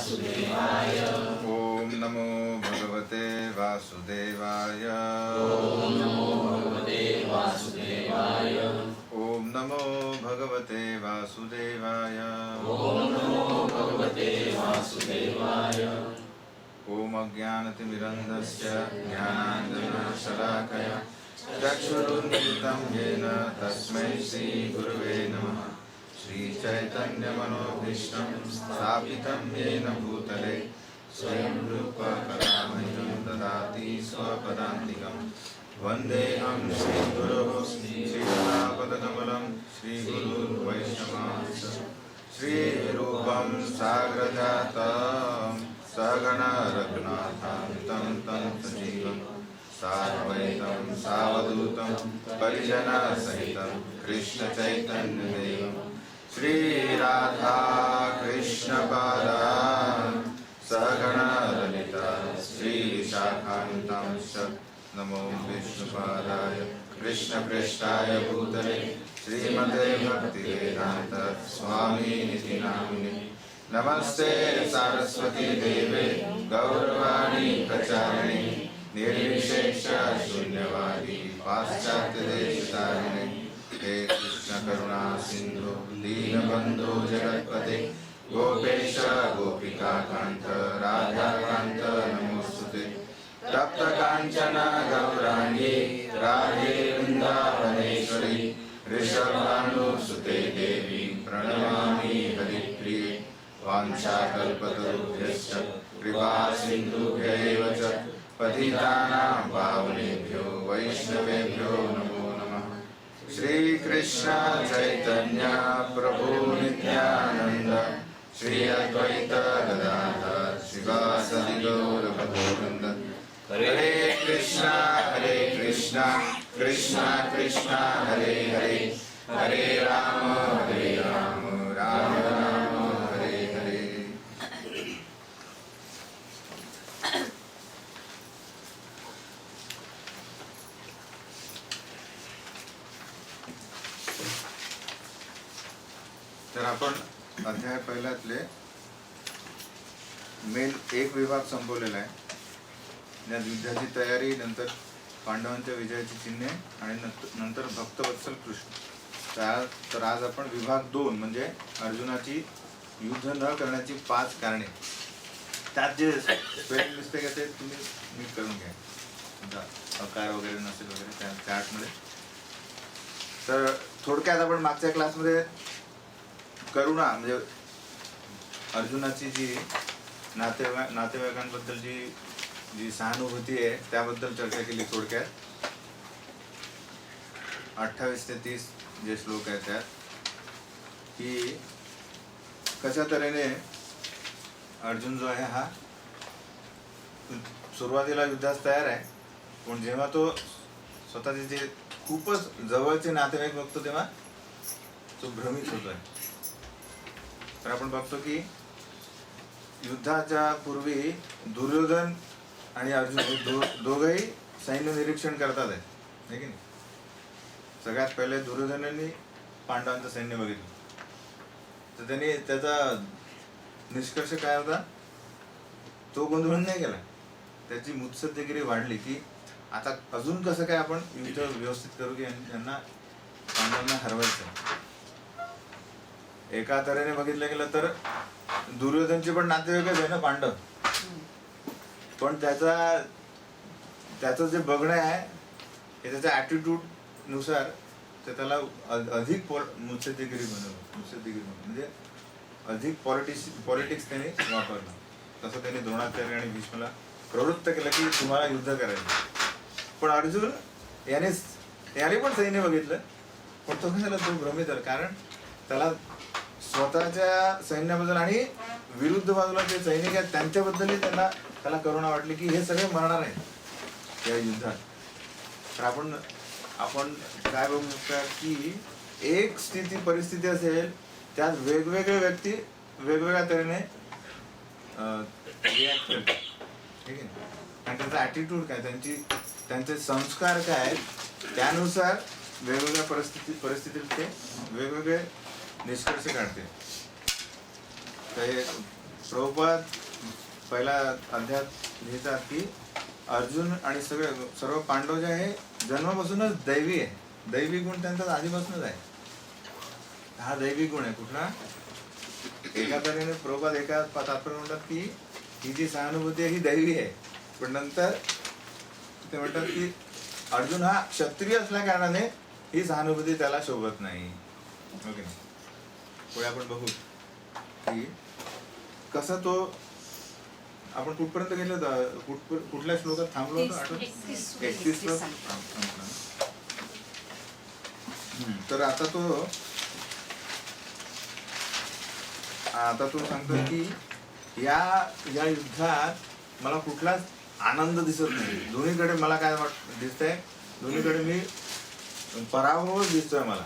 वासुदेवाय। ओम नमो भगवते वासुदेवाय। ओम नमो भगवते वासुदेवाय। ओम नमो भगवते वासुदेवाय। ओम नमो भगवते वासुदेवाय। ओम अज्ञानतिमिरन्धस्य ज्ञानाञ्जनशलाकया चक्षुरुन्मिलितं येन तस्मै श्रीगुरुवे नमः। श्रीचैतन्यमनोभीष्टं स्थापितं येन भूतले स्वयं रूप कदा मह्यं ददाति स्वपदान्तिकं। वन्देऽहं श्रीगुरोः श्रीपदापदकमलं श्रीगुरुर्वैष्णवांश्च श्रीरूपं साग्रजातं सगणा रघुनाथान्वितं तं सजीवं साद्वैतं सावधूतं परिजनसहितं कृष्णचैतन्यदेवं श्रीराधा कृष्णपादान् सगणा ललिता श्रीशाखान्वितांश्च नमो विष्णुपादाय कृष्णप्रेष्ठाय भूतले श्रीमते भक्तिवेदान्त स्वामिनिति नामिने। नमस्ते सारस्वती देवे गौरवाणी प्रचारिणे निर्विशेष शून्यवादी पाश्चात्यदेशतारिणे। हे कृष्ण करुणा सिंधु दीनबंधु जगत्पते गोपेश गोपिकाकान्त राधाकान्त नमोस्तुते। तप्त कांचन गौरांगी राधे वृंदावनेश्वरी ऋषभानुसुते देवी प्रणमामि हरिप्रिये। वाञ्छाकल्पतरुभ्यश्च कृपा सिन्धुभ्यैव च पतितानां पावनेभ्यो वैष्णवेभ्यो नमो नमः। श्रीकृष्ण चैतन्य प्रभु नित्यानंद श्री अद्वैत गदाधर शिवासदि गौरभक्तवृन्द। हरे कृष्णा कृष्णा कृष्णा हरे हरे हरे राम राम राम हरे हरे। तर आपण अध्याय पहिल्यातले मेन एक विभाग संपवलेला आहे. या युद्धाची तयारी, नंतर पांडवांच्या विजयाची चिन्हे आणि नंतर भक्तवत्सल कृष्ण. तर आज आपण विभाग 2 म्हणजे अर्जुनाची युद्ध न करण्याची 5 कारणे. त्यात जे स्पेलिंग मिस्टेक आहे ते तुम्ही नीट करून घ्या, अकार वगैरे नसेल वगैरे त्या चार्टमध्ये. तर थोडक्यात आपण मागच्या क्लासमध्ये करुणा म्हणजे अर्जुनाची जी नातेवाईकांबद्दलची जी सहानुभूती आहे त्याबद्दल चर्चा केली थोडक्यात. 28 ते 30 जे श्लोक आहेत त्यात की कशा तऱ्हेने अर्जुन जो आहे हा सुरुवातीला युद्धास तयार आहे, पण जेव्हा तो स्वतःचे जे खूपच जवळचे नातेवाईक बघतो तेव्हा तो भ्रमित होतोय. तर आपण बघतो की युद्धाच्या पूर्वी दुर्योधन आणि अर्जुन हे दोघंही सैन्य निरीक्षण करतात आहे की नाही. सगळ्यात पहिले दुर्योधनांनी पांडवांचं सैन्य बघितलं, तर त्यांनी त्याचा निष्कर्ष काय होता, तो गोंधळ नाही केला. त्याची मुत्सद्देगिरी वाढली की आता अजून कसं काय आपण युद्ध व्यवस्थित करू की यांना पांडवांना हरवायचं. एका तऱ्हेने बघितलं गेलं तर दुर्योधनचे पण नातेवाईकच आहे ना पांडव, पण त्याचं जे बघणं आहे हे त्याच्या ॲटिट्यूड नुसार ते त्याला अधिक मुत्सद्देगिरी बनवलं म्हणजे अधिक पॉलिटिक्स त्यांनी वापरलं. तसं त्यांनी द्रोणाचार्य आणि भीष्मला प्रवृत्त केलं की तुम्हाला युद्ध करायचं. पण अर्जुन याने पण सैन्य बघितलं, पण तो कशाला तो भ्रमित झाला, कारण त्याला स्वतःच्या सैन्याबद्दल आणि विरुद्ध बाजूला जे सैनिक आहेत त्यांच्याबद्दलही त्याला करुणा वाटली की हे सगळे मरणार आहेत या युद्धात. तर आपण काय बघू शकता की एक परिस्थिती असेल त्यात वेगवेगळे व्यक्ती वेगवेगळ्या तऱ्हेने रिॲक्ट करतात, ठीक आहे. आणि त्यांचा ॲटिट्यूड काय, त्यांचे संस्कार काय, त्यानुसार वेगवेगळ्या परिस्थितीत ते वेगवेगळे निष्कर्ष काढते. प्रभुपाद पहिला अध्यायात लिहितात की अर्जुन आणि सर्व पांडव जे आहे जन्मापासूनच दैवी आहे. दैवी गुण त्यांचा आधीपासूनच आहे. हा दैवी गुण आहे. कुठला? एका तऱ्हेने प्रभुपाद एका तात्पर्य म्हणतात की ही जी सहानुभूती आहे ही दैवी आहे. पण नंतर ते म्हणतात की अर्जुन हा क्षत्रिय असल्या कारणाने ही सहानुभूती त्याला शोभत नाही. ओके, पुढे आपण बघू की कसं तो आपण कुठपर्यंत गेलो होतो, कुठल्या श्लोकात थांबलो होतो आठवत? 31 श्लोक. तर आता तो सांगतो की या युद्धात मला कुठलाच आनंद दिसत नाही. दोन्हीकडे मला काय दिसतंय, दोन्हीकडे मी पराभव दिसतोय मला.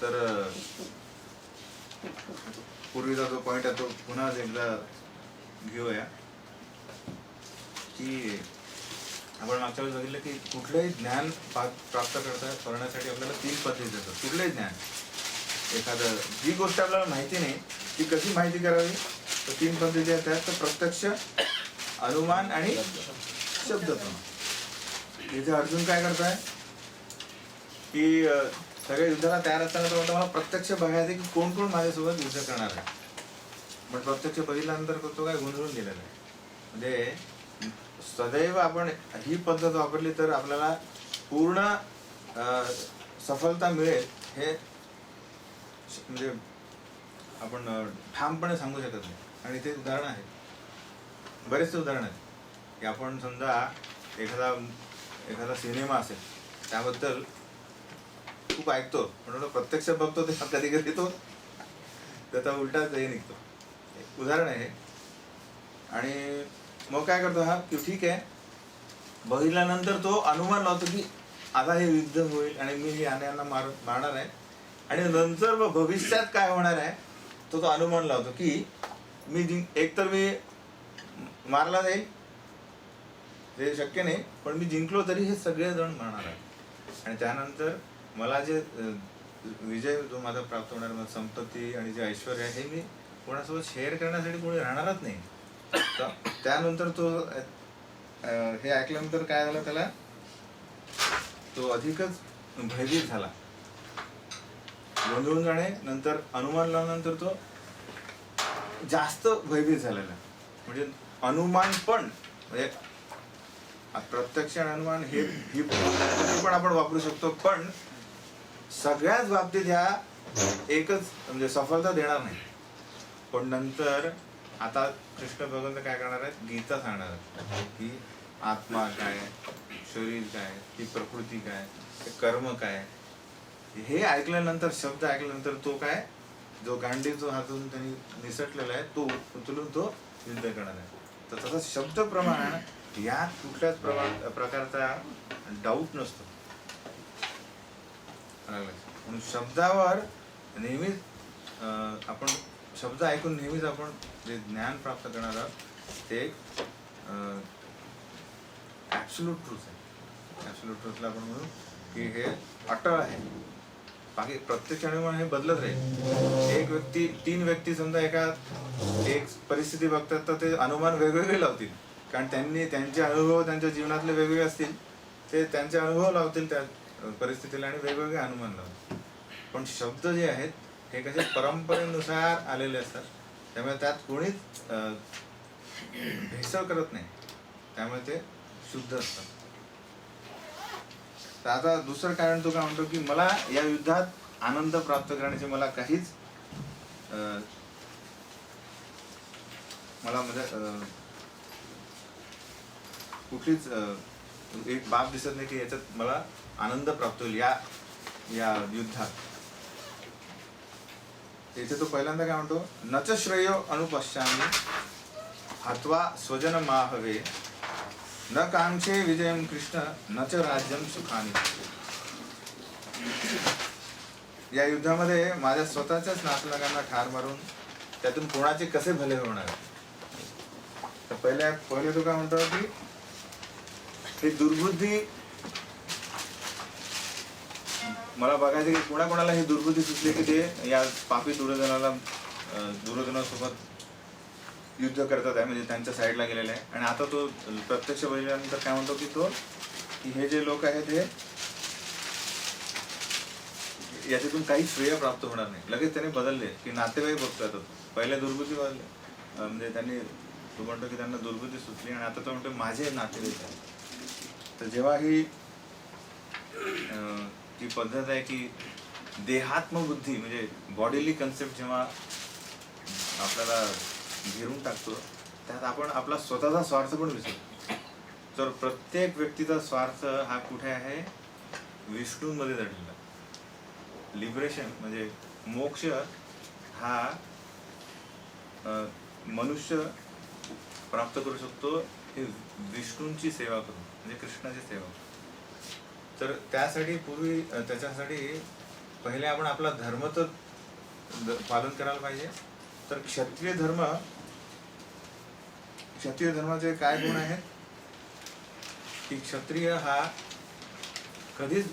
तर पूर्वीचा जो पॉइंट आहे तो पुन्हा एकदा घेऊया की आपण मागच्या वेळेस बघितलं की कुठलंही ज्ञान प्राप्त करण्यासाठी आपल्याला 3 पद्धती असतात. कुठलंही ज्ञान, एखादं जी गोष्ट आपल्याला माहिती नाही ती कशी माहिती करावी, तर 3 पद्धती आहेत. त्यात प्रत्यक्ष, अनुमान आणि शब्दप्रमाण. इथे अर्जुन काय करताय की सगळ्या युद्धाला तयार असताना तो म्हणतो मला प्रत्यक्ष बघायचं की कोण कोण माझ्यासोबत युद्ध करणार आहे. पण प्रत्यक्ष बघितल्यानंतर तो काय गोंधळून गेलेला आहे. म्हणजे सदैव आपण ही पद्धत वापरली तर आपल्याला पूर्ण सफलता मिळेल हे म्हणजे आपण ठामपणे सांगू शकत नाही. आणि ते उदाहरण आहे, बरेचसे उदाहरण आहेत की आपण समजा एखादा सिनेमा असेल त्याबद्दल खूप ऐकतो, म्हणून प्रत्यक्ष बघतो ते कधी कधी तो त्याचा उलटाच हे निघतो. उदाहरण आहे. आणि मग काय करतो हा की ठीक आहे, बघितल्यानंतर तो अनुमान लावतो की आता हे युद्ध होईल आणि मी यांना मारणार आहे. आणि नंतर भविष्यात काय होणार आहे तो अनुमान लावतो की एकतर मी मारला जाईल, हे शक्य नाही, पण मी जिंकलो तरी हे सगळे जण मारणार आहे. आणि त्यानंतर मला जे विजय जो माझा प्राप्त होणार, माझी संपत्ती आणि जे ऐश्वर आहे हे मी कोणासोबत शेअर करण्यासाठी कोणी राहणारच नाही. तर त्यानंतर तो हे ऐकल्यानंतर काय झालं, त्याला तो अधिकच भयभीत झाला, गोंधळून जाणे. नंतर अनुमान लावल्यानंतर तो जास्त भयभीत झालेला. म्हणजे अनुमान पण म्हणजे प्रत्यक्ष आणि अनुमान ही पण आपण वापरू शकतो, पण सगळ्याच बाबतीत ह्या एकच म्हणजे सफलता देणार नाही. पण नंतर आता कृष्ण भगवंत काय करणार आहेत, गीता सांगणार आहेत की आत्मा काय, शरीर काय, ही प्रकृती काय, कर्म काय. हे ऐकल्यानंतर, शब्द ऐकल्यानंतर तो काय, जो गांडीव हातून त्यांनी निसटलेला आहे तो उचलून तो युद्ध करणार आहे. तर तसं शब्द प्रमाण यात कुठल्याच प्रकारचा डाऊट नसतो. म्हणून शब्दावर नेहमीच आपण शब्द ऐकून नेहमीच आपण जे ज्ञान प्राप्त करणार आहोत ते ॲब्सोल्यूट ट्रूथ आहे. ॲब्सोल्यूट ट्रूथला आपण म्हणू की हे अटळ आहे. बाकी प्रत्यक्ष अनुमान हे बदलत राहील. 3 व्यक्ती समजा एक परिस्थिती बघतात तर ते अनुमान वेगवेगळे लावतील, कारण त्यांनी त्यांचे अनुभव त्यांच्या जीवनातले वेगवेगळे असतील, ते त्यांचे अनुभव लावतील त्या परिस्थितीला आणि वेगवेगळे अनुमान लावतील. पण शब्द जे आहेत हे कसे परंपरेनुसार आलेले असतात, त्यामुळे त्यात कोणीच भेसळ करत नाही, त्यामुळे ते शुद्ध असतात. तर आता दुसरं कारण तो काय म्हणतो की मला या युद्धात आनंद प्राप्त करण्याचे मला काहीच मला म्हणजे कुठलीच एक बाब दिसत नाही की याच्यात मला आनंद प्राप्त होईल या युद्धात. इथे तो पहिल्यांदा काय म्हणतो, नच श्रेयो अनुपश्यामी हत्वा स्वजन माहवे न कांक्षे विजयम कृष्ण न च राज्यम सुखानी. या युद्धामध्ये माझ्या स्वतःच्याच नातलगांना ठार मारून त्यातून कोणाचे कसे भले होणार. तर पहिले तो काय म्हणतो की हे दुर्बुद्धी मला बघायचं की कोणाकोणाला ही दुर्बुद्धी सुचली की ते या पापी दुर्योधनासोबत युद्ध करतात आहे, म्हणजे त्यांच्या साईडला गेलेले आहे. आणि आता तो प्रत्यक्ष बघितल्यानंतर काय म्हणतो की तो की हे जे लोक आहेत हे याच्यातून काही श्रेय प्राप्त होणार नाही. लगेच त्याने बदलले की नातेवाईक बघतात. पहिल्या दुर्बुद्धी बदलले, म्हणजे त्यांनी तो म्हणतो की त्यांना दुर्बुद्धी सुचली आणि आता तो म्हणतो माझे नातेवाईक आहे. तर जेव्हा ही ती पद्धत आहे की देहात्मबुद्धी म्हणजे बॉडीली कन्सेप्ट जेव्हा आपल्याला घेरून टाकतो, त्यात आपण आपला स्वतःचा स्वार्थ पण विसरतो. तर प्रत्येक व्यक्तीचा स्वार्थ हा कुठे आहे? विष्णूमध्ये दडलेला. लिबरेशन म्हणजे मोक्ष हा मनुष्य प्राप्त करू शकतो हे विष्णूंची सेवा करून, म्हणजे कृष्णाची सेवा. तर त्यासाठी त्याच्यासाठी पहिले आपण आपला धर्म तर पालन करायला पाहिजे. तर क्षत्रिय धर्माचे काय गुण आहेत की क्षत्रिय हा कधीच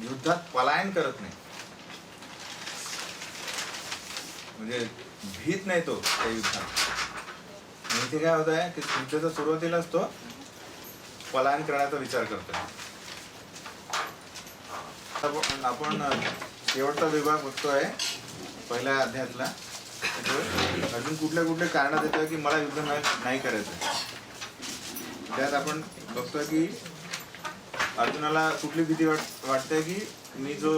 युद्धात पलायन करत नाही, म्हणजे भीत नाही तो त्या युद्धात. इथे काय होत आहे की युद्धाच्या सुरुवातीलाच तो पलायन करण्याचा विचार करतोय. आपण शेवटचा विभाग बघतोय पहिल्या अध्यायातला. अजून कुठले कारण देतोय की मला युद्ध नाही करायचं. त्यात आपण बघतोय की अर्जुनाला कुठली भीती वाटते की मी जो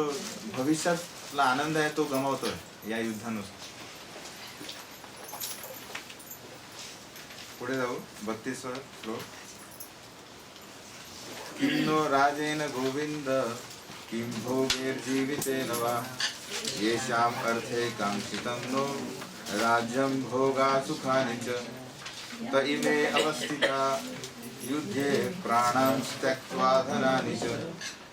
भविष्यातला आनंद आहे तो गमावतोय या युद्धानुसार. पुढे जाऊ 32वा श्लोक. किं नो राजेन गोविंद किं भोगैर्जीवितेन वा येषाम् अर्थे कांक्षितं नो राज्यं भोगा सुखानि च त इमे अवस्थिता युद्धे प्राणां त्यक्त्वा धनानि च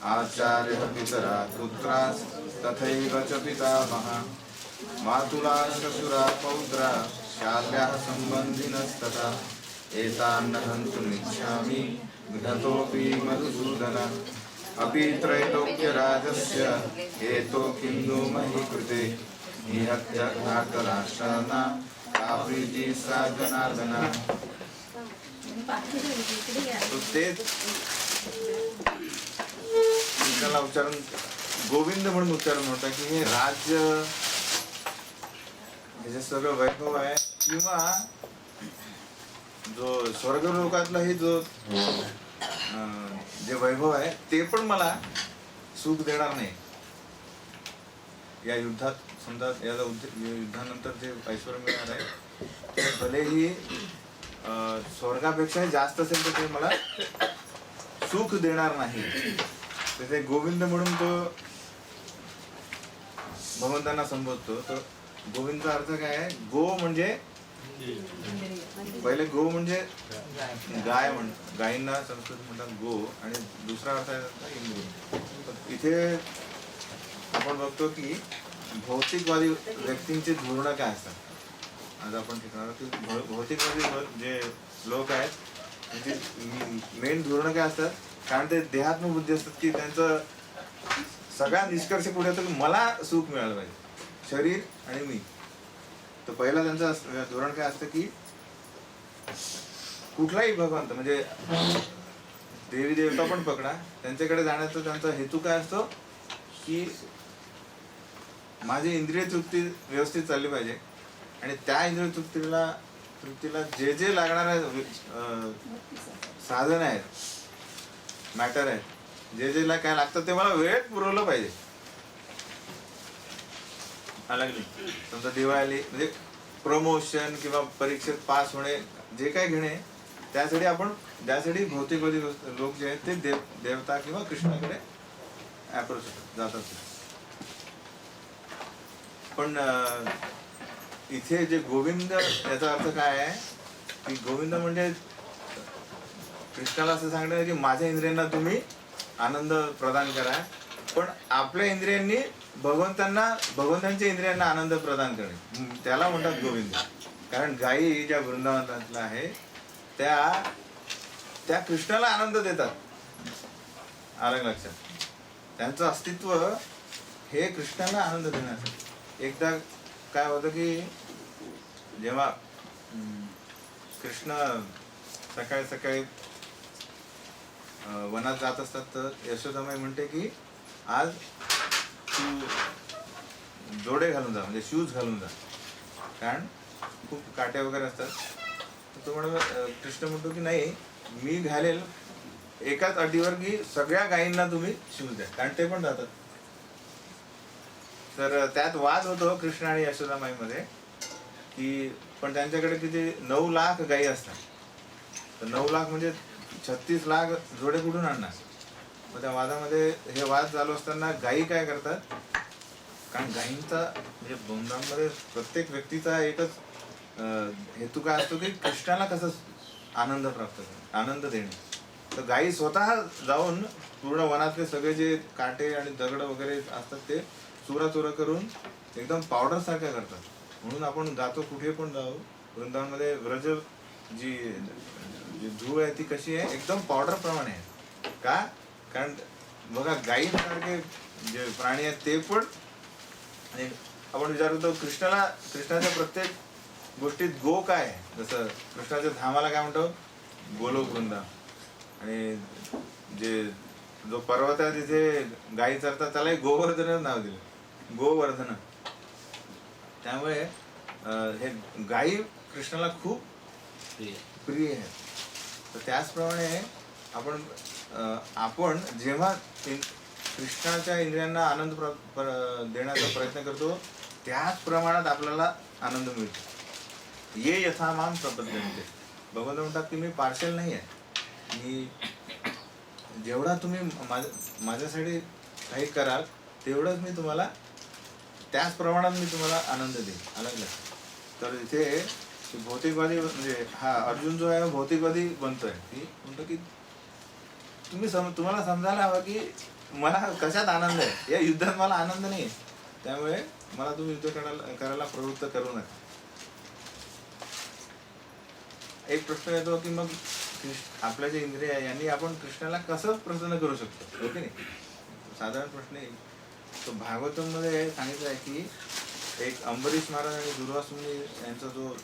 आचार्यः पितरा पुत्रास् तथैव च पितामहः मातुला श्वशुरा पौत्रा शाल्याः सम्बन्धिनस्तथा एतान् हन्तुमिच्छामि घ्नतोऽपि मधुसूदन अपि त्रैलोक्यराजस्य हेतो किं नु मही कृते निहत्य घातराष्ट्राणां का प्रीतिः सा जनार्दन. तेच त्याला उच्चारण गोविंद म्हणून उच्चारण होतं की हे राज्य हे सगळं वैभव आहे किंवा जो स्वर्गलोकातला हे जो जे वैभव आहे ते पण मला सुख देणार नाही. या युद्धात समजा या युद्धानंतर जे ऐश्वर्य मिळणार आहे ते भलेही स्वर्गापेक्षा जास्त असेल तर ते मला सुख देणार नाही. त्याचे गोविंद म्हणून तो भगवंतांना संबोधतो. तर गोविंदचा अर्थ काय आहे? गो म्हणजे पहिले गो म्हणजे गाय गायींना संस्कृत म्हणतात गो, आणि दुसरा अर्थ आहे इंद्रिय. इथे आपण बघतो की भौतिकवादी व्यक्तींची धोरणं काय असतात. आज आपण शिकणार की भौतिकवादी जे लोक आहेत त्यांची मेन धोरणं काय असतात, कारण ते देहात्मबुद्धी असतात की त्यांचं सगळा निष्कर्ष कुठे येतो की मला सुख मिळालं पाहिजे, शरीर आणि मी. तर पहिला त्यांचं धोरण काय असतं की कुठलाही भगवंत म्हणजे देवी देवता पण पकडा, त्यांच्याकडे जाण्याचा त्यांचा हेतू काय असतो की माझी इंद्रिय तृप्ती व्यवस्थित चालली पाहिजे, आणि त्या इंद्रिय तृप्तीला जे जे लागणारे साधन आहेत, मॅटर आहेत, जे जे काय लागतं ते मला वेळेत पुरवलं पाहिजे. लागली समजा दिवाळी म्हणजे प्रमोशन किंवा परीक्षेत पास होणे, जे काय घेणे, त्यासाठी भौतिकवादी लोक जे आहेत ते देवता किंवा कृष्णाकडे अप्रोच जातात. पण इथे जे गोविंद याचा अर्थ काय आहे की गोविंद म्हणजे कृष्णाला असं सांगणं की माझ्या इंद्रियांना तुम्ही आनंद प्रदान करा, पण आपल्या इंद्रियांनी भगवंतांच्या इंद्रियांना आनंद प्रदान करणे, त्याला म्हणतात गोविंद. कारण गायी ज्या वृंदावनातल्या आहे त्या कृष्णाला आनंद देतात. आलं लक्षात? त्यांचं अस्तित्व हे कृष्णाला आनंद देण्यासाठी. एकदा काय होतं की जेव्हा कृष्ण सकाळी सकाळी वनात जात असतात, तर यशोदामाई म्हणते की आज तू जोडे घालून जा, म्हणजे शूज घालून जा, कारण खूप काटे वगैरे असतात. तर तो कृष्ण म्हणतो की नाही, मी घालेल एकाच अटीवर की सगळ्या गायींना तुम्ही शूज द्या, कारण ते पण जातात. तर त्यात वाद होतो कृष्ण आणि यशोदामाईमध्ये की पण त्यांच्याकडे किती 9 लाख गायी असतात. तर 9 लाख म्हणजे 36 लाख जोडे कुठून आणणार. मग त्या वादामध्ये हे वाद चालू असताना गायी काय करतात, कारण गायींचा म्हणजे वृंदावनामध्ये प्रत्येक व्यक्तीचा एकच हेतू काय असतो की कृष्णाला कसं आनंद प्राप्त करणे, आनंद देणे. तर गायी स्वतः जाऊन पूर्ण वनातले सगळे जे काटे आणि दगड वगैरे असतात ते चुरा करून एकदम पावडर सारख्या करतात. म्हणून आपण जातो कुठे पण जाऊ, वृंदावनमध्ये व्रज जी धूळ आहे ती कशी आहे, एकदम पावडर प्रमाणे आहे. का? कारण बघा गायीसारखे जे प्राणी आहेत ते पण, आणि आपण विचारतो कृष्णाच्या प्रत्येक गोष्टीत गो काय आहे. जसं कृष्णाच्या धामाला काय म्हणतो, गोलोक वृंदा. आणि जो पर्वत आहे तिथे गायी चरतात त्यालाही गोवर्धन नाव दिलं, गोवर्धन. त्यामुळे हे गायी कृष्णाला खूप प्रिय आहे. तर त्याचप्रमाणे आपण जेव्हा कृष्णाच्या इंद्रियांना आनंद देण्याचा प्रयत्न करतो, त्याच प्रमाणात आपल्याला आनंद मिळतो. ये यथा माम प्रपद्यन्ते. भगवंत म्हणतात की मी पार्शल नाही आहे. मी जेवढा तुम्ही माझ्यासाठी काही कराल तेवढंच मी तुम्हाला, त्याच प्रमाणात मी तुम्हाला आनंद देईन. अलग. तर इथे भौतिकवादी म्हणजे हा अर्जुन जो आहे भौतिकवादी बनतोय, की म्हणतो की तुम्हाला समजायला हवं की मला कशात आनंद आहे, या युद्धात मला आनंद नाही, त्यामुळे मला तुम्ही युद्ध करायला प्रवृत्त करू नका. एक प्रश्न येतो की मग आपल्या जे इंद्रिय आहे यांनी आपण कृष्णाला कसं प्रसन्न करू शकतो, ओके नाही, साधारण प्रश्न येईल. तो भागवतम मध्ये सांगितलं आहे की एक अंबरीश महाराज आणि दुर्वासुनी यांचा जो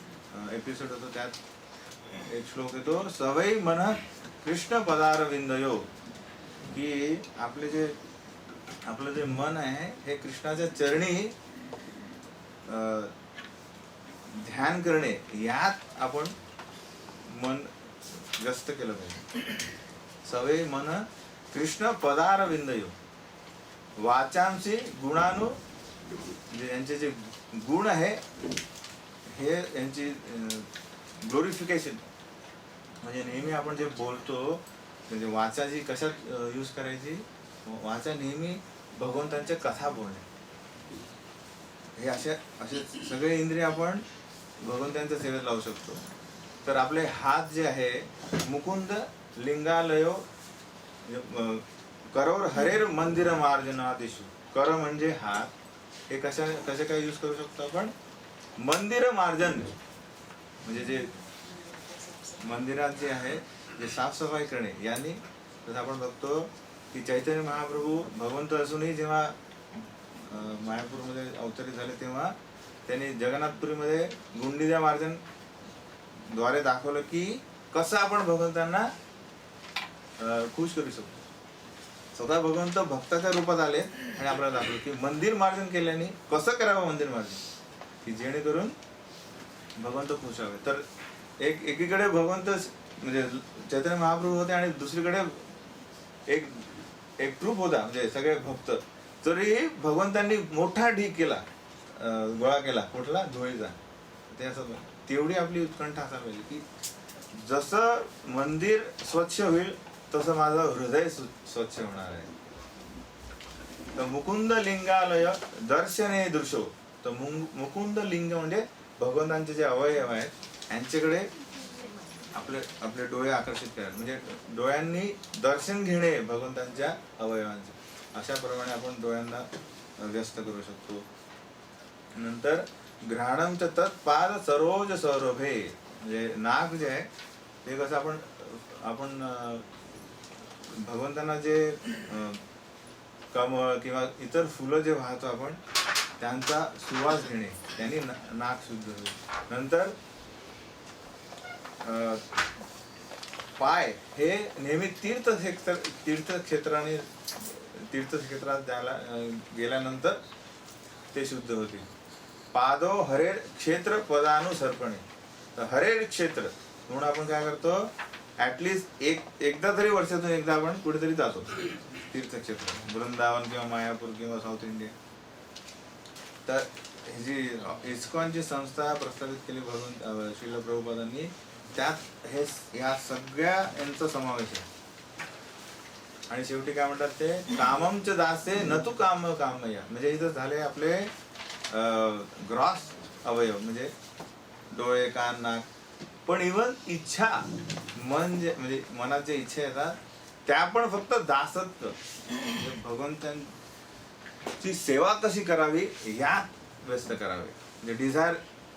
एपिसोड होतो, त्यात एक श्लोक येतो, सवई मन कृष्ण पदार विंदयो, की आपलं जे मन आहे हे कृष्णाच्या चरणी ध्यान करणे, यात आपण मन व्यस्त केलं पाहिजे. सवई मन कृष्ण पदार विंदयो वाचांशी गुणानु, म्हणजे यांचे जे गुण आहे हे यांची ग्लोरिफिकेशन, म्हणजे नेहमी आपण जे बोलतो म्हणजे वाचा जी कशात यूज करायची, वाचा नेहमी भगवंतांच्या कथा बोलणे. हे असे सगळे इंद्रिय आपण भगवंतांच्या सेवेत लावू शकतो. तर आपले हात जे आहे, मुकुंद लिंगालयो करोर हरेर मंदिर मार्जनादिशु. कर म्हणजे हात, हे कसे काय यूज करू शकतो आपण, मंदिर मार्जन, म्हणजे जे मंदिरात जे आहे जे साफसफाई करणे यांनी. जसं आपण बघतो की चैतन्य महाप्रभू भगवंत असूनही जेव्हा मायापूरमध्ये अवतरित झाले तेव्हा त्यांनी जगन्नाथपुरीमध्ये गुंडीच्या मार्जन द्वारे दाखवलं की कसं आपण भगवंतांना खुश करू शकतो. स्वतः भगवंत भक्ताच्या रूपात आले आणि आपल्याला दाखवलं की मंदिर मार्जन केल्याने कसं करावं मंदिर मार्जन, की जेणेकरून भगवंत खुश व्हावे. तर एकीकडे भगवंत म्हणजे चैतन्य महाप्रभू होते आणि दुसरीकडे एक ट्रूप होता, म्हणजे सगळे भक्त. तरी भगवंतांनी मोठा ढीक केला, गोळा केला कुठला, धुळीचा. ते असं तेवढी आपली उत्कंठा असायला पाहिजे की जसं मंदिर स्वच्छ होईल तसं माझं हृदय स्वच्छ होणार आहे. तर मुकुंद लिंगालय दर्शने दृशो. तर मुकुंद लिंग म्हणजे भगवंतांचे जे अवयव आहेत यांच्याकडे आपले डोळे आकर्षित करायचे, म्हणजे डोळ्यांनी दर्शन घेणे भगवंतांच्या अवयवांचे. अशा प्रमाणे आपण डोळ्यांना व्यस्त करू शकतो. नंतर घ्राणम च तत्पाद सरोज सौरभे, म्हणजे नाक जे आहे ते कसं आपण भगवंतांना जे कमळ किंवा इतर फुलं जे वाहतो आपण त्यांचा सुवास घेणे, त्यांनी नाक शुद्ध होईल. नंतर पाय हे नेहमी तीर्थक्षेत्रात जायला गेल्यानंतर ते शुद्ध होतील. पादो हरेर क्षेत्र पदानुसर्पणे. तर हरेर क्षेत्र म्हणून आपण काय करतो, ऍटलिस्ट एकदा तरी वर्षातून एकदा आपण कुठेतरी जातो तीर्थक्षेत्र, वृंदावन किंवा मायापूर किंवा साऊथ इंडिया. तर ही जी इस्कॉनची संस्था प्रस्थापित केली भगवंत श्रील प्रभुपादांनी, त्यात ह्या सगळ्या यांचा समावेश आहे. आणि शेवटी काय म्हणतात ते, काममच दासे न तू काम कामया. म्हणजे इथं झाले आपले ग्रॉस अवयव, म्हणजे डोळे, कान, नाक, पण इव्हन इच्छा, म्हणजे मनात जे इच्छा येतात त्या पण फक्त दासत्व, म्हणजे भगवंतांची सेवा कशी करावी ह्यात व्यस्त करावे. म्हणजे डिझायर,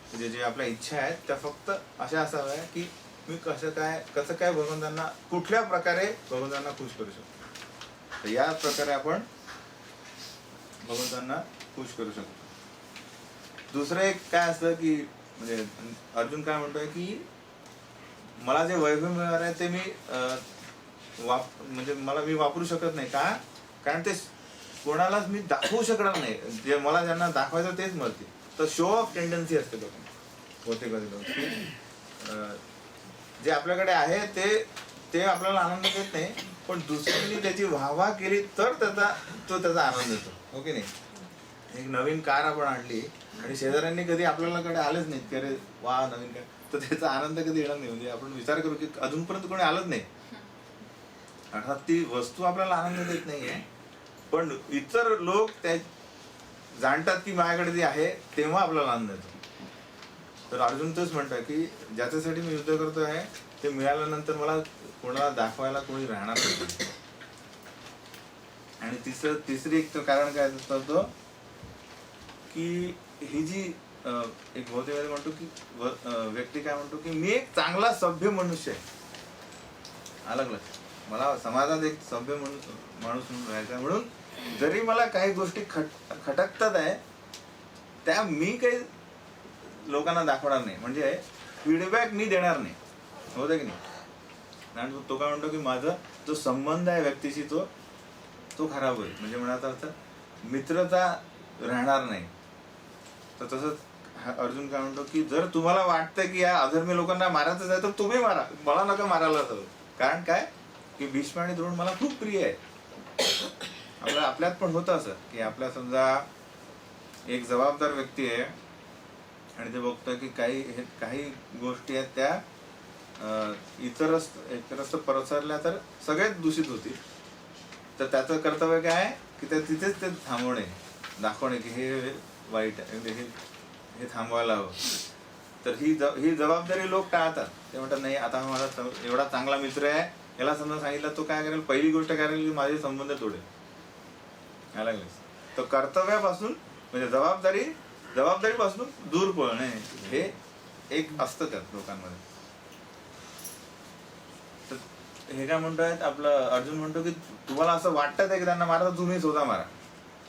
म्हणजे जे आपल्या इच्छा आहेत त्या फक्त अशा असाव्या की मी कसं काय भगवंतांना, कुठल्या प्रकारे भगवंतांना खुश करू शकतो. तर या प्रकारे आपण भगवंतांना खुश करू शकतो. दुसरं एक काय असतं की, म्हणजे अर्जुन काय म्हणतोय की मला जे वैभव मिळणार आहे ते मी मी वापरू शकत नाही. का? कारण ते कोणालाच मी दाखवू शकणार नाही. जे मला ज्यांना दाखवायचं तेच मरतील. तर शो ऑफ टेंडन्सी असते लोकांना, होते कधी लोक. जे आपल्याकडे आहे ते आपल्याला आनंद देत नाही, पण दुसऱ्यांनी त्याची वाहवा केली तर त्याचा आनंद येतो, हो की नाही. एक नवीन कार आपण आणली आणि शेजाऱ्यांनी कधी आपल्याकडे आलेच नाहीत की अरे वा नवीन कार, तर त्याचा आनंद कधी येणार नाही. म्हणजे आपण विचार करू की अजूनपर्यंत कोणी आलंच नाही. अर्थात ती वस्तू आपल्याला आनंद देत नाहीये, पण इतर लोक त्या जाणतात की माझ्याकडे जे आहे तेव्हा आपल्याला आनंद येतो. तर अर्जुन तेच म्हणतात की ज्याच्यासाठी मी युद्ध करतो आहे ते मिळाल्यानंतर मला कोणाला दाखवायला कोणी राहणार नाही. आणि तिसरी एक कारण काय असतो की ही जी एक बहुतेक म्हणतो की व्यक्ती काय म्हणतो की मी एक चांगला सभ्य मनुष्य आहे, अलग मला समाजात एक सभ्य माणूस म्हणून राहायचा, म्हणून जरी मला काही गोष्टी खटकतात आहे त्या मी काही लोकांना दाखवणार नाही, म्हणजे फीडबॅक मी देणार नाही, होतं की नाही. आणि तो काय म्हणतो की माझा जो संबंध आहे व्यक्तीशी तो खराब होईल, म्हणजे म्हणायचा अर्थ मित्रता राहणार नाही. तर तसंच अर्जुन काय म्हणतो की जर तुम्हाला वाटतं की या अधर्मी लोकांना मारायचं आहे तर तुम्ही मारा, मला नका मारायला हवं. कारण काय की भीष्म आणि द्रोण मला खूप प्रिय आहे. आपल्यात पण होतं असं की आपल्या समजा एक जबाबदार व्यक्ती आहे आणि ते बघतोय की काही गोष्टी आहेत त्या इतरस्त पसरल्या तर सगळ्यात दूषित होती. तर त्याचं कर्तव्य काय आहे की तिथेच ते थांबवणे, दाखवणे की हे वाईट आहे, हे थांबवायला हवं. तर ही जबाबदारी लोक टाळतात. ते म्हणतात नाही आता मला एवढा चांगला मित्र आहे, याला समजा सांगितलं तो काय करेल, पहिली गोष्ट काय करेल की माझे संबंध तोडेल. तर कर्तव्यापासून म्हणजे जबाबदारीपासून दूर पळणे हे एक असतं त्यात लोकांमध्ये. तर हे काय म्हणतात आपलं अर्जुन म्हणतो की तुम्हाला असं वाटतं आहे की त्यांना मारा तर तुम्ही स्वतः मारा.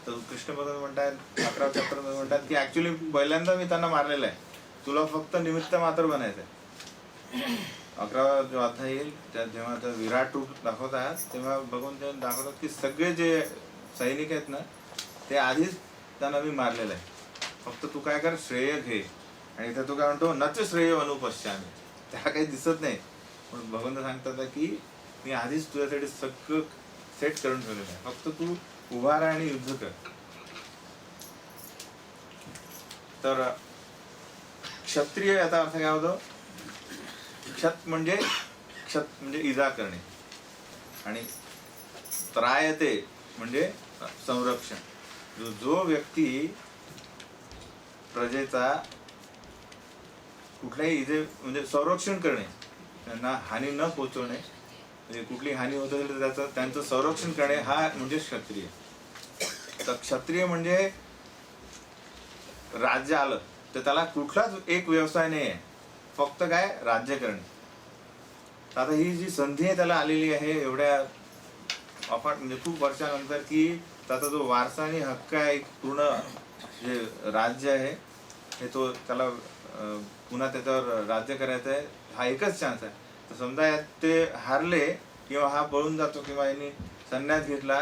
तर कृष्ण भगवान म्हणतात 11 चॅप्टर मध्ये म्हणतात की ऍक्च्युली पहिल्यांदा मी त्यांना मारलेलं आहे, तुला फक्त निमित्त मात्र बनायचं आहे. 11वा जो अध्याय येईल जेव्हा विराट रूप दाखवतात तेव्हा भगवान तेव्हा दाखवतात की सगळे जे सैनिक आहेत ना ते आधीच त्यांना मी मारलेलं आहे, फक्त तू काय कर श्रेय घे. आणि इथं तू काय म्हणतो नच श्रेय अनुपश्यामी, त्याला काही दिसत नाही, पण भगवंत सांगतात की मी आधीच तुझ्यासाठी सगळं सेट करून ठेवलेलं आहे, फक्त तू उभा राहा आणि युद्ध कर. तर क्षत्रिय याचा अर्थ काय होतो, क्षत म्हणजे इजा करणे आणि त्रायते म्हणजे संरक्षण. जो व्यक्ती प्रजेचा कुठल्याही इजे म्हणजे संरक्षण करणे, त्यांना हानी न पोचवणे, म्हणजे कुठली हानी होत असेल तर त्यांचं संरक्षण करणे हा म्हणजे क्षत्रिय. तर क्षत्रिय म्हणजे राज्य आलं तर त्याला कुठलाच एक व्यवसाय नाही आहे, फक्त काय राज्य करणे. आता ही जी संधी आहे त्याला आलेली आहे एवढ्या अफाट म्हणजे खूप वर्षानंतर की त्याचा जो वारसा आणि हक्क आहे, एक पूर्ण जे राज्य आहे हे तो त्याला पुन्हा त्याच्यावर राज्य करायचं आहे, हा एकच चान्स आहे. तर समजा यात ते हारले किंवा हा पळून जातो किंवा यांनी संन्यास घेतला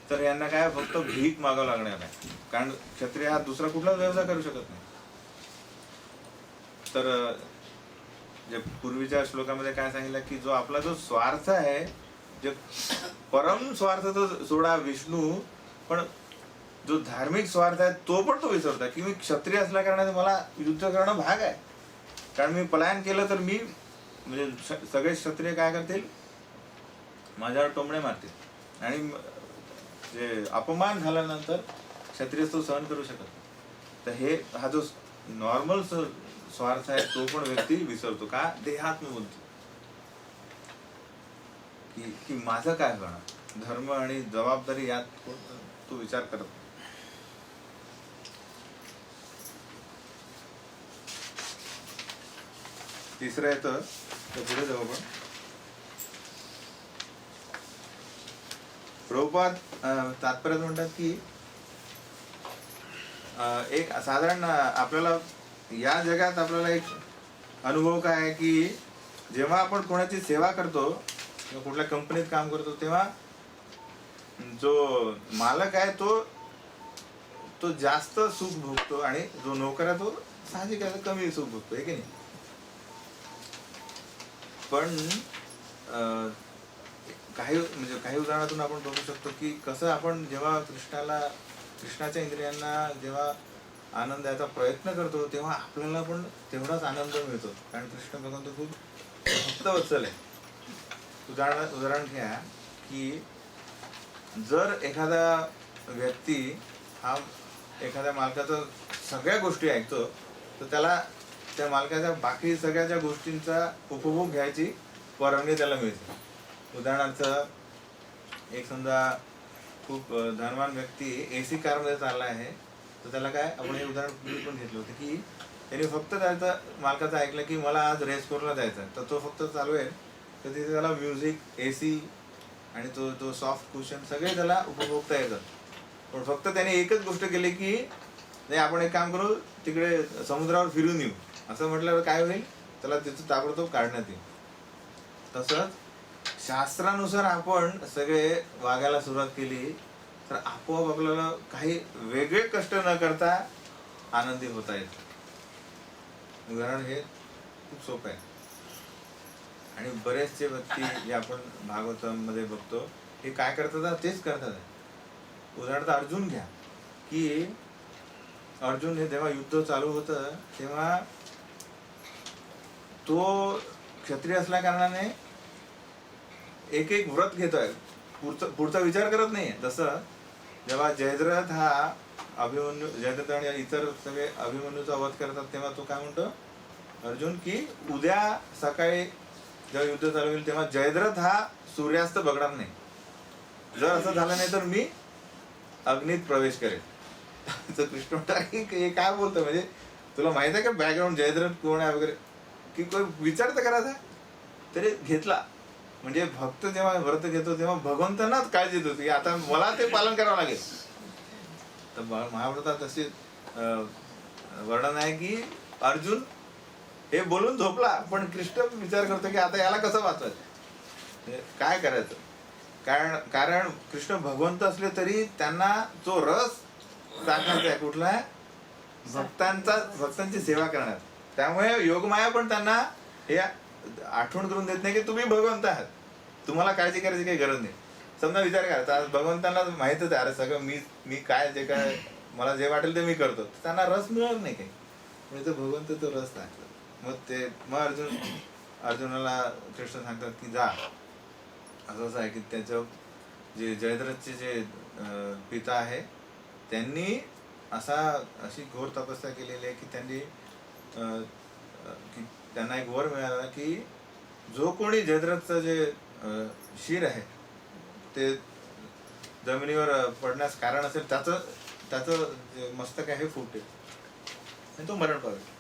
तर यांना काय फक्त भीक मागावं लागणार आहे, कारण क्षत्रिय हा दुसरा कुठलाच व्यवसाय करू शकत नाही. तर जे पूर्वीच्या श्लोकामध्ये काय सांगितलं की जो आपला जो स्वार्थ आहे, जे परम स्वार्थ तो सोडा विष्णू, पण जो धार्मिक स्वार्थ आहे तो पण तो विसरतो की मी क्षत्रिय असल्या कारणाने मला युद्ध करणं भाग आहे, कारण मी पलायन केलं तर मी म्हणजे सगळे क्षत्रिय काय करतील, माझ्यावर टोमणे मारतील आणि जे अपमान झाल्यानंतर क्षत्रिय तो सहन करू शकत नाही. तर हे हा जो नॉर्मल स्वार्थ आहे तो पण व्यक्ती विसरतो का, देहात्म बोलतो की माझं काय होणार, धर्म आणि जबाबदारी यात तो विचार करत. तिसरं येतं तर पुढे जाऊ आपण. प्रभुपाद तात्पर्यात म्हणतात की एक साधारण आपल्याला या जगात आपल्याला एक अनुभव काय आहे की जेव्हा आपण कोणाची सेवा करतो किंवा कुठल्या कंपनीत काम करतो तेव्हा जो मालक आहे तो जास्त सुख भोगतो आणि जो नोकर आहे तो साहजिक आहे कमी सुख भोगतो, आहे की नाही. पण काही उदाहरणातून आपण बघू शकतो की कसं आपण जेव्हा कृष्णाच्या इंद्रियांना जेव्हा आनंद द्यायचा प्रयत्न करतो तेव्हा आपल्याला पण तेवढाच आनंद मिळतो, कारण कृष्ण भगवान तो खूप भक्तवत्सल आहे. उदाहरण घ्या की जर एखादा व्यक्ती हा एखाद्या मालकाचं सगळ्या गोष्टी ऐकतो तर त्याला त्या मालकाच्या बाकी सगळ्या ज्या गोष्टींचा उपभोग घ्यायची परवानगी त्याला मिळते. उदाहरणार्थ एक समजा खूप धनवान व्यक्ती AC कारमध्ये चालला आहे तर त्याला काय, आपण हे उदाहरण पूर्वी पण घेतलं होतं की त्याने फक्त त्याचा मालकाचं ऐकलं की मला आज रेसकोरला जायचं आहे तर तो फक्त चालवेल तर तिथे त्याला म्युझिक, AC आणि तो सॉफ्ट कुशन सगळे त्याला उपभोगता येतात. पण फक्त त्याने एकच गोष्ट केली की नाही आपण एक काम करू तिकडे समुद्रावर फिरून येऊ असं म्हटल्यावर काय होईल, त्याला तिथं ताबडतोब काढण्यात येईल. तसंच शास्त्रानुसार आपण सगळे वागायला सुरुवात केली तर आपोआप आपल्याला काही वेगळे कष्ट न करता आनंदी होता येतं. उदाहरण हे खूप सोपं आहे आणि बरेचसे व्यक्ती जे आपण भागवतामध्ये बघतो हे काय करतात तेच करतात. उदाहरणार्थ अर्जुन घ्या की अर्जुन हे जेव्हा युद्ध चालू होतं तेव्हा तो क्षत्रिय असल्या कारणाने एक व्रत घेतोय, पुढचा विचार करत नाहीये. जसं जेव्हा जयद्रथ हा जयद्रथ आणि इतर सगळे अभिमन्यूचा वध करतात तेव्हा तो काय म्हणतो अर्जुन की उद्या सकाळी जेव्हा युद्ध चालू होईल तेव्हा जयद्रथ हा सूर्यास्त बघणार नाही, जर असं झालं नाही तर मी अग्नीत प्रवेश करेल. तर कृष्ण हे काय बोलतो, म्हणजे तुला माहित आहे का बॅकग्राऊंड जयद्रथ कोण आहे वगैरे, की कोण विचार तर करायचा तरी घेतला. म्हणजे भक्त जेव्हा व्रत घेतो तेव्हा भगवंतांनाच काळजी येत होती की आता मला ते पालन करावं लागेल. तर महाभारतात असे वर्णन आहे की अर्जुन हे बोलून झोपला पण कृष्ण विचार करतो की आता याला कसं वाचवायचं, काय करायचं. कारण कृष्ण भगवंत असले तरी त्यांना जो रस टाकायचा आहे कुठला आहे, भक्तांची सेवा करण्यात. त्यामुळे योगमाया पण त्यांना हे आठवण करून देत नाही की तुम्ही भगवंत आहात, तुम्हाला काळजी करायची काही गरज नाही. समजा विचार करा भगवंतांना माहितच आहे अरे सगळं मी काय जे काय मला जे वाटेल ते मी करतो, त्यांना रस मिळत नाही काही, म्हणजे भगवंत तो रस टाकतो. मग अर्जुनाला कृष्ण सांगतात की जा, असं आहे की त्याचं जे जयद्रथचे जे पिता आहे त्यांनी अशी घोर तपस्या केलेली आहे की त्यांना एक वर मिळाला की जो कोणी जयद्रथचं जे शिर आहे ते जमिनीवर पडण्यास कारण असेल त्याचं जे मस्तक आहे हे फुटेल आणि तो मरण पावेल.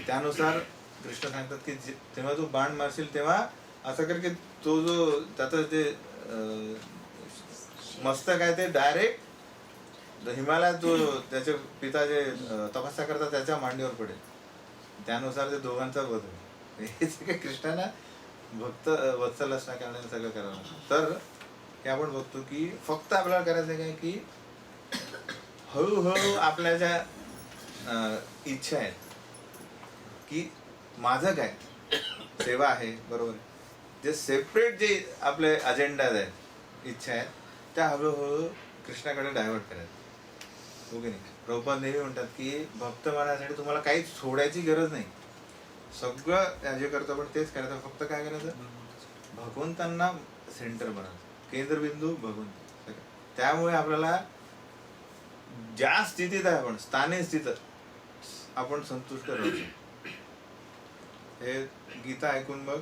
त्यानुसार कृष्ण सांगतात की जेव्हा तू बाण मारशील तेव्हा असं कर की तो जो त्याचं जे मस्त काय ते डायरेक्ट हिमालयात जो त्याचे पिता जे तपस्या करतात त्याच्या मांडीवर पडेल. त्यानुसार ते दोघांचा वध होईल. हे सगळे कृष्णाला भक्त वत्सल असण्या कारणाने सगळं करावं. तर हे आपण बघतो की फक्त आपल्याला करायचं काय की हळूहळू आपल्या ज्या इच्छा आहेत की माझं काय सेवा आहे, बरोबर, जे सेपरेट जे आपले अजेंडाज आहेत, इच्छा आहेत, त्या हळूहळू कृष्णाकडे डायव्हर्ट करायचं. ओके नाही. प्रभुपाद नेहमी म्हणतात की भक्त बनण्यासाठी तुम्हाला काही सोडायची गरज नाही. सगळं जे करतो आपण तेच करायचं. फक्त काय करायचं, भगवंतांना सेंटर बनायचं, केंद्रबिंदू भगवंत. त्यामुळे आपल्याला ज्या स्थितीत आहे आपण स्थानिक स्थितीत आपण संतुष्ट राहू. हे गीता ऐकून मग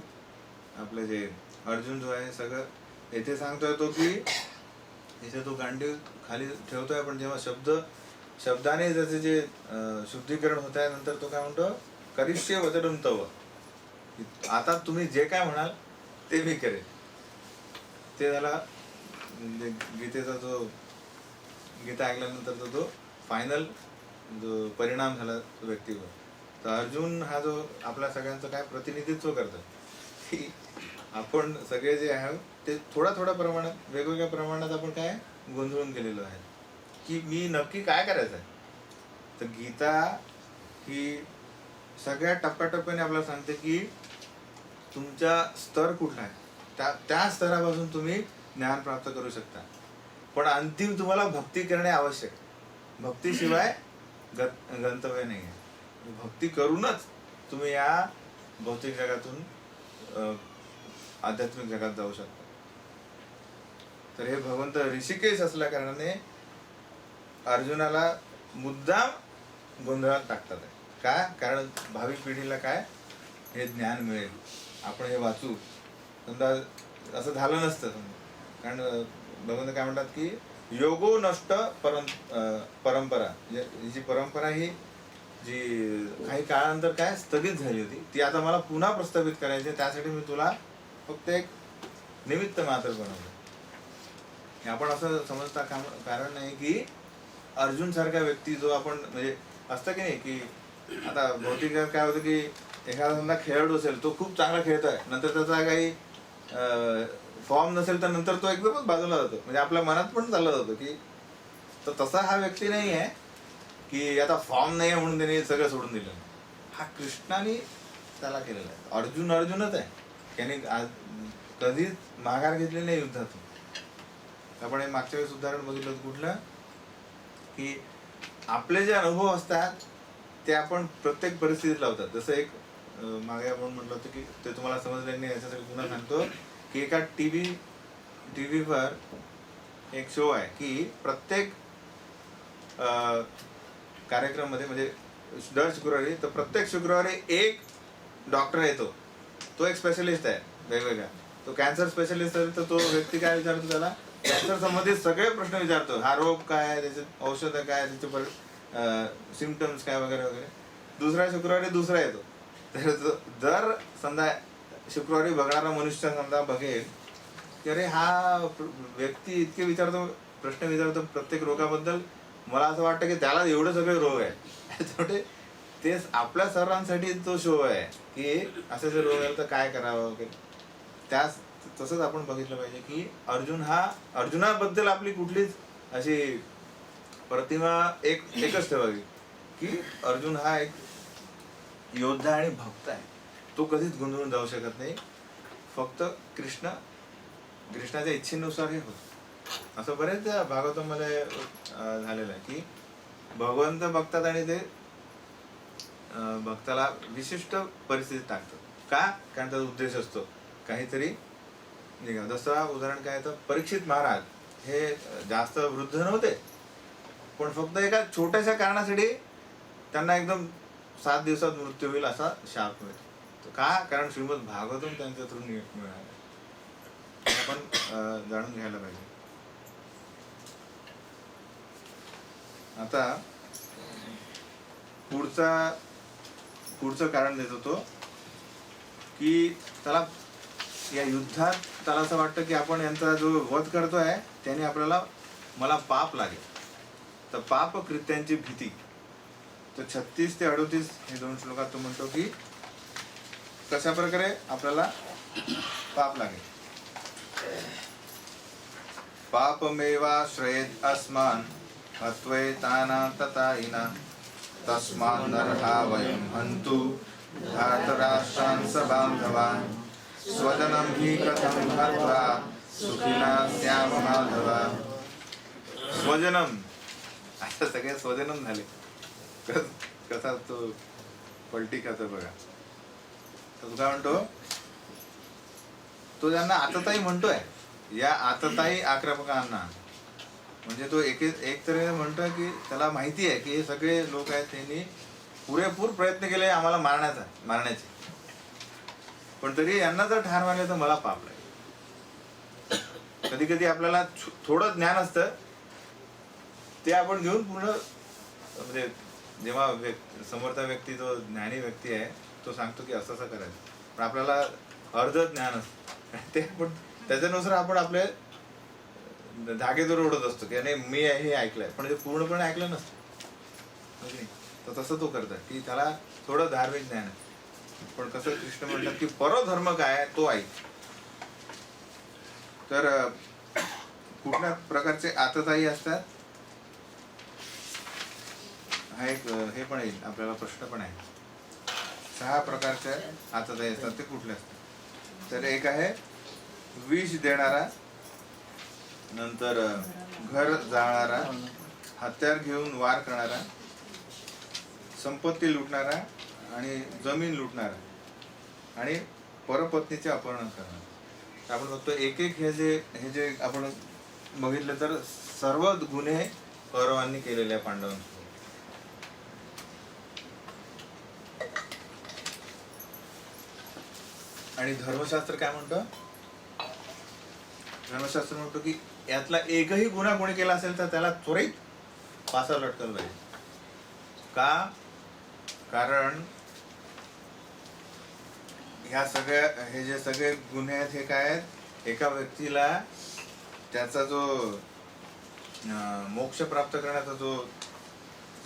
आपले जे अर्जुन जो आहे सगळं येथे सांगतोय तो की इथे तो गांडीव खाली ठेवतोय, पण जेव्हा शब्दाने त्याचे जे शुद्धीकरण होत आहे नंतर तो काय म्हणतो, करिष्ये वचनं तव, आता तुम्ही जे काय म्हणाल ते मी करेन. ते झाला गीतेचा जो गीता ऐकल्यानंतर तो फायनल जो परिणाम झाला तो व्यक्तीवर. तर अर्जुन हा जो आपल्या सगळ्यांचं काय प्रतिनिधित्व करतात की आपण सगळे जे आहे ते थोड्या प्रमाणात वेगवेगळ्या प्रमाणात आपण काय गोंधळून गेलेलो आहे की मी नक्की काय करायचं आहे. तर गीता ही सगळ्या टप्प्याटप्प्याने आपल्याला सांगते की तुमचा स्तर कुठला आहे, त्या स्तरापासून तुम्ही ज्ञान प्राप्त करू शकता. पण अंतिम तुम्हाला भक्ती करणे आवश्यक. भक्तीशिवाय गंतव्य नाही आहे. भक्ती करूनच तुम्ही या भौतिक जगातून आध्यात्मिक जगात जाऊ शकता. तर हे भगवंत ऋषिकेश असल्या कारणाने अर्जुनाला मुद्दाम गोंधळात टाकतात. का? कारण भावी पिढीला काय हे ज्ञान मिळेल, आपण हे वाचू. समजा असं झालं नसतं, कारण भगवंत काय म्हणतात की योगो नष्ट परंपरा, जी परंपरा ही जी काही काळानंतर काय स्थगित झाली होती ती आता मला पुन्हा प्रस्थापित करायची. त्यासाठी मी तुला फक्त एक निमित्त मात्र बनवलं. आपण असं समजता कारण नाही की अर्जुन सारखा व्यक्ती जो आपण म्हणजे असतं की नाही की आता भौतिक जगात काय होतं की एखादा समजा खेळाडू असेल, तो खूप चांगला खेळतोय, नंतर त्याचा काही फॉर्म नसेल तर नंतर तो एकदमच बाजूला जातो. म्हणजे आपल्या मनात पण चाललं जातं की तर तसा हा व्यक्ती नाही आहे की आता फॉर्म नाही आहे म्हणून त्याने सगळं सोडून दिलं. हा कृष्णाने त्याला केलेला आहे. अर्जुनच आहे, त्याने कधीच माघार घेतली नाही युद्धातून. आपण हे मागच्या वेळेस उदाहरण बघितलं कुठलं की आपले जे अनुभव असतात ते आपण प्रत्येक परिस्थितीत लावतात. जसं एक मागे आपण म्हटलं होतं की ते तुम्हाला समजलं नाही याच्यासाठी पुन्हा सांगतो की एका टीव्हीवर एक शो आहे की प्रत्येक कार्यक्रम मध्ये म्हणजे दर शुक्रवारी, तर प्रत्येक शुक्रवारी एक डॉक्टर येतो. तो एक स्पेशलिस्ट आहे वेगवेगळा. तो कॅन्सर स्पेशलिस्ट आहे. तर तो व्यक्ती काय विचारतो, त्याला कॅन्सर संबंधित सगळे प्रश्न विचारतो. हा रोग काय आहे, त्याचे औषध काय, त्याचे सिम्पटम्स काय वगैरे वगैरे. दुसऱ्या शुक्रवारी दुसरा येतो. तर जर समजा शुक्रवारी बघणारा मनुष्य समजा बघेल की अरे हा व्यक्ती इतके प्रश्न विचारतो प्रत्येक रोगाबद्दल, मला असं वाटतं की त्याला एवढे सगळे रोग आहे. तेच आपल्या सर्वांसाठी तो शो आहे की असे जर रोग आले तर काय करावं वगैरे. तसंच आपण बघितलं पाहिजे की अर्जुनाबद्दल आपली कुठलीच अशी प्रतिमा एकच ठेवावी की अर्जुन हा एक योद्धा आणि भक्त आहे. तो कधीच गोंधळून जाऊ शकत नाही. फक्त कृष्णाच्या इच्छेनुसार हे होत. असं बरेच भागवतामध्ये झालेलं आहे की भगवंत बघतात आणि ते भक्ताला विशिष्ट परिस्थितीत टाकतात. का? कारण त्याचा उद्देश असतो काहीतरी. जसं उदाहरण काय तर परीक्षित महाराज हे जास्त वृद्ध नव्हते, पण फक्त एका छोट्याशा कारणासाठी त्यांना एकदम 7 दिवसात मृत्यू होईल असा शाप मिळतो. का? कारण श्रीमद भागवतम त्यांच्या थ्रू मिळालं. आपण जाणून घ्यायला पाहिजे. आता पुढचं कारण देतो तो की त्याला या युद्धात त्याला असं वाटतं की आपण यांचा जो वध करतोय त्याने आपल्याला मला पाप लागेल. तर पाप कृत्यांची भीती. तर 36 ते 38 हे 2 श्लोकात तो म्हणतो की कशा प्रकारे आपल्याला पाप लागेल. पापमेवाश्रयेत् अस्मान् हत्वैताना ततायिना तस्मान् नरहा वयं हन्तु धातराष्ट्रान् स बान्धवान् स्वजनं हि कथं हत्वा सुखिनः स्याम माधव. स्वजनम, आता सगळे स्वजनम झाले. कसा तो पलटिकाचा बघा. तो काय म्हणतो, तो त्यांना आतताई म्हणतोय, या आतताई आक्रमकांना. म्हणजे तो एक तऱ्हेने म्हणतोय की त्याला माहिती आहे की हे सगळे लोक आहेत, त्यांनी पुरेपूर प्रयत्न केले आम्हाला मारण्याचे, पण तरी यांना जर ठार मारले तर मला पाप लागेल. कधी कधी आपल्याला थोडं ज्ञान असतं, ते आपण घेऊन पूर्ण, म्हणजे जेव्हा समोरचा व्यक्ती, जो ज्ञानी व्यक्ती आहे, तो सांगतो की असं असं करायचं, पण आपल्याला अर्ध ज्ञान असतं, ते आपण त्याच्यानुसार आपण आपले धागेदोर ओढत असतो की नाही मी हे ऐकलंय, पण ते पूर्णपणे ऐकलं नसतं. तर तसं तो करतात की त्याला थोडं धार्मिक ज्ञान आहे, पण कसं कृष्ण म्हणतात की परधर्म काय तो ऐक. तर कुठल्या प्रकारचे आतताई असतात, हा एक हे पण येईल आपल्याला, प्रश्न पण आहे. 6 प्रकारचे आतताई असतात, ते कुठले असतात. तर एक आहे विष देणारा, नंतर घर जाळणारा, हत्यार घेऊन वार करणारा, संपत्ती लुटणारा आणि जमीन लुटणारा आणि परपत्नीचे अपहरण करणारा. आपण बघतो एक हे जे आपण बघितलं तर सर्व गुन्हे कौरवांनी केलेले पांडवांसोबत. आणि धर्मशास्त्र काय म्हणतं, धर्मशास्त्र म्हणतो की यातला एकही गुन्हा कोणी केला असेल तर त्याला त्वरित फासा लटकवलं पाहिजे. का? कारण ह्या सगळ्या, हे जे सगळे गुन्हे आहेत हे काय आहेत, एका व्यक्तीला त्याचा जो मोक्ष प्राप्त करण्याचा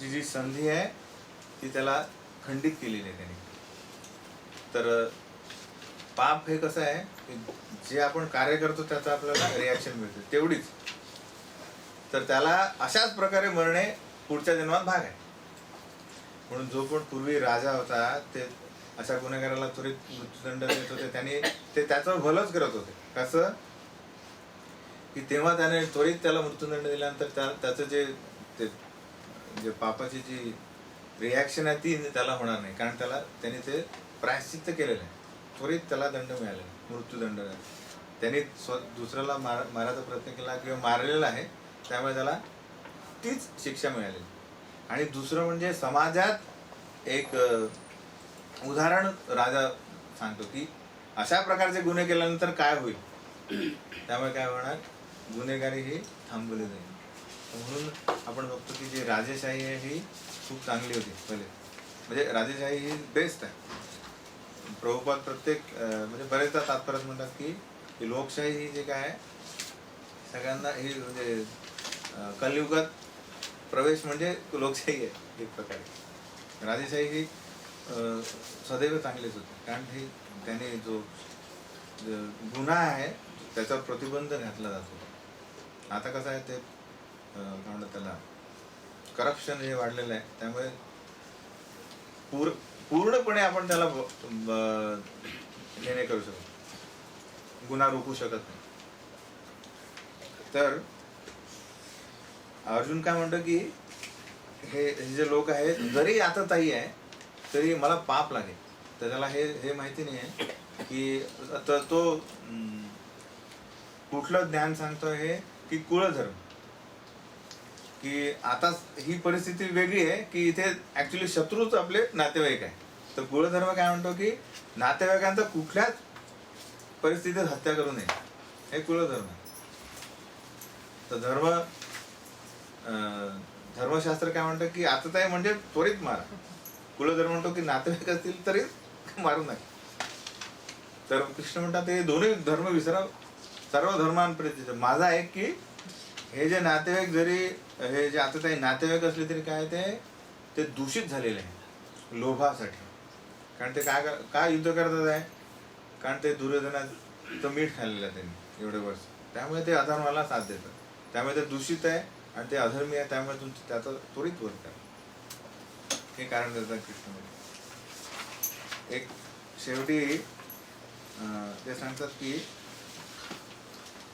जी संधी आहे ती त्याला खंडित केलेली आहे त्याने. तर पाप हे कसं आहे की जे आपण कार्य करतो त्याचा आपल्याला रिॲक्शन मिळते तेवढीच. तर त्याला अशाच प्रकारे मरणे पुढच्या जन्मात भाग आहे. म्हणून जो पण पूर्वी राजा होता ते अशा गुन्हेगाराला त्वरित मृत्यूदंड देत होते. त्याने ते त्याचं भलंच करत होते. कसं की तेव्हा त्याने त्वरित त्याला मृत्यूदंड दिल्यानंतर त्याचं जे पापाची जी रिॲक्शन आहे ती त्याला होणार नाही, कारण त्याने ते प्रायश्चित्त केलेलं आहे. त्वरित त्याला दंड मिळालेला, मृत्यूदंड. त्यांनी दुसऱ्याला मारायचा प्रयत्न केला किंवा मारलेला आहे, त्यामुळे त्याला तीच शिक्षा मिळालेली. आणि दुसरं म्हणजे समाजात एक उदाहरण राजा सांगतो की अशा प्रकारचे गुन्हे केल्यानंतर काय होईल, त्यामुळे काय होणार, गुन्हेगारी ही थांबवली जाईल. म्हणून आपण बघतो की जी राजेशाही आहे ही खूप चांगली होती पहिले. म्हणजे राजेशाही ही बेस्ट आहे. प्रभुपाद प्रत्येक म्हणजे बरेचदा तात्पर्य म्हणतात की लोकशाही ही जे काय आहे सगळ्यांना ही, म्हणजे कलियुगात प्रवेश म्हणजे लोकशाही आहे एक प्रकारे. राजेशाही ही सदैव चांगलीच होती, कारण ही त्याने जो गुन्हा आहे त्याच्यावर प्रतिबंध घातला जातो. आता कसं आहे ते काय म्हणतात त्याला, करप्शन हे वाढलेलं आहे, त्यामुळे पूर्णपणे आपण त्याला हे नाही करू शकत, गुन्हा रोखू शकत नाही. तर अर्जुन काय म्हणतो की हे जे लोक आहेत, जरी आता ताई आहे तरी मला पाप लागेल. तर त्याला हे माहिती नाही आहे की तो कुठलं ज्ञान सांगतोय, हे की कुळधर्म, की आता ही परिस्थिती वेगळी आहे की इथे ऍक्च्युली शत्रूच आपले नातेवाईक आहे. तर कुळधर्म काय म्हणतो की नातेवाईकांचा कुठल्याच परिस्थितीत हत्या करू नये, हे कुळधर्म आहे. तर धर्मशास्त्र काय म्हणतं की आता काय म्हणजे त्वरित मारा. कुलधर्म म्हणतो की नातेवाईक असतील तरी मारू नये. तर कृष्ण म्हणतात ते दोन्ही धर्म विसरा, सर्व धर्मांप्रती. माझा आहे की हे जे नातेवाईक जरी हे जे आता काही नातेवाईक असले तरी काय ते दूषित झालेले आहे लोभासाठी. कारण ते काय युद्ध करतात आहे, कारण ते दुर्योधनाचं मीठ खाल्लेलं आहे त्यांनी एवढे वर्ष, त्यामुळे ते अधर्माला साथ देतात. त्यामुळे ते दूषित आहे आणि ते अधर्मी आहे, त्यामुळे तुमचं त्याचा त्वरित वध करा, हे कारण देतात कृष्ण. एक शेवटी ते सांगतात की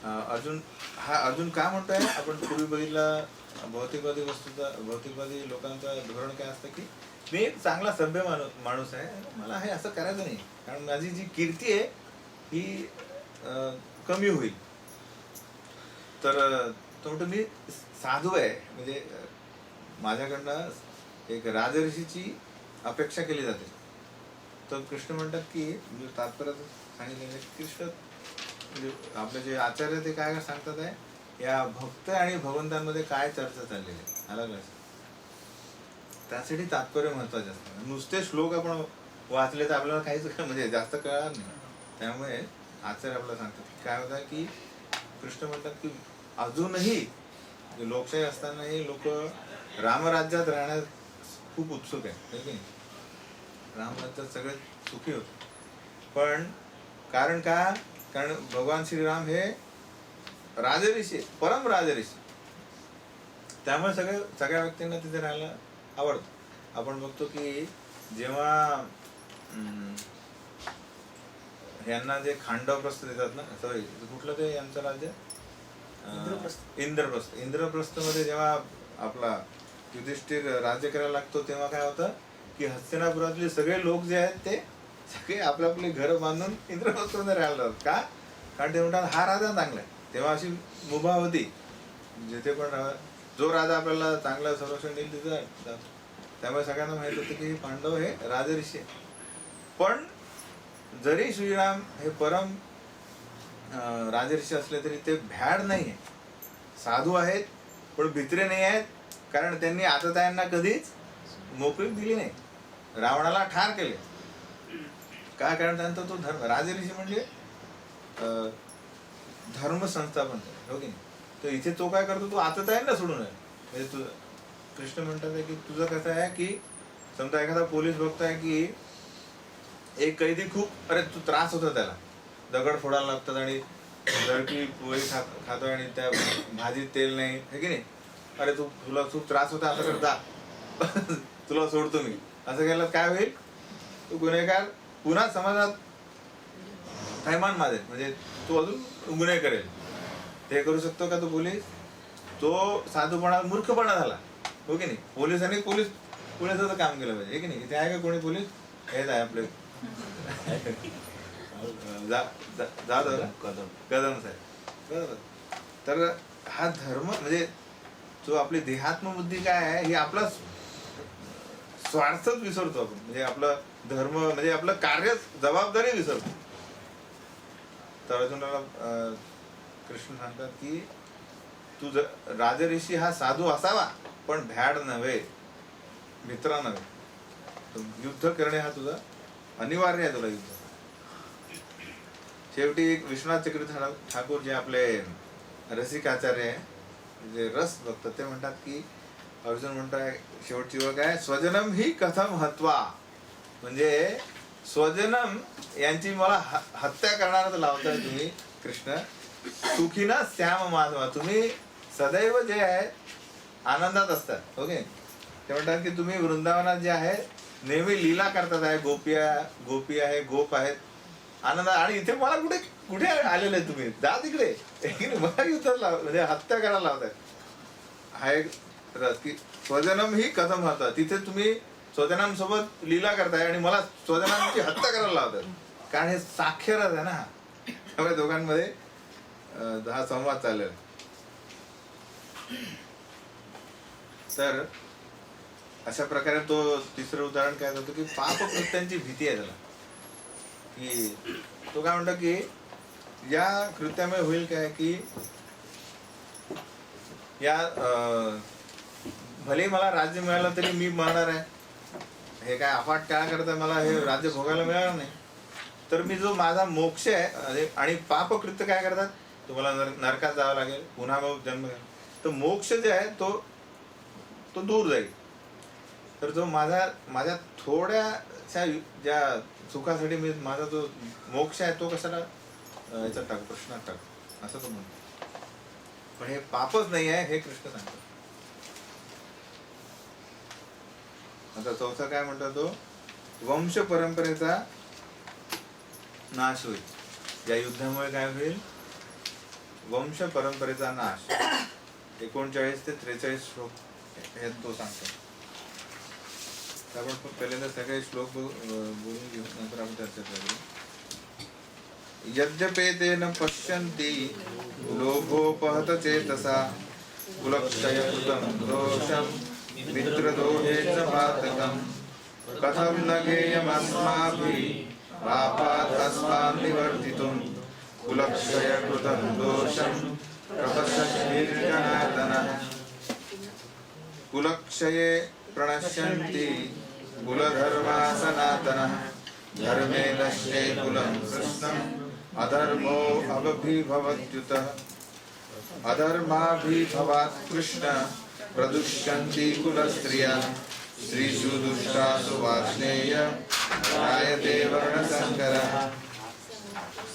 अर्जुन का म्हणतोय, आपण पूर्वी बघितलं भौतिकवादी भौतिकवादी लोकांचं धोरण काय असतं की मी एक चांगला सभ्य माणूस आहे, मला हे असं करायचं नाही, कारण माझी जी कीर्ती आहे ही कमी होईल. तर तो म्हणतो मी साधू आहे, म्हणजे माझ्याकडनं एक राजऋषीची अपेक्षा केली जाते. तर कृष्ण म्हणतात की तात्पर्य सांगितलेलं कृष्ण म्हणजे आपले जे आचार्य ते काय सांगतात आहे, या भक्त आणि भगवंतांमध्ये काय चर्चा चाललेली आहे अलग असं, त्यासाठी तात्पर्य महत्वाचे असतं. नुसते श्लोक आपण वाचले तर आपल्याला काहीच म्हणजे जास्त कळणार नाही. त्यामुळे आचार्य आपल्याला सांगतात काय होतं की कृष्ण म्हणतात की अजूनही लोकशाही असतानाही लोक रामराज्यात राहण्यास खूप उत्सुक आहे. रामराज्यात सगळे सुखी होते, पण कारण का, कारण भगवान श्रीराम हे राजऋषी, परम राजऋषी, त्यामुळे सगळ्या व्यक्तींना तिथे राहायला आवडतं. आपण बघतो की जेव्हा यांना जे खांडवप्रस्थ देतात ना, सॉरी कुठलं ते यांचं राज्य, इंद्रप्रस्थ मध्ये जेव्हा आपला युधिष्ठिर राज्य करायला लागतो, तेव्हा काय होतं की हस्तिनापुरातले सगळे लोक जे आहेत ते सगळे आपले आपले घर बांधून इंद्रप्रस्थमध्ये राहायला लागतात. का, कारण ते म्हणतात हा राजा चांगला आहे. तेव्हा अशी मुभा होती, जिथे पण जो राजा आपल्याला चांगलं संरक्षण देईल तिथे जातो. त्यामुळे सगळ्यांना माहित होतं की पांडव हे राजऋषी आहे. पण जरी श्रीराम हे परम राजऋषी असले तरी ते भ्याड नाही आहे, साधू आहेत, पण भित्रे नाही आहेत. कारण त्यांनी आततायांना कधीच मोकळीक दिली नाही, रावणाला ठार केले. का, कारण त्यांचा तो धर्म, राजऋषी म्हणजे धर्म संस्थापन हो की नाही. तर इथे तो काय करतो, तो आततायांना सोडून आहे. म्हणजे तू कृष्ण म्हणतात की तुझं कसं आहे की समजा एखादा पोलीस बघतोय की एक कैदी खूप तू त्रास होतो, त्याला दगड फोडायला लागतात आणि जळकी पोळी खातोय आणि त्या भाजीत तेल नाही हे की नाही, अरे तुला खूप त्रास होता, असं करता तुला सोडतो मी, असं केलं काय होईल, तो गुन्हेगार पुन्हा समाजात थैमान मारेल, म्हणजे तो अजून गुन्हे करेल. ते करू शकतो का तो पोलीस? तो साधूपणा मूर्खपणा झाला हो की नाही. पोलिसाचं काम केलं पाहिजे हे की नाही. इथे आहे का कोणी पोलीस? हेच आहे आपले कदम साहेब, बरोबर. तर हा धर्म म्हणजे जो आपली देहात्म बुद्धी काय आहे, ही आपला स्वार्थच विसरतो आपण, म्हणजे आपलं धर्म म्हणजे आपलं कार्य जबाबदारी विसरतो. तर अर्जुनाला कृष्ण सांगतात की तू राजऋषी हा साधू असावा, पण भ्याड नव्हे, मित्र नव्हे. युद्ध करणे हा तुझा अनिवार्य आहे, तुला युद्ध. शेवटी एक विश्वनाथ चक्रवर्ती ठाकूर जे आपले रसिकाचार्य आहे, जे रस बघतात, ते म्हणतात की अर्जुन म्हणताय शेवटची ओळ काय, स्वजनम ही कथम हत्वा, म्हणजे स्वजनम यांची मला हत्या करणारा लावताय तुम्ही कृष्ण. सुखीना श्याम माधवा, तुम्ही सदैव जे आहे आनंदात असतात ओके. ते म्हणतात की तुम्ही वृंदावनात जे आहे नेहमी लीला करतात आहे, गोपी आहे, गोप आहेत आनंदात, आणि इथे मला कुठे आलेले तुम्ही, जा तिकडे मला युद्धाला म्हणजे हत्या करायला लावताय. हा एक रस की स्वजनम ही कथम हत्वा, तिथे तुम्ही स्वजनांसोबत लीला करताय आणि मला स्वजनांची हत्या करायला लावतात, कारण हे साक्षरच आहे ना. त्यामुळे दोघांमध्ये हा संवाद चाललेला. तर अशा प्रकारे तो तिसरं उदाहरण काय होतं की पापकृत्यांची भीती आहे त्याला, की तो काय म्हणतो की या कृत्यामुळे होईल काय की या भले मला राज्य मिळालं तरी मी मरणार आहे, हे काय अफाट काय करता मला हे राज्य भोगायला मिळणार नाही. तर मी जो माझा मोक्ष आहे, आणि पापकृत्य काय करतात, तुम्हाला नरकात जावं लागेल, पुन्हा मग जन्म घ्या. तर मोक्ष जे आहे तो तो दूर जाईल. तर जो माझ्या थोड्याशा ज्या सुखासाठी मी माझा जो मोक्ष आहे तो कशाला याच्यात टाक, प्रश्नात टाक, असं तो म्हणतो. पण हे पापच नाही आहे हे कृष्ण सांगतात. आता चौथा काय म्हणतो तो, वंश परंपरेचा नाश होईल. या युद्धामुळे काय होईल, वंश परंपरेचा नाश. 39 ते 43 श्लोक हे तो सांगतो. आपण पहिल्यांदा सगळे श्लोक बोलून घेऊ, नंतर आपण चर्चा करू. यद्यपेतेन पश्यन्ति लोभोपहत चेतसा कुलक्षयकृतं दोषं मित्रदोषे च पातकं कथं न गेयमस्माभिः पापात् अस्मान् निवर्तितुं कुलक्षयकृतं दोषं प्रपश्यद्भिर्जनार्दनः. कुलक्षये प्रणश्यन्ति कुलधर्मा सनातनः धर्मे नश्ये कुलं कृष्णम् अधर्मो अभिभवत्युतः. अधर्माभिभवात् कृष्ण प्रदुष्यन्ति कुलस्त्रियः स्त्रीषु दुष्टासु वार्ष्णेय जायते वर्णसङ्करः.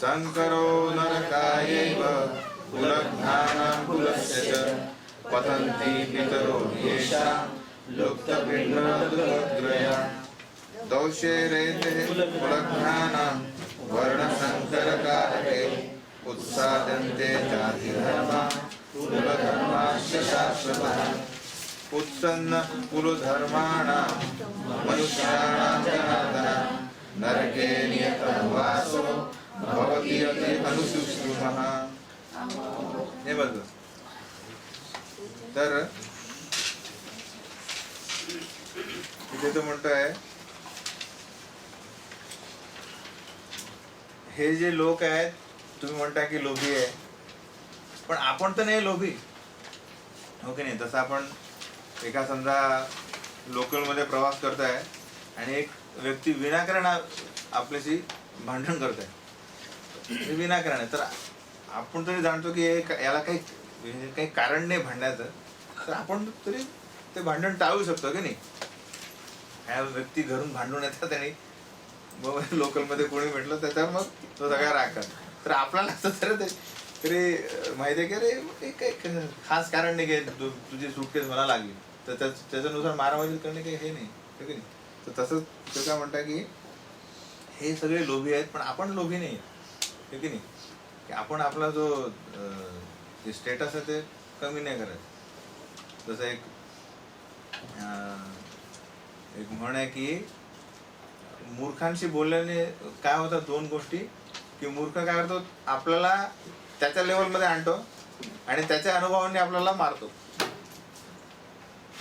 सङ्करो नरकायैव कुलघ्नानां कुलस्य च पतन्ति पितरो येषां लुप्तपिण्डोदग्रया. दौशेरेते कुलघ्नानां वर्णसङ्करकारके उत्साद्यन्ते जातिधर्मा कुलधर्माश्च शाश्वतः. उत्सन्न कुलधर्माणां मनुष्याणां जनार्दनः नरके नियतं वासो भवति अति अनुशुश्रूमः. हे बघ, तर इथे तो म्हणतोय हे जे लोक आहेत, तुम्ही म्हणता की लोभी आहे, पण आपण तर नाही लोभी, हो की नाही. तसं आपण एका समजा लोकलमध्ये प्रवास करताय आणि एक व्यक्ती विनाकारण आपल्याशी भांडण करताय, विनाकारण, तर आपण तरी जाणतो की याला काही कारण नाही भांडण्याचं, तर आपण तरी ते भांडण टाळू शकतो की नाही. ह्या व्यक्ती घरून भांडून येतात आणि मग लोकलमध्ये कोणी म्हटलं त्याच्यावर मग तो सगळा राग करतो. तर आपल्याला असं तरी माहिती आहे की अरे काही खास कारण नाही की तुझी सुटकेस मला लागली, तर त्याच्यानुसार मारामारी करणे काही हे नाही, हो की नाही. तर तसंच ते काय म्हणता की हे सगळे लोभी आहेत पण आपण लोभी नाही, हो की नाही. की आपण आपला जो स्टेटस आहे ते कमी नाही करत. जसं एक म्हण आहे की मूर्खांशी बोलल्याने काय होतं, दोन गोष्टी, की मूर्ख काय करतो, आपल्याला त्याच्या लेवलमध्ये आणतो आणि त्याच्या अनुभवाने आपल्याला मारतो.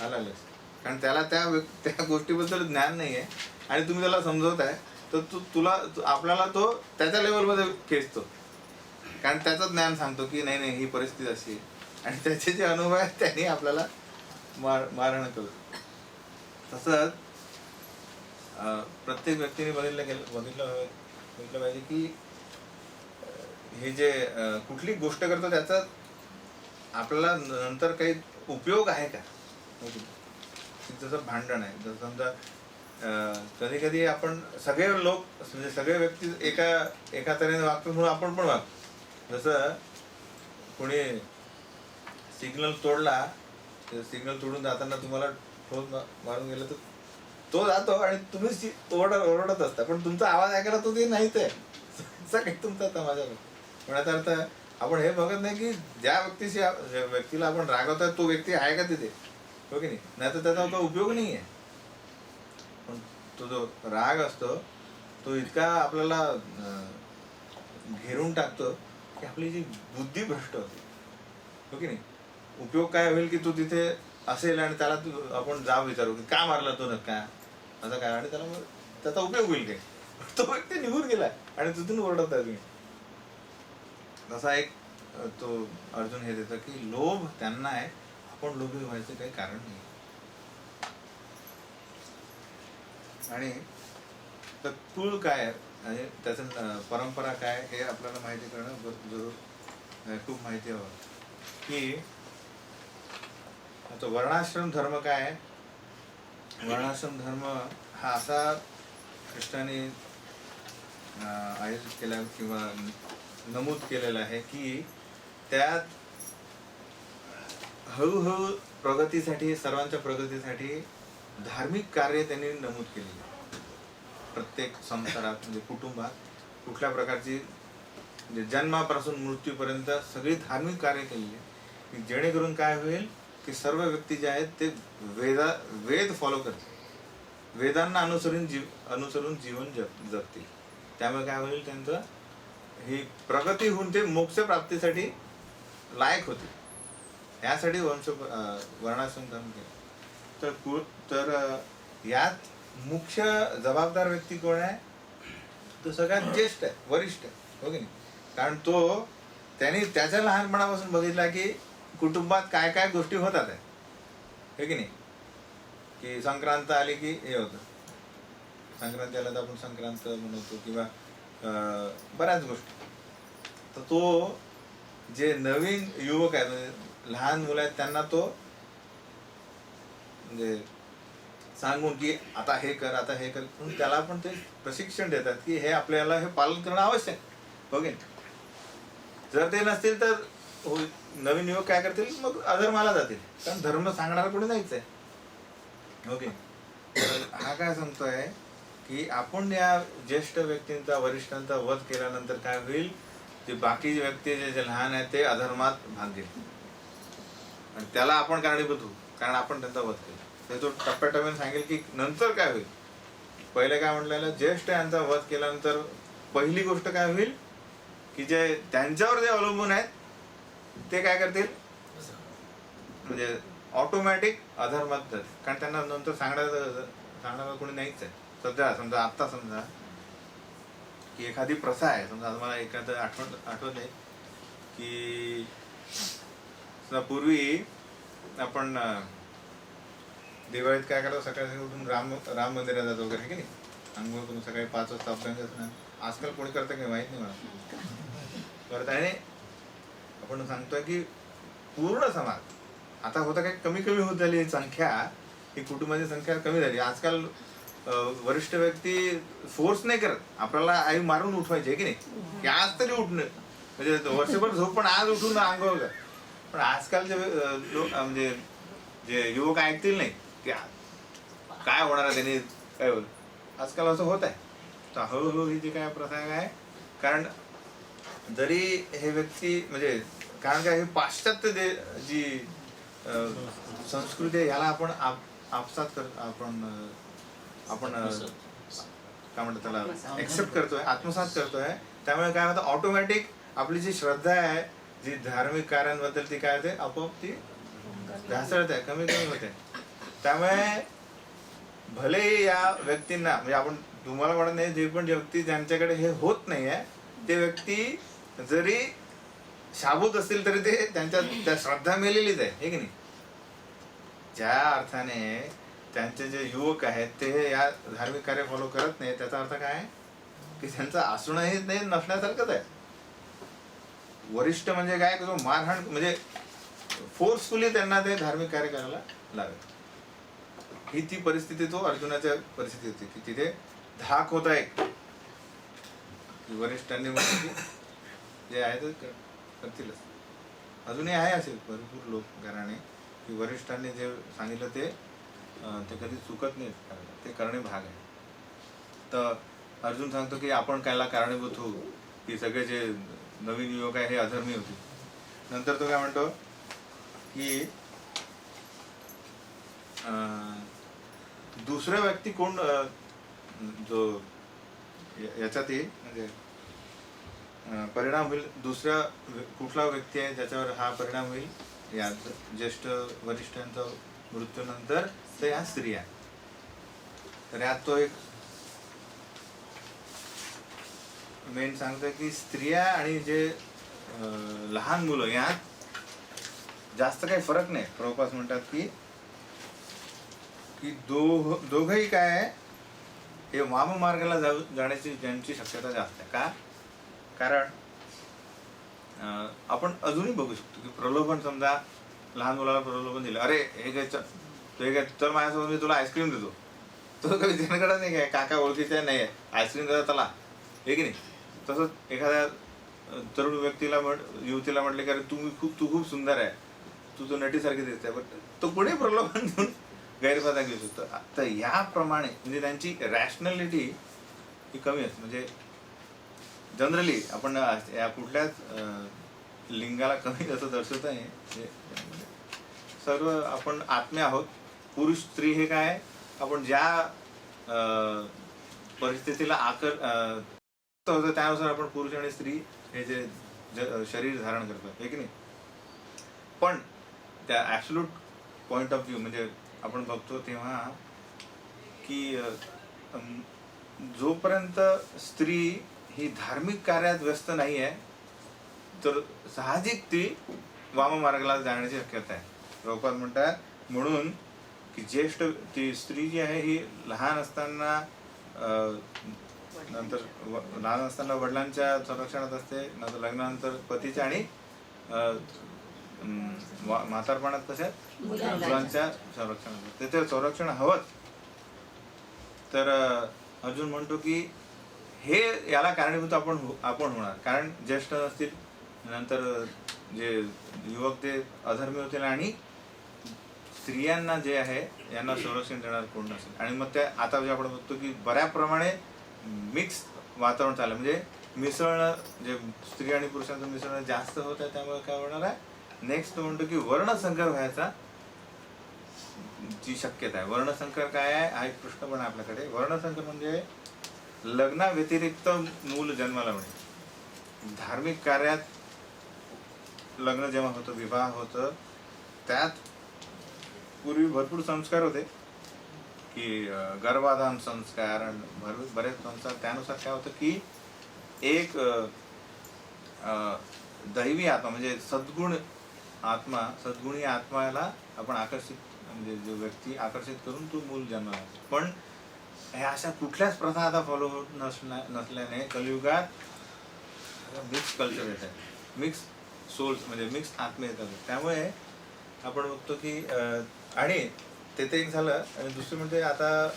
कारण त्याला त्या गोष्टीबद्दल ज्ञान नाही आहे आणि तुम्ही त्याला समजवताय, तर आपल्याला तो त्याच्या लेवलमध्ये खेचतो, कारण त्याचं ज्ञान सांगतो की नाही ही परिस्थिती अशी आहे, आणि त्याचे जे अनुभव आहेत त्यांनी आपल्याला मारण करतो. तसंच प्रत्येक व्यक्तीने बघितलं पाहिजे की हे जे कुठली गोष्ट करतो त्याचा आपल्याला नंतर काही उपयोग आहे का. जसं भांडण आहे, जसं समजा कधी कधी आपण सगळे लोक म्हणजे सगळे व्यक्ती एका तऱ्हेने वागतो म्हणून आपण पण वागतो. जसं कोणी सिग्नल तोडला, सिग्नल तोडून जाताना तुम्हाला ठोस मारून गेलं तर तो जातो आणि तुम्ही ओरडत असता, पण तुमचा आवाज ऐकायला तो ते नाहीच आहे, काही तुमचा तमाशा. पण याचा अर्थ आपण हे बघत नाही की ज्या व्यक्तीला आपण रागवतोय तो व्यक्ती आहे का तिथे, हो की नाही. नाही तर त्याचा तो उपयोग नाही आहे. पण तो जो राग असतो तो इतका आपल्याला घेरून टाकतो की आपली जी बुद्धी भ्रष्ट होते, हो की नाही. उपयोग काय होईल की तो तिथे असेल आणि त्याला आपण जाब विचारू की का मारला तो नक्का, असं काय, आणि त्याला मग त्याचा उपयोग होईल काय, तो व्यक्ती निघून गेलाय आणि तिथून ओरडत आहे तुम्ही. तसा एक तो अर्जुन हे देतं की लोभ त्यांना आहे, आपण लोभी व्हायचं काही कारण नाही. आणि तर कुळ काय आणि त्याचं परंपरा काय हे आपल्याला माहिती करणं जरूर खूप माहिती हवं. की आता वर्णाश्रम धर्म काय आहे? वर्णाश्रम धर्म हा असा कृष्णाने आयोजित केला किंवा नमूद केलेला आहे की त्यात हळूहळू प्रगतीसाठी, सर्वांच्या प्रगतीसाठी धार्मिक कार्य त्यांनी नमूद केलेली आहे. प्रत्येक संसारात म्हणजे कुटुंबात कुठल्या प्रकारची म्हणजे जन्मापासून मृत्यूपर्यंत सगळी धार्मिक कार्य केलेली आहे की जेणेकरून काय होईल की सर्व व्यक्ती जे आहेत ते वेद फॉलो करतील, वेदांना अनुसरून जीवन जगतील. त्यामुळे काय होईल, त्यांचं ही प्रगती होऊन ते मोक्ष प्राप्तीसाठी लायक होते. यासाठी वर्णाश्रम धर्म केला. तर यात मुख्य जबाबदार व्यक्ती कोण आहे? तो सगळ्यात ज्येष्ठ आहे, वरिष्ठ आहे, हो की नाही? कारण त्यांनी त्याच्या लहानपणापासून बघितला की कुटुंबात काय काय गोष्टी होतात आहे, हो की नाही? की संक्रांत आली की हे होतं, संक्रांती आला तर आपण संक्रांत म्हणतो किंवा बऱ्याच गोष्टी. तर तो जे नवीन युवक आहेत, म्हणजे लहान मुलं आहेत, त्यांना तो म्हणजे सांगून की आता हे कर, आता हे कर, त्याला पण ते प्रशिक्षण देतात की हे आपल्याला हे पालन करणं आवश्यक, हो की नाही? जर ते नसतील तर नवीन युवक काय करतील, मग अधर्माला जातील, कारण धर्म सांगणारा कोणी नाहीच आहे, हो की नाही? हा काय सांगतोय की आपण या ज्येष्ठ व्यक्तींचा, वरिष्ठांचा वध केल्यानंतर काय होईल, ते बाकी व्यक्ती जे लहान आहेत ते अधर्मात भाग घेतील आणि त्याला आपण कारणीभूत होऊ, कारण आपण त्यांचा वध केला. तर तो टप्प्याटप्प्याने सांगेल की नंतर काय होईल. पहिले काय म्हटलेलं, ज्येष्ठ यांचा वध केल्यानंतर पहिली गोष्ट काय होईल की जे त्यांच्यावर जे अवलंबून आहेत ते काय करतील, म्हणजे ऑटोमॅटिक अधर्मात जातील, कारण त्यांना नंतर सांगणारा कोणी नाहीच आहे. सध्या समजा आत्ता समजा की एखादी प्रथा आहे, समजा मला एखादं आठवत आहे की पूर्वी आपण दिवाळीत काय करतो, सकाळी उठून राम मंदिरात जातो वगैरे, की नाही? आंघोळ करून सकाळी 5 वाजता अभ्यंग. आजकाल कोणी करतं की माहित नाही मला, करत आहे. आपण सांगतोय की पूर्ण समाज आता होता काय कमी होत झाली संख्या, ही कुटुंबाची संख्या कमी झाली. आजकाल वरिष्ठ व्यक्ती फोर्स नाही करत, आपल्याला आई मारून उठवायची, की नाही, की आज तरी उठणं, म्हणजे वर्षभर झोप पण आज उठून अंघोळ कर. पण आजकालचे लोक म्हणजे जे युवक ऐकतील नाही की काय होणार आहे, त्यांनी काय होईल. आजकाल असं होत आहे. तर हळूहळू ही जी काय प्रथा आहे, कारण जरी हे व्यक्ती म्हणजे कारण काय, हे पाश्चात्य जी संस्कृती आहे याला आपण आपसात करतो, आपण काय म्हणतो त्याला एक्सेप्ट करतोय, आत्मसात करतोय. त्यामुळे काय होतं, ऑटोमॅटिक आपली जी श्रद्धा आहे जी धार्मिक कार्यांबद्दल ती काय होते, आपोआप ती ढासळत आहे, कमी होते. त्यामुळे भले या व्यक्तींना म्हणजे आपण तुम्हाला म्हणत नाही, जे पण व्यक्ती ज्यांच्याकडे हे होत नाही आहे ते व्यक्ती जरी शाबूत असतील तरी ते त्या श्रद्धा मेलेलीच आहे, हे की नाही? ज्या अर्थाने त्यांचे जे युवक आहेत ते या धार्मिक कार्य फॉलो करत नाही, त्याचा अर्थ काय की त्यांचं असणंही नाही नसण्यासारखंच आहे. वरिष्ठ म्हणजे काय, तो मारहाण म्हणजे फोर्सफुली त्यांना ते धार्मिक कार्य करायला लागत. ही ती परिस्थिती, तो अर्जुनाच्या परिस्थिती होती की तिथे धाक होत आहे की वरिष्ठांनी म्हणजे जे आहे ते करतीलच. अजूनही आहे असे भरपूर लोक घराणे की वरिष्ठांनी जे सांगितलं ते कधी चुकत नाही, ते करणे भाग आहे. तर अर्जुन सांगतो की आपण कायला कारणीभूत होऊ की सगळे जे नवीन युवक आहे हे अधर्मी होते. नंतर तो काय म्हणतो की दुसरा व्यक्ती कोण जो याच्यात म्हणजे परिणाम होईल, दुसरा कुठला व्यक्ती आहे ज्याच्यावर हा परिणाम होईल या ज्येष्ठ वरिष्ठांचा मृत्यूनंतर, तर या स्त्रिया. तर यात तो एक मेन सांगतो की स्त्रिया आणि जे लहान मुलं यात जास्त काही फरक नाही. प्रभुपाद म्हणतात की दोघही काय आहे, हे वाम मार्गाला जाण्याची ज्यांची शक्यता जास्त आहे. का? कारण आपण अजूनही बघू शकतो की प्रलोभन समजा लहान मुलाला प्रलोभन दिलं, अरे हे काय तो हे काय चल माझ्यासोबत मी तुला आईस्क्रीम देतो, तो काही विचारकडे नाही काय काका ओळखीचा नाही आहे आईस्क्रीम देता त्याला, हे की नाही. तसंच एखाद्या तरुण व्यक्तीला युवतीला म्हटले की अरे तू खूप सुंदर आहे, तू नटीसारखी दिसते, बट तो पुढे प्रलोभन देऊन गैरफायदा घेऊ शकतो. तर याप्रमाणे म्हणजे त्यांची रॅशनॅलिटी ही कमी असते. म्हणजे जनरली आपण या कुठल्याच लिंगाला कमी असं दर्शवत आहे. सर्व आपण आत्मे आहोत. पुरुष स्त्री हे काय आपण ज्या परिस्थितीला होतं त्यानुसार आपण पुरुष आणि स्त्री हे जे शरीर धारण करतो, हे की नाही. पण त्या ॲब्सोल्यूट पॉइंट ऑफ व्ह्यू म्हणजे आपण बघतो तेव्हा की जोपर्यंत स्त्री ही धार्मिक कार्यात व्यस्त नाही आहे तर साहजिक ती वाममार्गाला जाण्याची शक्यता आहे. प्रभुपाद म्हणतात म्हणून की ज्येष्ठ ती स्त्री जी आहे ही लहान असताना वडिलांच्या संरक्षणात असते, नंतर लग्नानंतर पतीच्या आणि म्हातारपणात कशा मुलांच्या संरक्षणात. ते संरक्षण हवंच. तर अर्जुन म्हणतो की हे याला कारणीभूत आपण होणार, कारण ज्येष्ठ नसतील, नंतर जे युवक ते अधर्मी होतील आणि स्त्रियांना जे आहे यांना संरक्षण देणार कोण नसेल. आणि मग त्या आता जे आपण बघतो की बऱ्याप्रमाणे मिक्स वातावरण चाललं, म्हणजे मिसळणं, जे स्त्री आणि पुरुषांचं मिसळणं जास्त होत आहे. त्यामुळे काय होणार आहे, नेक्स्ट म्हणतो की वर्णसंकर व्हायचा जी शक्यता आहे. वर्णसंकर काय आहे हा एक प्रश्न पण आपल्याकडे. वर्णसंकर म्हणजे लग्ना व्यतिरिक्त मूल जन्माला मिळणे. धार्मिक कार्यात लग्न जेव्हा होतं, विवाह होतं, त्यात पूर्वी भरपूर संस्कार होते की गर्भाधान संस्कार आणि बरेच संस्कार. त्यानुसार काय होतं की एक दैवी आत्मा म्हणजे सद्गुणी आत्माला आपण आकर्षित, म्हणजे जो व्यक्ती आकर्षित करून तो मूल जन्माला. पण ह्या अशा कुठल्याच प्रथा आता फॉलो होत नसल्याने कलियुगात मिक्स कल्चर येत आहे, मिक्स सोल्स म्हणजे मिक्स आत्मे येतात. त्यामुळे आपण बघतो की आणि ते एक झालं. आणि दुसरं म्हणजे आता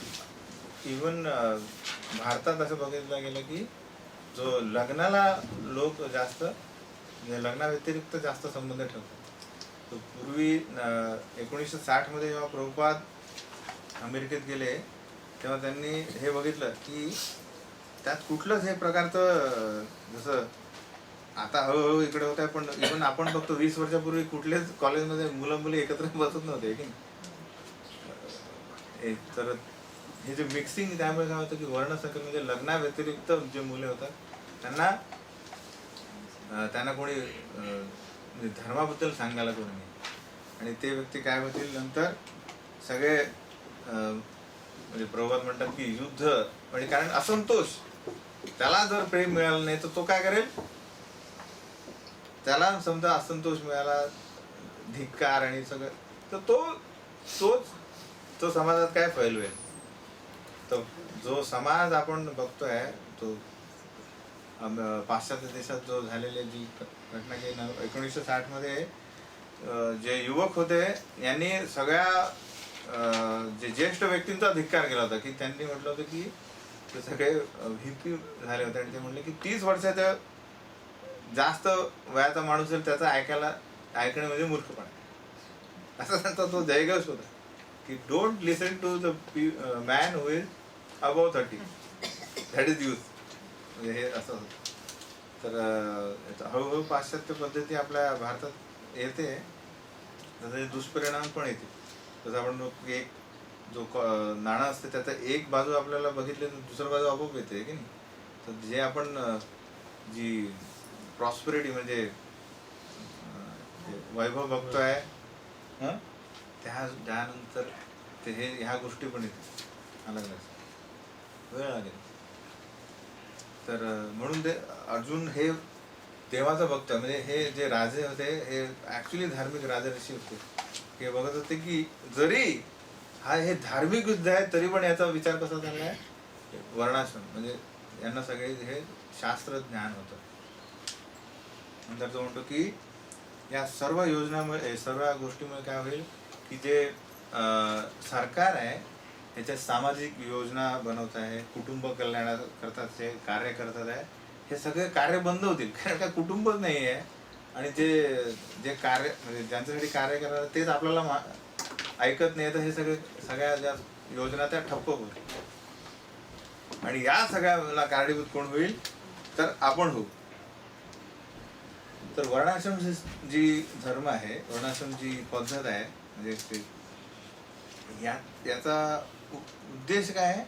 इवन भारतात असं बघितलं गेलं की जो लग्नाला लोक जास्त म्हणजे लग्नाव्यतिरिक्त जास्त संबंध ठेवतात. तो पूर्वी 1960 मध्ये जेव्हा प्रभुपाद अमेरिकेत गेले तेव्हा त्यांनी हे बघितलं की त्यात कुठलंच हे प्रकारचं, जसं आता हळूहळू इकडे होत आहे, पण इव्हन आपण बघतो 20 वर्षापूर्वी कुठलेच कॉलेजमध्ये मुलं मुली एकत्र बसत नव्हते की. तर हे जे मिक्सिंग, त्यामुळे काय होतं की वर्णसंकर म्हणजे लग्नाव्यतिरिक्त जे मुले होतात त्यांना कोणी धर्माबद्दल सांगायला कोणी नाही. आणि ते व्यक्ती काय होतील नंतर सगळे म्हणजे प्रभुपाद म्हणतात की युद्ध, म्हणजे कारण असंतोष, त्याला जर प्रेम मिळालं नाही तर तो काय करेल, त्याला समजा असंतोष मिळाला, धिक्कार आणि सगळं, तर तो समाजात काय फैलवेल. तर जो समाज आपण बघतोय तो पाश्चात्य देशात जो झालेली जी घटना की 1960 मध्ये जे युवक होते यांनी सगळ्या जे ज्येष्ठ व्यक्तींचा धिक्कार केला होता की त्यांनी म्हटलं होतं की ते सगळे हिप्पी झाले होते आणि ते म्हणले की 30 वर्षाच्या जास्त वयाचा माणूस जर त्याचं ऐकणे म्हणजे मूर्खपणा. असा त्यांचा तो जयघोष होता की don't listen to the man who is above 30, that is youth. म्हणजे हे असं होतं. तर हळूहळू पाश्चात्य पद्धती आपल्या भारतात येते, त्याचे दुष्परिणाम पण येते. जसं आपण एक जो नाणं असते त्याचा एक बाजू आपल्याला बघितले तर दुसरी बाजू आपोआप येते की नाही. तर जे आपण जी प्रॉस्पेरिटी म्हणजे वैभव बघतोय त्यानंतर ते ह्या गोष्टी पण येते, अलग वेळ लागेल. तर म्हणून ते अर्जुन हे देवाचं बघतोय. म्हणजे हे जे राजे होते हे ऍक्च्युली धार्मिक राजर्षी होते. हे बघत होते की जरी हे धार्मिक युद्ध आहे तरी पण याचा विचार कसा चाललाय, वर्णाश्रम, म्हणजे यांना सगळे हे शास्त्र ज्ञान होतं. नंतर तो म्हणतो की या सर्व योजनामुळे, सर्व गोष्टीमुळे काय होईल की जे सरकार आहे त्याच्या सामाजिक योजना बनवत आहे, कुटुंब कल्याणाकरता जे कार्य करतात आहे, हे सगळे कार्य बंद होतील. कारण का कुटुंबच नाही आहे आणि जे जे कार्य म्हणजे ज्यांच्यासाठी कार्य करतात तेच आपल्याला ऐकत नाही, तर हे सगळ्या ज्या योजना त्या ठप्प होतील. आणि या सगळ्याला कारणीभूत कोण होईल तर आपण होऊ. तर वर्णाश्रम जी धर्म आहे, वर्णाश्रम जी पद्धत आहे, म्हणजे याचा उद्देश काय आहे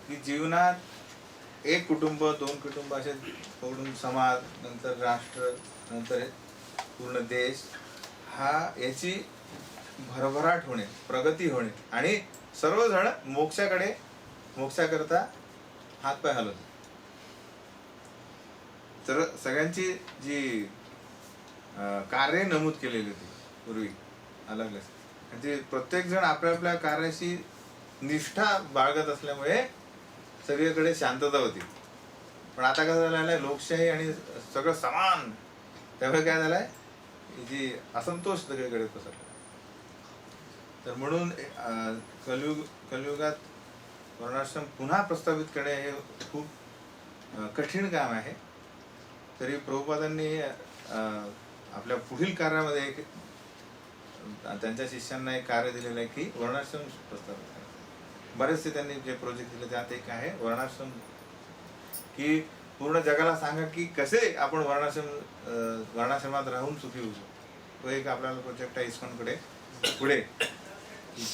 की जीवनात एक कुटुंब, दोन कुटुंब असे पकडून समाज, नंतर राष्ट्र, नंतर पूर्ण देश, हा याची भरभराट होणे, प्रगती होणे आणि सर्वजण मोक्षाकरता हातपाय हलवतात. तर सगळ्यांची जी कार्य नमूद केलेली होती पूर्वी अलग अलग, म्हणजे प्रत्येक जण आपल्या आपल्या कार्याशी निष्ठा बाळगत असल्यामुळे सगळीकडे शांतता होती. पण आता कसं झालेलं आहे, लोकशाही आणि सगळं समान, त्यामुळे काय झालंय जी असंतोष सगळीकडे पसरला. तर म्हणून कलियुगात वर्णाश्रम पुन्हा प्रस्थापित करणे हे खूप कठीण काम आहे. तरी प्रभुपादांनी आपल्या पुढील कार्यामध्ये त्यांच्या शिष्यांना एक कार्य दिलेलं आहे की वर्णाश्रम प्रस्थापित करायचं. बरेचसे त्यांनी जे प्रोजेक्ट दिले त्यात एक आहे वर्णाश्रम, की पूर्ण जगाला सांगा की कसे आपण वर्णाश्रमात राहून सुखी होऊ शकतो. तो एक आपल्याला प्रोजेक्ट आहे इस्कॉनकडे पुढे,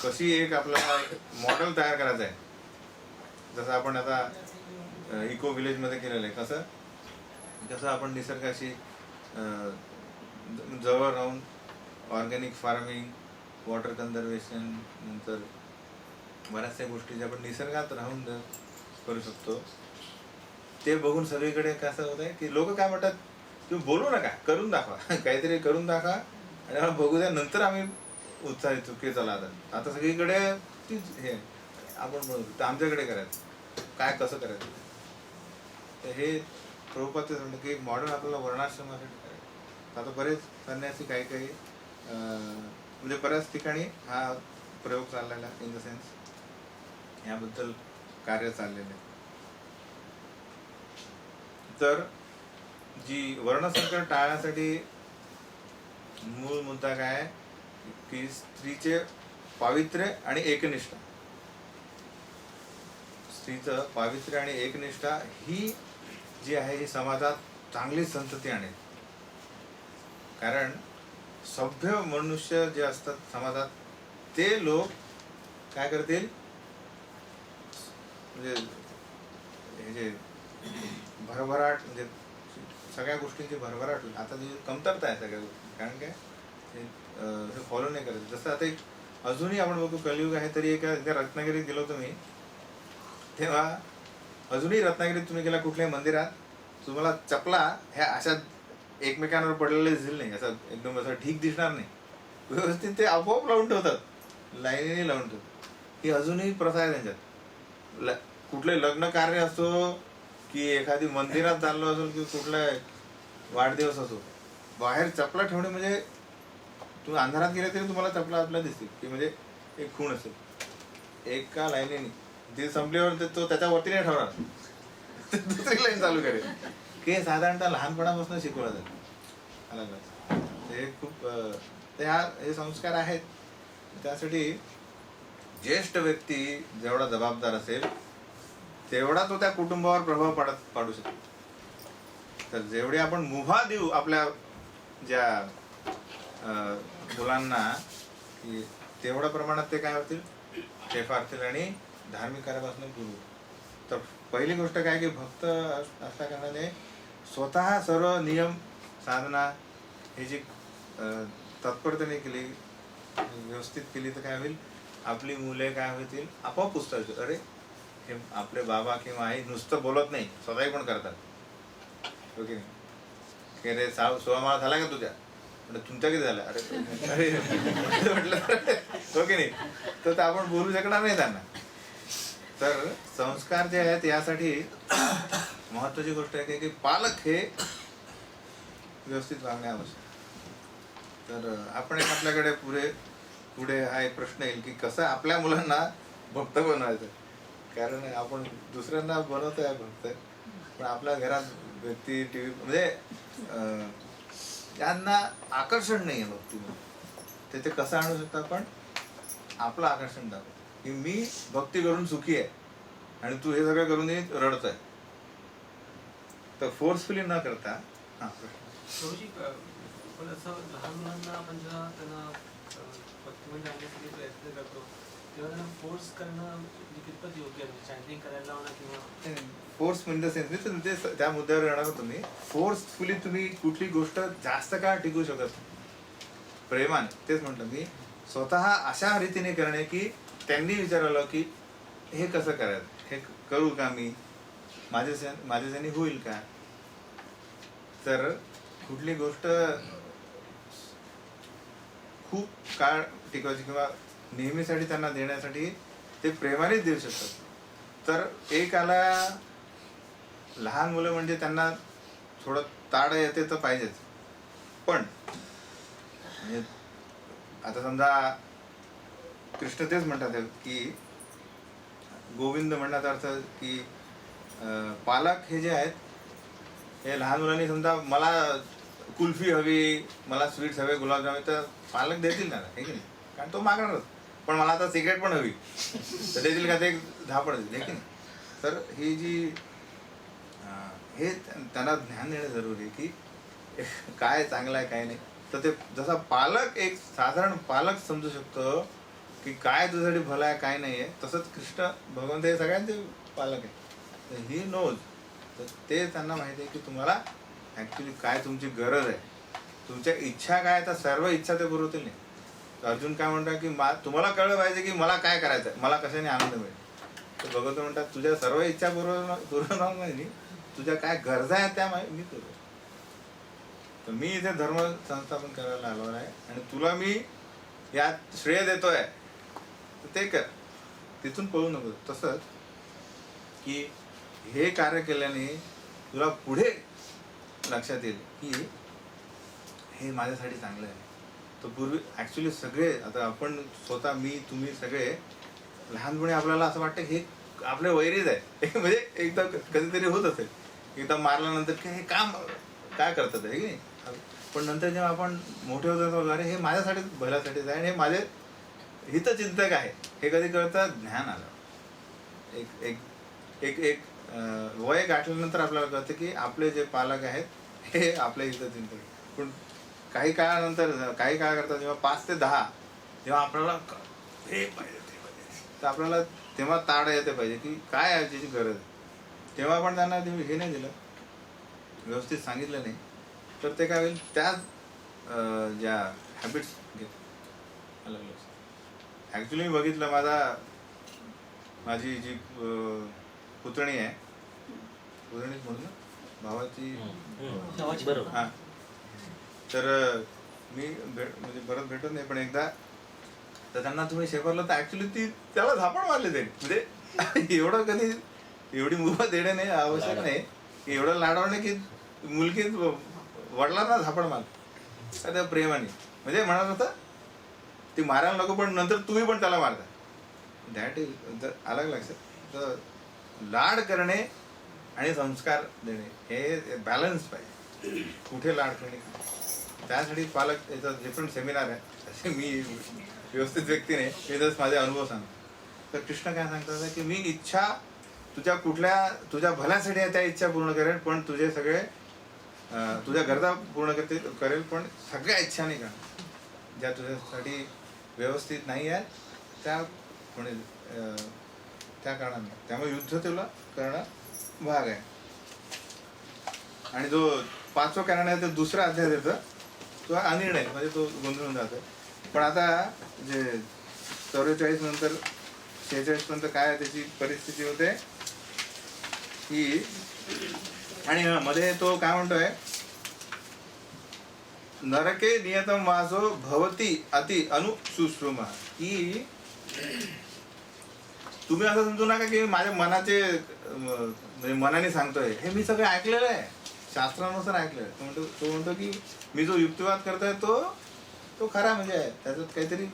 कशी एक आपल्याला मॉडेल तयार करायचं आहे. जसं आपण आता इको विलेजमध्ये केलेलं आहे, कसं आपण निसर्गाशी जवळ राहून ऑर्गॅनिक फार्मिंग, वॉटर कन्झर्वेशन, नंतर बऱ्याचशा गोष्टी ज्या आपण निसर्गात राहून करू शकतो, ते बघून सगळीकडे कसं होत आहे की लोक काय म्हणतात, तुम्ही बोलू नका, करून दाखवा, काहीतरी करून दाखवा आणि आम्हाला बघू द्या, नंतर आम्ही उत्साहित होतो की चला आता सगळीकडे तीच हे आपण म्हणतो तर आमच्याकडे करायचं, काय कसं करायचं. तर हे प्रभुपादच म्हणतं की एक मॉडर्न आपल्याला वर्णाश्रमासाठी करायचं. आता बरेच संन्यासी काही म्हणजे बऱ्याच ठिकाणी हा प्रयोग चाललेला, इन द सेन्स याबद्दल कार्य चाललेलं आहे. तर जी वर्णसंकर टाळण्यासाठी मूळ मुद्दा काय आहे की स्त्रीचे पावित्र्य आणि एकनिष्ठा, स्त्रीचं पावित्र्य आणि एकनिष्ठा ही जी आहे ही समाजात चांगली संतती आणेल. कारण सभ्य मनुष्य जे असतात समाजात ते लोक काय करतील, म्हणजे हे जे भरभराट, म्हणजे सगळ्या गोष्टींची भरभराट होईल. आता जी कमतरता आहे सगळ्या गोष्टी, कारण काय हे फॉलो नाही करायचं. जसं आता एक अजूनही आपण बघू कलियुग आहे, तरी एका रत्नागिरीत गेलो होतो मी, तेव्हा अजूनही रत्नागिरीत तुम्ही गेला कुठल्याही मंदिरात, तुम्हाला चपला ह्या अशा एकमेकांवर पडलेले दिसेल नाही, असं एकदम असं ठीक दिसणार नाही, व्यवस्थित ते आपोआप लावून ठेवतात, लाईनीने लावून ठेवतात. ही अजूनही प्रथा आहे त्यांच्यात. कुठले लग्न कार्य असो की एखादी मंदिरात चाललो असेल की कुठला वाढदिवस असो, बाहेर चपला ठेवणे म्हणजे तुम्ही अंधारात गेले तरी तुम्हाला चपला आपल्या दिसतील, की म्हणजे एक खूण असेल एका लाईनीने, ती संपल्यावर तो त्याच्यावरती नाही ठेवणार, दुसरी लाईन चालू करेल. की साधारणतः लहानपणापासून शिकवलं जातं अलग. हे खूप हे संस्कार आहेत. त्यासाठी ज्येष्ठ व्यक्ती जेवढा जबाबदार असेल तेवढा तो त्या कुटुंबावर प्रभाव पाडू शकतो. तर जेवढे आपण मुभा देऊ आपल्या ज्या मुलांना, की तेवढ्या प्रमाणात ते काय होतील, ते फारतील आणि धार्मिक कार्यापासून दूर होतील. तर पहिली गोष्ट काय की भक्त असल्या कारणाने स्वतः सर्व नियम साधना ही जी तत्परतेने केली, व्यवस्थित केली, तर काय होईल, आपली मुले काय होतील, आपोआप पुस्तक, अरे हे आपले बाबा किंवा आई नुसतं बोलत नाही, स्वतःही पण करतात. ओके, की रे 16 माळा झाला का तुझ्या, म्हणजे तुमच्या किती झाला, अरे म्हटलं ओके नाही, तर आपण बोलू शकणार नाही त्यांना. तर संस्कार जे आहेत यासाठी महत्वाची गोष्ट आहे की पालक हे व्यवस्थित वागणे आवश्यक. तर आपण एक आपल्याकडे पुढे हा एक प्रश्न येईल की कसं आपल्या मुलांना भक्त बनवायचं. कारण आपण दुसऱ्यांना बनवतोय भक्त, पण आपल्या घरात व्यक्ती टी व्ही म्हणजे त्यांना आकर्षण नाही आहे भक्तीमध्ये. ते कसं आणू शकतो आपण? आपलं आकर्षण दाखव की मी भक्ती करून सुखी आहे आणि तू हे सगळं करून रडतोय. तर फोर्सफुली न करता प्रभूजी, पण असं लहान मुलांना आपण जेव्हा त्यांना भक्तीमध्ये आणण्यासाठी प्रयत्न करतो तेव्हा त्यांना फोर्स करणं म्हणजे कितपत योग्य आहे? चॅन्टिंग करायला लावणं किंवा फोर्स इन द सेन्स म्हणजे त्या मुद्द्यावर येणार तुम्ही फोर्सफुली तुम्ही कुठली गोष्ट जास्त काळ टिकू शकत नाही. प्रेमाने तेच म्हणतो मी, स्वतः अशा रीतीने करणे की त्यांनी विचारलं की हे कसं करायचं, हे करू का मी, माझ्याच्याने होईल का. तर कुठली गोष्ट खूप काळ टिकवायची किंवा नेहमीसाठी त्यांना देण्यासाठी ते प्रेमानेच देऊ शकतात. तर एक आला लहान मुलं म्हणजे त्यांना थोडं ताड येते तर पाहिजेच. पण म्हणजे आता समजा कृष्ण तेच म्हणतात की गोविंद म्हणण्याचा अर्थ की पालक हे जे आहेत हे लहान मुलांनी समजा मला कुल्फी हवी, मला स्वीट्स हवे, गुलाबजाम, तर पालक देतील ना, हे की नाही, कारण तो मागणारच. पण मला आता सिगरेट पण हवी तर देतील का? ते धापड देतील, हे की नाही. तर ही जी हे त्यांना ज्ञान देणं जरुरी आहे की काय चांगलं आहे काय नाही. तर ते जसा पालक एक साधारण पालक समजू शकतो की काय तुझ्यासाठी भलं आहे काय नाही आहे, तसंच कृष्ण भगवंत हे सगळ्यांचे पालक आहे. तर ही नोज, तर ते त्यांना माहिती आहे की तुम्हाला ॲक्च्युली काय तुमची गरज आहे, तुमच्या इच्छा काय, तर सर्व इच्छा ते पुरवतील नाही. तर अर्जुन काय म्हणतात की तुम्हाला कळलं पाहिजे की मला काय करायचं आहे, मला कशाने आनंद मिळेल. तर भगवंत म्हणतात तुझ्या सर्व इच्छा पुरवणार नाही, तुझ्या काय गरजा आहेत त्या मी करू. तर मी इथे धर्म संस्थापन करायला आलो आहे आणि तुला मी यात श्रेय देतोय, तर ते कर, तिथून पळू नको. तसंच की हे कार्य केल्याने तुला पुढे लक्षात येईल की हे माझ्यासाठी चांगलं आहे. तर पूर्वी ॲक्च्युली सगळे, आता आपण स्वतः, मी, तुम्ही सगळे लहानपणी आपल्याला असं वाटतं हे आपले वैरीच आहे. म्हणजे एकदा कधीतरी होत असेल, एकदा मारल्यानंतर की हे काम काय करतात आहे की नाही. पण नंतर जेव्हा आपण मोठे होतो अरे हे माझ्यासाठी भल्यासाठीच आहे आणि हे माझे हितचिंतक आहे, हे कधी कळतं ज्ञान आलं. एक एक एक एक वय गाठल्यानंतर आपल्याला कळतं की आपले जे पालक आहेत हे आपले हितचिंतक. पण काही काळानंतर, काही काळ करता जेव्हा 5 ते 10 जेव्हा आपल्याला हे पाहिजे ते पाहिजे, तर आपल्याला तेव्हा ताड येते पाहिजे की काय आहे त्याची गरज. तेव्हा पण त्यांना हे नाही दिलं, व्यवस्थित सांगितलं नाही, तर ते काय होईल, त्याच ज्या हॅबिट्स घेत. ॲक्च्युली मी बघितलं, माझी जी पुतणी आहे, पुतणीच म्हणून ना, भावाची, हां, तर मी म्हणजे परत भेटत नाही, पण एकदा तर त्यांना तुम्ही शेफरलं तर ॲक्च्युली ती त्याला झापड मारली जाईल. म्हणजे एवढं कधी एवढी मुभा देणे नाही आवश्यक नाही की एवढं लाडवणे की मुलगी वडिलांना झापड मार त्या प्रेमाने. म्हणजे म्हणत होतं ती मारायला नको, पण नंतर तुम्ही पण त्याला मारता. दॅट इज अलग लक्षात. तर लाड करणे आणि संस्कार देणे हे बॅलन्स पाहिजे. कुठे लाड करणे, त्यासाठी पालक याचा डिफरंट सेमिनार आहे. असे मी व्यवस्थित व्यक्ती नाही, हे जर माझे अनुभव सांगतो. तर कृष्ण काय सांगतात की मी इच्छा तुझ्या भल्यासाठी आहे, त्या इच्छा पूर्ण करेल, पण तुझे सगळे तुझ्या गरजा पूर्ण करेल, पण सगळ्या इच्छा नाही करणार ज्या तुझ्यासाठी व्यवस्थित नाही आहेत त्या त्या कारणाने. त्यामुळे युद्ध तुला करणं भाग आहे. आणि जो 5वं कारण आहे ते दुसरा अध्याय देतं, तो अनिर्णय, म्हणजे तो गोंधळून जातो. पण आता जे 44 नंतर 46 पर्यंत काय त्याची परिस्थिती होते की, आणि मध्ये तो काय म्हणतोय, नरके नियतम वासो भवती अति अनुशुश्रुम, की तुम्ही असं समजू नका की माझ्या मनाचे म्हणजे मनाने सांगतोय, हे मी सगळं ऐकलेलं आहे, शास्त्रानुसार ऐकलेलं आहे. तो म्हणतो की मी जो युक्तिवाद करतोय तो तो खरा म्हणजे आहे, त्याच्यात काहीतरी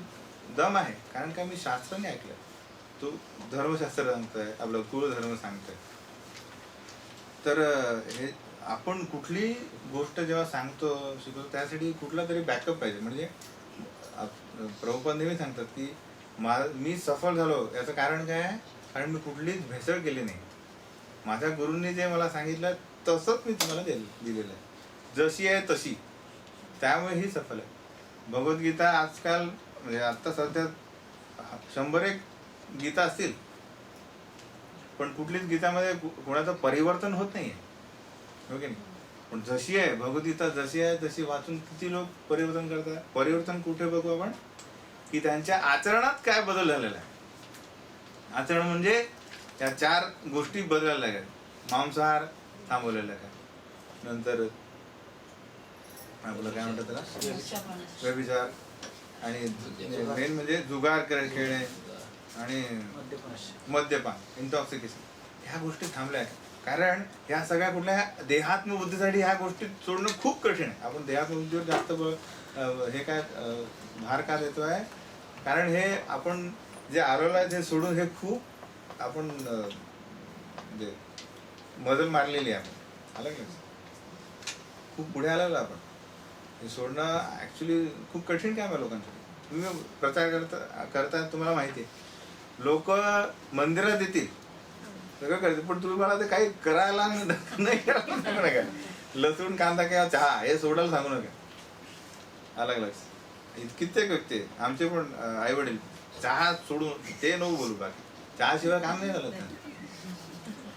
दम आहे. कारण का मी शास्त्राने ऐकलं, तो धर्मशास्त्र सांगतोय, आपलं कुळधर्म सांगतोय. तर हे आपण कुठली गोष्ट जेव्हा सांगतो शिकवतो त्यासाठी कुठला तरी बॅकअप पाहिजे. म्हणजे प्रभुपाद नेहमी सांगतात की मी सफल झालो याचं कारण काय आहे, कारण मी कुठलीच भेसळ केली नाही. माझ्या गुरूंनी जे मला सांगितलं तसंच मी तुम्हाला दिलेलं आहे, जशी आहे तशी. त्यामुळे ही सफल आहे. भगवद्गीता आजकाल म्हणजे आत्ता सध्या 101 गीता असतील, पण कुठलीच गीतामध्ये कोणाचं परिवर्तन होत नाहीये, हो की नाही. पण जशी आहे भगवद्गीता, जशी आहे तशी वाचून किती लोक परिवर्तन करतात. परिवर्तन कुठे बघू आपण, की त्यांच्या आचरणात काय बदल झालेला आहे. आचरण म्हणजे त्या 4 गोष्टी बदलायला लागल्या. मांसाहार थांबवलेला आहे, नंतर आपलं काय म्हणतात त्याला, व्यभिचार, आणि मेन म्हणजे जुगार खेळणे आणि मद्यपान, इंटॉक्सिकेशन, ह्या गोष्टी थांबल्या आहेत. कारण ह्या सगळ्या कुठल्या देहात्म बुद्धीसाठी ह्या गोष्टी सोडणं खूप कठीण आहे. आपण देहात्म बुद्धीवर जास्त हे काय भार का देतोय, कारण हे आपण जे आरोला आहे ते सोडून हे खूप आपण म्हणजे मजल मारलेली आहे. आपण आलं की खूप पुढे आलेलो आपण. हे सोडणं ऍक्च्युली खूप कठीण काम आहे लोकांसाठी. तुम्ही प्रचार करता तुम्हाला माहिती आहे, लोक मंदिरात येतील, सगळं करतील, पण तुम्ही मला ते काही करायला नाही करायला सांगू नका. लसूण, कांदा किंवा चहा हे सोडायला सांगू नका. अलग अलग कित्येक व्यक्ती, आमचे पण आई वडील चहा सोडून ते नको बोलू, बाकी चहाशिवाय काम नाही झालं.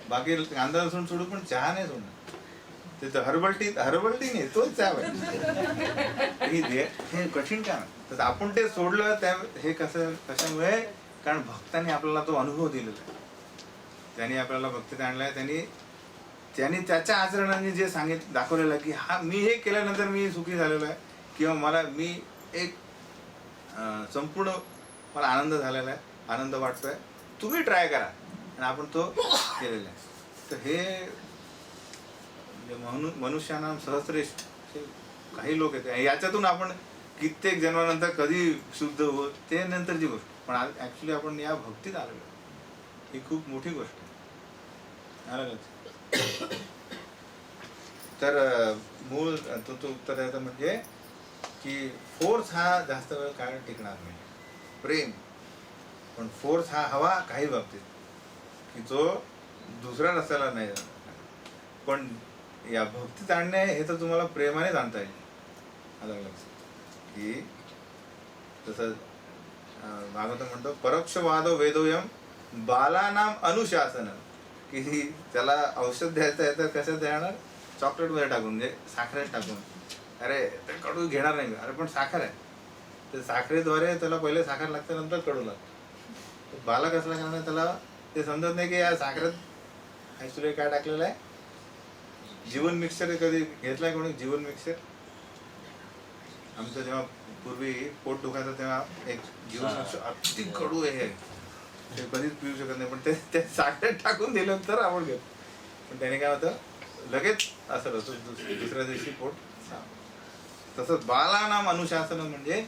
बाकी कांदा लसूण सोडू, पण चहा नाही सोडणार. ते तर हर्बल टी नाही, तोच चहा पाहिजे. हे कठीण काम आहे. तर आपण ते सोडलं त्या हे कसं कशामुळे, कारण भक्तांनी आपल्याला तो अनुभव दिलेला आहे. त्यांनी आपल्याला भक्तीत आणलाय. त्यांनी त्याच्या आचरणाने जे दाखवलेलं आहे की हा मी हे केल्यानंतर मी सुखी झालेलो आहे, किंवा मी एक संपूर्ण मला आनंद झालेला आहे, आनंद वाटतोय, तुम्ही ट्राय करा. आणि आपण तो केलेला आहे. तर हे मनुष्याना सहस्रेश काही लोक आहेत, याच्यातून आपण कित्येक जन्मानंतर कधी शुद्ध होत ते नंतरची गोष्ट. पण ऍक्च्युली आपण या भक्तीत आलेलो, ही खूप मोठी गोष्ट आहे. तर मूळ उत्तर द्यायचं म्हणजे की फोर्स हा जास्त वेळ काळ टिकणार नाही. प्रेम, पण फोर्स हा हवा काही बाबतीत, की जो दुसऱ्या रस्त्याला नाही जाणार. पण या भक्तीत आणणे हे तर तुम्हाला प्रेमाने आणता येईल. अलग की जसं भागवत म्हणतो, परोक्षवादो वेदोयम बालानाम अनुशासन, की त्याला औषध द्यायचं आहे तर कसं देणार, चॉकलेट मध्ये टाकून, म्हणजे साखरेत टाकून. अरे ते कडू घेणार नाही, अरे पण साखर आहे, तर साखरेद्वारे त्याला पहिले साखर लागते, नंतर कडू लागतं. बाला कसला करणार, त्याला ते समजत नाही की या साखरेत ऍक्च्युली काय टाकलेलं आहे. जीवन मिक्सर कधी घेतलाय कोणी, जीवन मिक्सर? आमचं जेव्हा पूर्वी पोट दुखायचं तेव्हा एक जीवन मिक्सर अति कडू आहे, ते कधीच पिऊ शकत नाही, पण ते साखरेत टाकून दिलं तर आपण घेतो. पण त्याने काय होतं, लगेच असं होतं, दुसऱ्या दिवशी पोट. तसंच बालानाम अनुशासन म्हणजे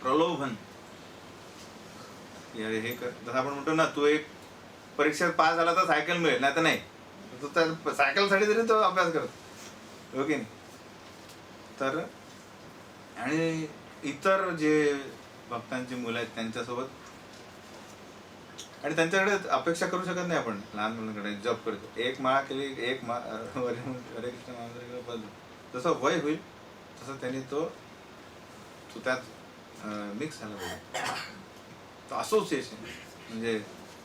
प्रलोभन. हे कर, जसं आपण म्हणतो ना, तू एक परीक्षेत पास झाला तर सायकल मिळेल, नाही तर नाही. तो त्या सायकलसाठी तरी तो अभ्यास करतो, ओके. तर आणि इतर जे भक्तांची मुलं आहेत त्यांच्यासोबत, आणि त्यांच्याकडे अपेक्षा करू शकत नाही आपण. लहान मुलांकडे जप करतो, एक माळा केली, एक हरे कृष्ण महामंत्र बदलू, जसं वय होईल तसं त्यांनी तो त्यात मिक्स झाला पाहिजे. असोसिएशन म्हणजे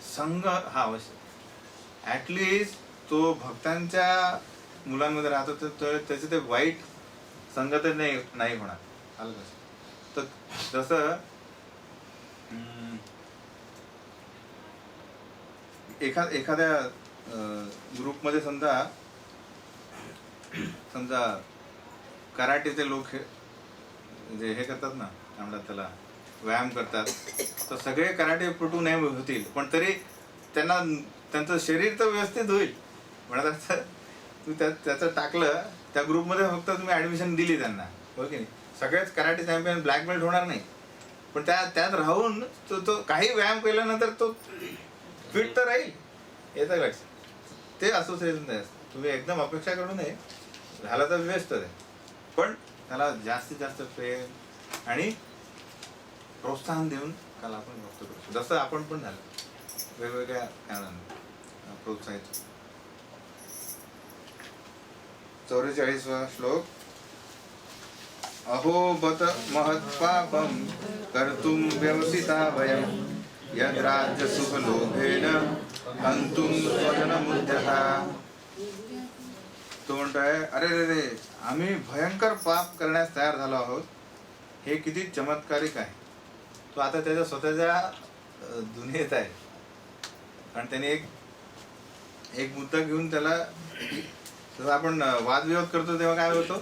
संघ हा आवश्यक. ऍटलिस्ट तो भक्तांच्या मुलांमध्ये राहतो तर त्याचे ते वाईट संगत नाही होणार. आलं कसं, तर जसं एखाद्या ग्रुपमध्ये समजा कराटेचे लोक हे करतात ना, म्हणतात त्याला व्यायाम करतात, तर सगळे कराटेपटू नाही होतील, पण तरी त्यांचं शरीर तर व्यवस्थित होईल. म्हणतात तू त्याचं टाकलं त्या ग्रुपमध्ये, फक्त तुम्ही ऍडमिशन दिली त्यांना, हो की नाही. सगळेच कराटे चॅम्पियन ब्लॅक बेल्ट होणार नाही, पण त्यात राहून तो काही व्यायाम केल्यानंतर तो फिट तर राहील. येतं लक्षात. ते असोसिएशन आहे. तुम्ही एकदम अपेक्षा करू नये, झालं तर बेस्ट आहे, पण त्याला जास्तीत जास्त प्रेम आणि प्रोत्साहन देऊन त्याला आपण व्यक्त करू, जसं आपण पण झालं वेगवेगळ्या कारणांनी प्रोत्साहित. 44वा श्लोक. अहो बत महत्पापं कर्तुं व्यवसिता वयं यद्राज्य सुखलोभेन हंतुं स्वजनमुद्यः. तो म्हणतोय, अरे रे रे, आम्ही भयंकर पाप करण्यास तयार झालो आहोत. हे किती चमत्कारिक आहे. तो आता त्याच्या स्वतःच्या दुनियेत आहे, आणि त्याने एक मुद्दा घेऊन त्याला, जसं आपण वादविवाद करतो तेव्हा काय होतो,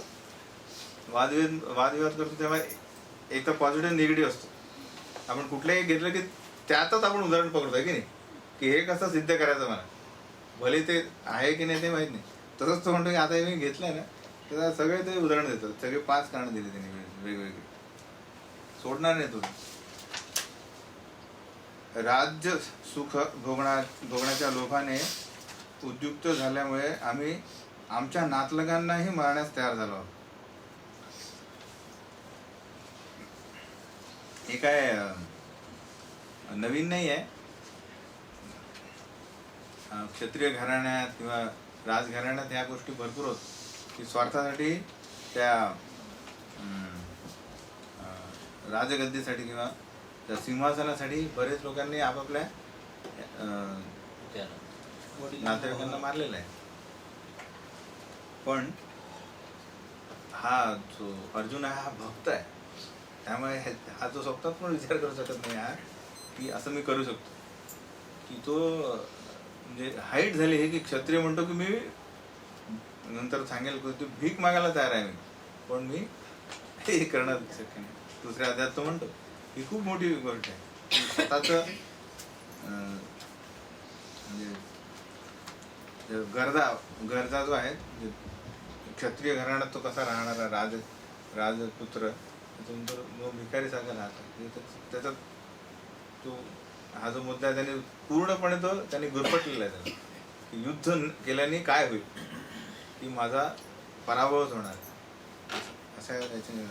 वादविवाद करतो तेव्हा एक तर पॉझिटिव्ह निगेटिव्ह असतो. आपण कुठलंही घेतलं की त्यातच आपण उदाहरण पकडतो आहे की नाही, की हे कसं सिद्ध करायचं मला, भले ते आहे की नाही ते माहीत नाही. तसंच तो म्हणतो की आता मी घेतलंय ना, त्याला सगळे ते उदाहरण देतात, सगळे 5 कारणं दिली त्यांनी वेगवेगळी, सोडणार नाही तो. राज्य सुख भोगण्याच्या लोभाने उद्युक्त झाल्यामुळे आम्ही आमच्या नातलगांनाही मारण्यास तयार झालो आहोत. हे काय नवीन नाही आहे. क्षत्रिय घराण्यात किंवा राजघराण्यात ह्या गोष्टी भरपूर होत, की स्वार्थासाठी त्या राजगद्दीसाठी किंवा त्या सिंहासनासाठी बरेच लोकांनी आपापल्या नातेवाईकांना मारलेलं आहे. पण हा जो अर्जुन आहे हा भक्त आहे, त्यामुळे हा जो स्वप्नात पण विचार करू शकत नाही हा की असं मी करू शकतो, की तो म्हणजे हाईट झाली आहे की क्षत्रिय म्हणतो की मी नंतर सांगेल की भीक मागायला तयार आहे मी, पण मी हे करणं शक्य नाही. दुसऱ्या अध्यायात तो म्हणतो ही खूप मोठी गोष्ट आहे, स्वतःच म्हणजे गरजा जो आहे, क्षत्रिय घराण्यात तो कसा राहणारा राजपुत्र तो भिकारी सारखा राहतो. त्याच्यात तो हा जो मुद्दा आहे त्याने पूर्णपणे तो त्यांनी गुरफटलेला आहे त्याला, की युद्ध केल्याने काय होईल, की माझा पराभवच होणार अशा याची.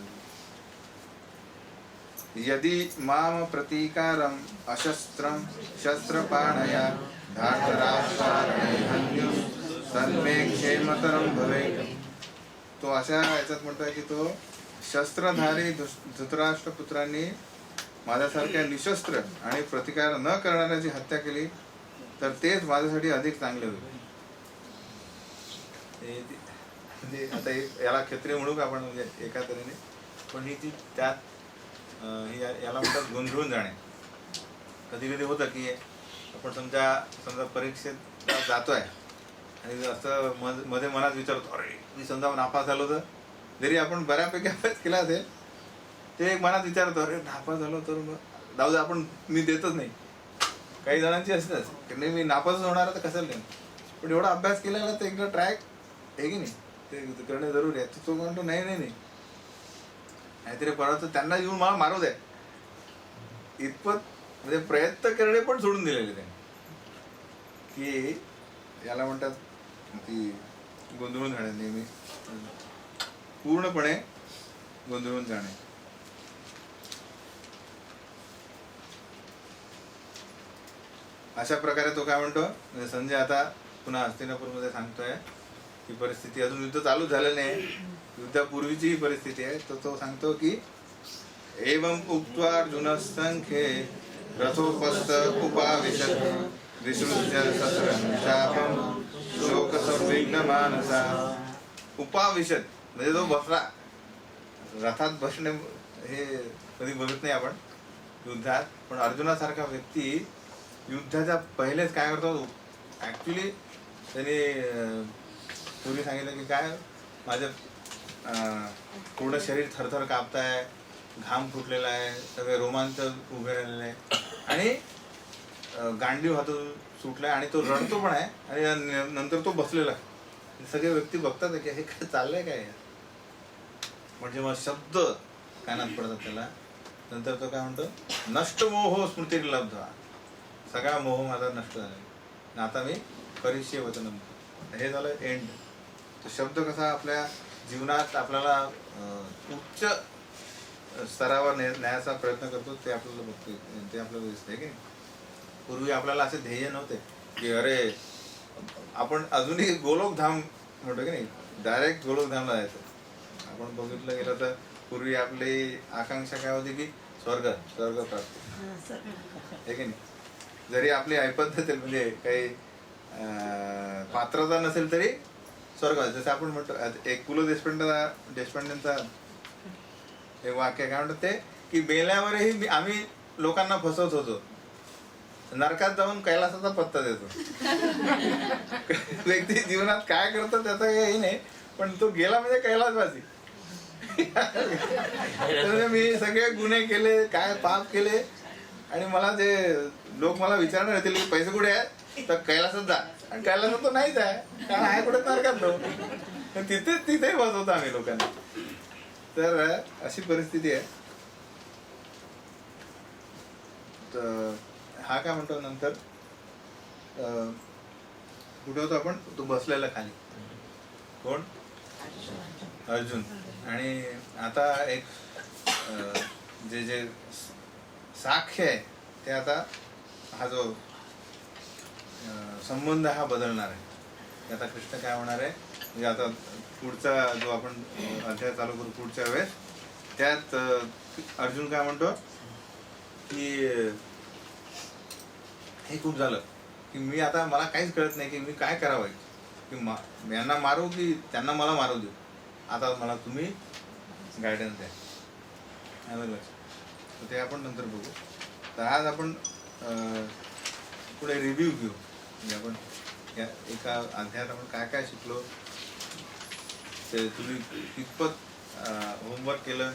यदि माम प्रतीकारम अशस्त्रम शस्त्रपाणया धार्तराष्ट्रारण्यहन्यु तन्मे क्षेमतरम भवेत्. तो अशा याच्यात म्हणतोय की तो शस्त्रधारी धृतराष्ट्र पुत्रांनी माझ्यासारख्या निशस्त्र आणि प्रतिकार न करणाऱ्याची हत्या केली तर तेच माझ्यासाठी अधिक चांगले होईल. म्हणजे आता याला क्षत्रिय म्हणू का आपण, म्हणजे एका तऱ्हेने, पण ही ती त्यात याला म्हणतात गोंधळून जाणे. कधी कधी होतं की आपण समजा परीक्षेत जातोय आणि असं मध्ये मनात विचारतो, अरे मी समजा नापास झालो तर, जरी आपण बऱ्यापैकी अभ्यास केला असेल ते एक मनात विचारतो, अरे नापास झालो तर मग जाऊ दे, आपण मी देतच नाही. काही जणांची असतंच की नाही मी नापासच होणार तर कशाला नाही, पण एवढा अभ्यास केलेला तर एकदा ट्रॅक आहे की नाही ते करणं जरुरी आहे. तो म्हणतो नाही नाही नाही नाहीतरी परत त्यांना येऊन मला मारू द्या, इतपत म्हणजे प्रयत्न करणे पण सोडून दिलेले त्यांनी, की याला म्हणतात ती गोंधळून जाणे, नेहमी पूर्णपणे गोंधळून जाणे. अशा प्रकारे तो काय म्हणतो, म्हणजे संजय आता पुन्हा हस्तिनापूरमध्ये सांगतोय ही परिस्थिती, अजून युद्ध चालू झालं नाही, युद्धापूर्वीची ही परिस्थिती आहे. तो सांगतो की एवं उक्त्वा अर्जुनः रथोपस्थ उपाविशत् विसृज्य शस्त्रं चापं शोकसंविघ्नमानसा. उपाविशत म्हणजे तो बसला, रथात बसणे हे कधी बघत नाही आपण युद्धात, पण अर्जुनासारखा व्यक्ती युद्धाच्या पहिलेच काय करतो, ॲक्च्युली त्याने पूर्वी सांगितलं की काय माझं पूर्ण शरीर थरथर कापताय, घाम फुटलेला आहे, सगळे रोमांच उभे राहिलेले आहे आणि गांडीव हातून सुटलाय आणि तो रडतो पण आहे आणि नंतर तो बसलेला. सगळे व्यक्ती बघतात की हे काय चाललंय काय, म्हणजे मग शब्द कानात पडतात त्याला. नंतर तो काय म्हणतो, नष्ट मोह स्मृती लब्धा, सगळा मोह माझा नष्ट झाला, आता मी करिष्ये वचनम. हे झालं एंड. तो शब्द कसा आपल्या जीवनात आपल्याला उच्च स्तरावर न्यायचा प्रयत्न करतो ते आपल्याला बघतो, ते आपल्याला दिसतंय की. पूर्वी आपल्याला असे ध्येय नव्हते की अरे आपण अजूनही गोलोकधाम म्हणतो की नाही, डायरेक्ट गोलोकधामला जायचं. आपण बघितलं गेलं तर पूर्वी आपली आकांक्षा काय होती की स्वर्ग प्राप्त, हे की नाही. जरी आपली ऐपत नसेल, म्हणजे काही पात्रता नसेल तरी स्वर्ग. जसं आपण म्हणतो, एक पु ल देशपांडेंचा एक वाक्य काय म्हणतात ते, की मेल्यावरही आम्ही लोकांना फसवत होतो, नरकात जाऊन कैलासाचा पत्ता देतो. व्यक्ती जीवनात काय करतो त्याचा काही नाही, पण तो गेला म्हणजे कैलासवासी. मी सगळे गुन्हे केले, काय पाप केले, आणि मला जे लोक मला विचारणार होते की पैसे कुठे आहे, तर कैलासात जा. आणि कैलासात तो नाहीच आहे, कारण आहे कुठे नरकात तो. तिथेही बसवतो आम्ही लोकांना. तर अशी परिस्थिती आहे. तर हा काय म्हणतो नंतर कुठे होतो आपण, तो बसलेला खाली, कोण, अर्जुन. आणि आता एक जे जे साख्य आहे ते आता हा जो संबंध हा बदलणार आहे. आता कृष्ण काय होणार आहे, म्हणजे आता पुढचा जो आपण अध्याय चालू करू पुढच्या वेळेस, त्यात अर्जुन काय म्हणतो की हे खूप झालं की मी आता, मला काहीच कळत नाही की मी काय करावं, की यांना मारू की त्यांना मला मारू देऊ. आता मला तुम्ही गायडन्स द्या. तर ते आपण नंतर बघू. तर आज आपण पुढे रिव्ह्यू घेऊ, म्हणजे आपण या एका अध्यायात आपण काय काय शिकलो, ते तुम्ही कितपत होमवर्क केलं,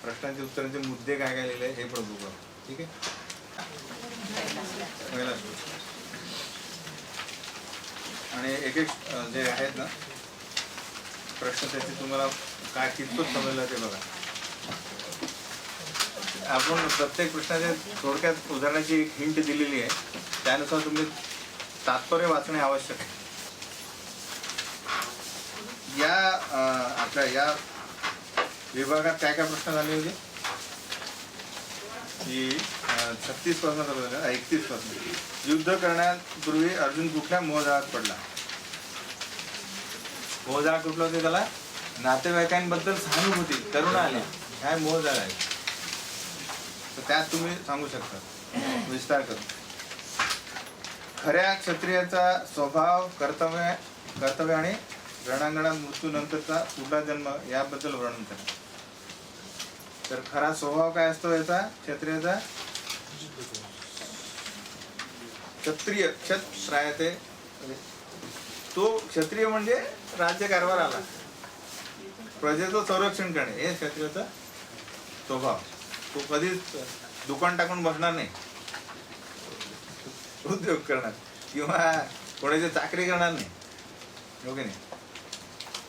प्रश्नांचे उत्तरांचे मुद्दे काय काय लिहिले हे पण बघू. ठीक आहे. पहिला आणि एक एक जे आहेत ना प्रश्न, त्याचे तुम्हाला काय कितपत समजलं ते बघा. आपण प्रत्येक प्रश्नाच्या थोडक्यात उदाहरणाची एक हिंट दिलेली आहे, त्यानुसार तुम्ही तात्पर्य वाचणे आवश्यक आहे. या आपल्या या विभागात काय काय प्रश्न झाले होते की 36 पासून 31 पासून. युद्ध करण्यापूर्वी अर्जुन कुठल्या मोहजाळात पडला. मोहजाळ कुठलं होते, त्याला नातेवाईकांबद्दल सहानुभूती, करुणा आली, काय मोहजाळ आहे. तर त्यात तुम्ही सांगू शकता विस्तार करून. खऱ्या क्षत्रियाचा स्वभाव, कर्तव्य आणि रणांगणात मृत्यूनंतरचा पुढला जन्म याबद्दल वर्णन करा. तर खरा स्वभाव काय असतो याचा क्षत्रियाचा, क्षत्रिय क्षत्रायते, तो क्षत्रिय म्हणजे राज्यकारभार आला, प्रजेचं संरक्षण करणे हे क्षत्रियाचा स्वभाव. तो कधीच दुकान टाकून बसणार नाही, उद्योग करणार किंवा कोणाची चाकरी करणार नाही, ओके नाही.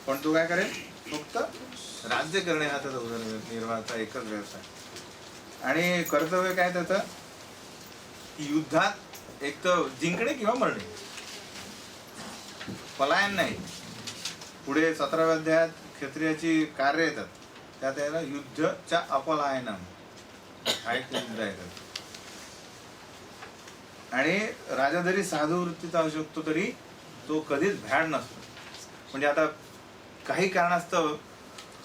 पण तो काय करेल, फक्त राज्य करणे हा त्याचा उदरनिर्वाहाचा एकच व्यवसाय. आणि कर्तव्य काय त्याचं, युद्धात एक तर जिंकणे किंवा मरणे, पलायन नाही. पुढे 17व्या अध्यायात क्षत्रियाची कार्य येतात, त्यात याला युद्धच्या अपलायनम हा एक मुद्दा येतात. आणि राजा जरी साधू वृत्तीचा असू शकतो तरी तो कधीच भ्याड नसतो. म्हणजे आता काही कारणास्तव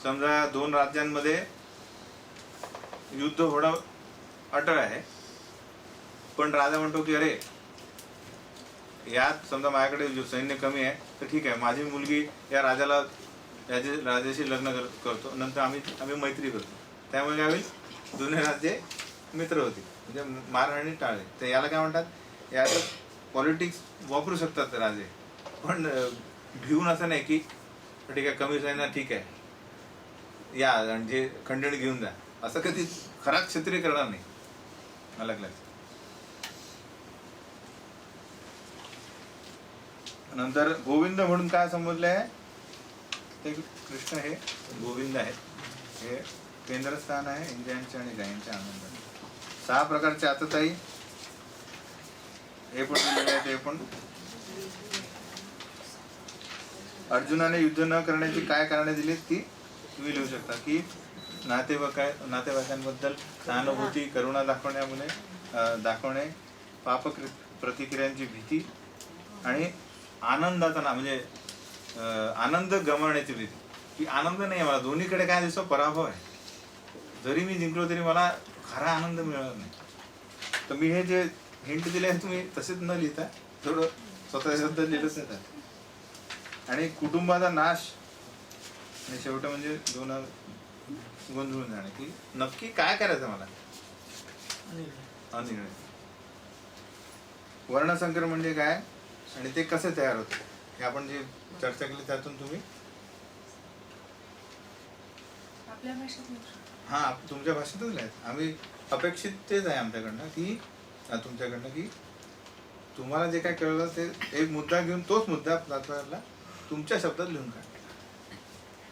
समजा 2 राज्यांमध्ये युद्ध होणं अटळ आहे, पण राजा म्हणतो की अरे यात समजा माझ्याकडे सैन्य कमी आहे, तर ठीक आहे, माझी मुलगी या राजाशी लग्न करतो, नंतर आम्ही मैत्री करतो. त्यामुळे काय होईल, दोन्ही राज्ये मित्र होतील, म्हणजे मारहाणी टाळले. तर याला काय म्हणतात, याचं पॉलिटिक्स वापरू शकतात राजे, पण भिवून असं नाही की ठीक आहे कमी सैन्य ठीक आहे या आणि जे खंडणी घेऊन जा, असं कधी खरा क्षत्रिय करणार नाही. अलग लक्ष. नंतर गोविंद म्हणून काय समजलंय, ते कृष्ण हे गोविंद आहेत, हे केंद्रस्थान आहे इंद्रियांच्या आणि गायींच्या आनंदाने. 6 प्रकारचे आतताई हे पण दिलेले आहे. ते पण अर्जुनाने युद्ध न करण्याची काय कारणे दिलीत ती तुम्ही लिहू शकता की नातेवाईकांबद्दल सहानुभूती, करुणा दाखवणे, पाप प्रतिक्रियांची भीती आणि आनंदाचा म्हणजे आनंद गमावण्याची भीती. की आनंद नाही आहे मला, दोन्हीकडे काय दिसतो पराभव आहे. जरी मी जिंकलो तरी मला खरा आनंद मिळणार नाही. तर मी हे जे हिंट दिले आहे तुम्ही तसेच न लिहिता थोडं स्वतःबद्दल लिहिलंच नाही. आणि कुटुंबाचा नाश आणि शेवट म्हणजे गोंधळून जाणे की नक्की काय करायचं मला. अनिर्णय. वर्णसंकर म्हणजे काय आणि ते कसे तयार होते हे आपण जे चर्चा केली त्यातून तुम्ही हा तुमच्या भाषेतच लिहायचं. आम्ही अपेक्षित तेच आहे आमच्याकडनं की तुमच्याकडनं की तुम्हाला जे काय कळलं ते एक मुद्दा घेऊन तोच मुद्दा आपल्याला तुमच्या शब्दात लिहून काढ.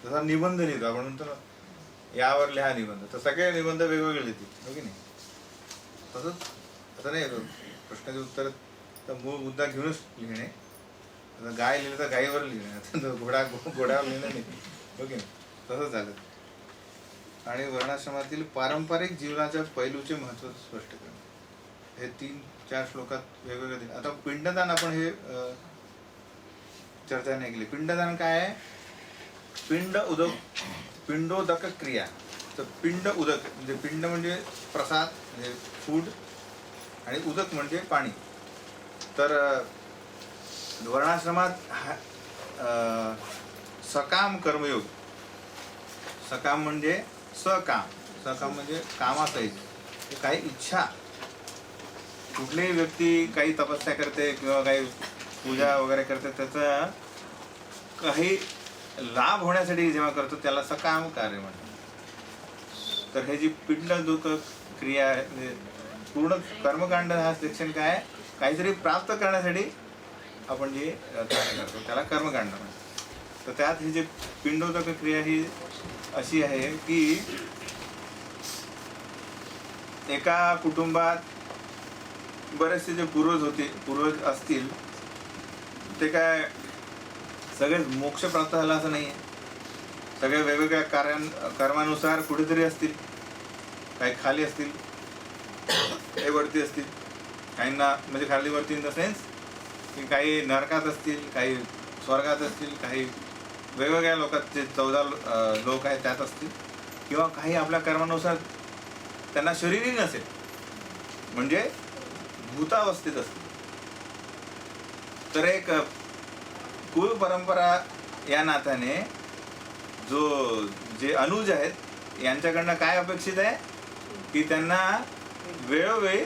जसा निबंध लिहितो आपण म्हणतो ना यावर लिहा निबंध, तर सगळे निबंध वेगवेगळे लिहितील हो की नाही. तसंच असं नाही प्रश्नाचे उत्तर तर मूळ मुद्दा घेऊनच लिहिणे. गाय लिहिलं तर गायीवर लिहिणे, घोड्यावर लिहिणं नाही हो की नाही. तसंच झालं. आणि वर्णाश्रमातील पारंपरिक जीवनाच्या पैलूचे महत्त्व स्पष्ट करणे हे 3-4 श्लोकात वेगवेगळे दिले. आता पिंडदान आपण हे चर्चा नाही केली. पिंडदान काय आहे. पिंडोदक क्रिया. तर पिंड उदक म्हणजे पिंड म्हणजे प्रसाद म्हणजे फूड आणि उदक म्हणजे पाणी. तर वर्णाश्रमात सकाम कर्मयोग. सकाम म्हणजे सकाम म्हणजे कामासहित काही इच्छा. कुठलीही व्यक्ती काही तपस्या करते किंवा काही पूजा वगैरे करते त्याचा काही लाभ होण्यासाठी जेव्हा करतो त्याला सकाम कार्य म्हणतात. तर हे जी पिंडोदक क्रिया आहे म्हणजे पूर्ण कर्मकांड हा सेक्शन काय काहीतरी प्राप्त करण्यासाठी आपण जे कार्य करतो त्याला कर्मकांड म्हणतात. तर त्यात ही जी पिंडोदक क्रिया ही अशी आहे की एका कुटुंबात बरेचसे जे पूर्वज असतील ते काय सगळे मोक्ष प्राप्त झाला असं नाही आहे. सगळे वेगवेगळ्या कर्मानुसार कुठेतरी असतील. काही खाली असतील, काही वरती असतील. काहींना म्हणजे खाली वरती इन द सेन्स की काही नरकात असतील, काही स्वर्गात असतील, काही वेगवेगळ्या लोकात जे 14 लोक आहेत त्यात असतील, किंवा काही आपल्या कर्मानुसार त्यांना शरीरही नसेल म्हणजे भूतावस्थेत असतील. तर एक कुल परंपरा या नात्याने जे अनुज आहेत यांच्याकडनं काय अपेक्षित आहे की त्यांना वेळोवेळी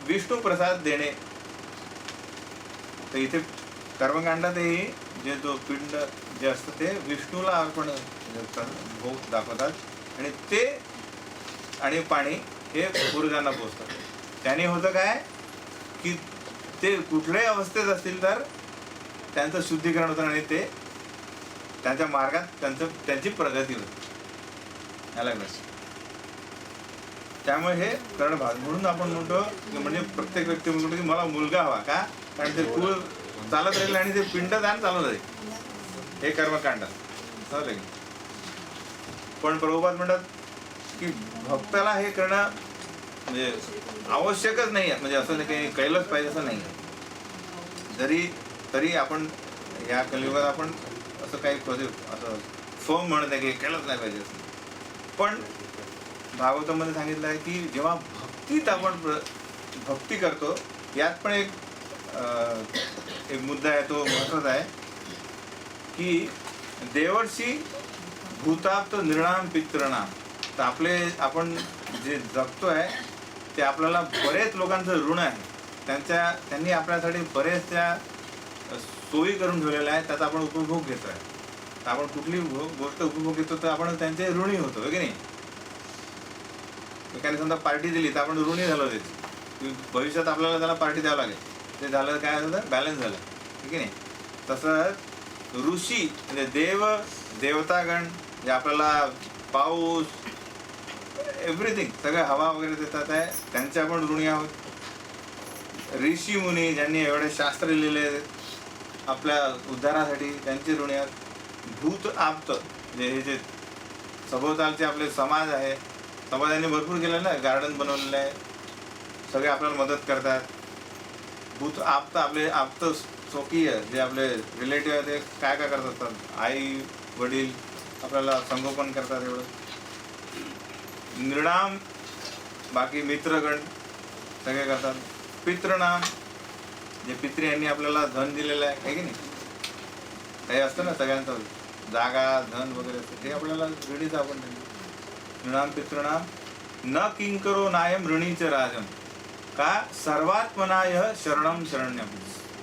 विष्णू प्रसाद देणे. तर इथे कर्मकांडातही जे जो पिंड जे असतं ते विष्णूला अर्पण भोग दाखवतात आणि ते आणि पाणी हे पूर्वजांना पोचतात. त्याने होतं काय की ते कुठल्याही अवस्थेत असतील तर त्यांचं शुद्धीकरण होतं आणि ते त्यांच्या मार्गात त्यांची प्रगती होते. याला त्यामुळे हे करणं भाग म्हणून आपण म्हणतो म्हणजे प्रत्येक व्यक्ती म्हणतो की मला मुलगा हवा का कारण ते कुळ चालत राहील आणि ते पिंडदान चालत राहील. हे कर्मकांड चालेल. पण प्रभुपाद म्हणतात की भक्ताला हे करणं म्हणजे आवश्यकच नाही आहे. म्हणजे असं काही केलंच पाहिजे असं नाही आहे. तरी आपण या कलियुगात आपण असं काही असं फर्म म्हणत आहे की केलंच नाही पाहिजे असं. पण भागवतामध्ये सांगितलं आहे की जेव्हा भक्तीत आपण भक्ती करतो यात पण एक मुद्दा आहे तो महत्त्वाचा आहे की देवर्षी भूताप्त नृणाम पितृणाम. तर आपण जे जगतोय ते आपल्याला बरेच लोकांचं ऋण आहे. त्यांनी आपल्यासाठी बरेचशा सोयी करून ठेवलेल्या आहेत त्याचा आपण उपभोग घेतोय. तर आपण कुठली गोष्ट उपभोग घेतो तर आपण त्यांचे ऋणी होतो की नाही. एकाने समजा पार्टी दिली तर आपण ऋणी झालो त्याची. भविष्यात आपल्याला त्याला पार्टी द्यावं लागेल. ते झालं काय झालं बॅलन्स झालं ठीक आहे. तसंच ऋषी म्हणजे देवतागण जे आपल्याला पाऊस, एव्हरीथिंग, सगळे हवा वगैरे देतात आहे, त्यांचे आपण ऋणी आहोत. ऋषी मुनी ज्यांनी एवढे शास्त्र लिहिले आपल्या उद्धारासाठी, त्यांचे ऋणी आहोत. भूत आप्त, हे जे सभोवतालचे आपले समाज आहे, समाजाने भरपूर केलं ना, गार्डन बनवलेलं आहे, सगळे आपल्याला मदत करतात. भूत आप्त, आपले आप्त स्वकीय जे आपले रिलेटिव्ह आहे ते काय काय करत असतात, आई वडील आपल्याला संगोपन करतात एवढं. नृणाम, बाकी मित्रगण सगळे करतात. पितृनाम, जे पित्री यांनी आपल्याला धन दिलेलं आहे की नाही, काही असतं ना सगळ्यांचं, जागा धन वगैरे असतं, ते आपल्याला ऋणीच आपण. नृणाम पितृनाम न किंकरो नायम ऋणीच राजम, का सर्वात्मनाय शरणम शरण्यम.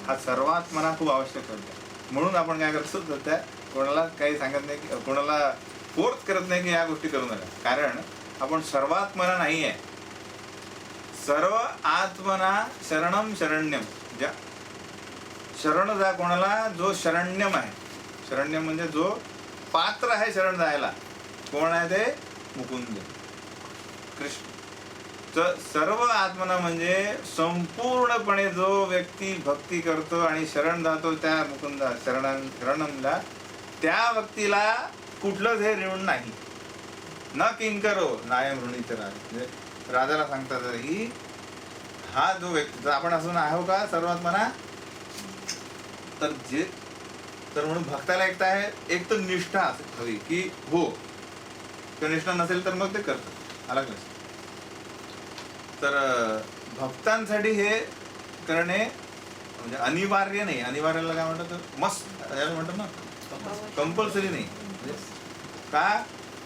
हा सर्वात्मना खूप आवश्यक करतो. म्हणून आपण काय करतो, तर त्या कोणाला काही सांगत नाही, की कोणाला फोर्स करत नाही की या गोष्टी करू नका, कारण आपण सर्वात्मना नाही आहे. सर्व आत्मना शरणम शरण्यम, ज्या शरण जा कोणाला, जो शरण्यम आहे. शरण्यम म्हणजे जो पात्र आहे शरण जायला. कोण आहे ते? मुकुंद कृष्ण. तर सर्व आत्मना म्हणजे संपूर्णपणे जो व्यक्ती भक्ती करतो आणि शरण जातो त्या मुकुंदा शरणमला, त्या व्यक्तीला कुठलंच हे ऋण नाही. न किंकरो नायम ऋणीच राज. म्हणजे राजाला सांगतात की हा जो व्यक्ती, तर आपण असं आहो का सर्वात्मना, तर म्हणून भक्ताला एकटा आहे, एक तर निष्ठा हवी की हो, तर निष्ठा नसेल तर मग ते करतात अलग. तर भक्तांसाठी हे करणे म्हणजे अनिवार्य नाही. अनिवार्याला काय म्हणतात, तर मस्त म्हणतात ना, कंपल्सरी नाही. का?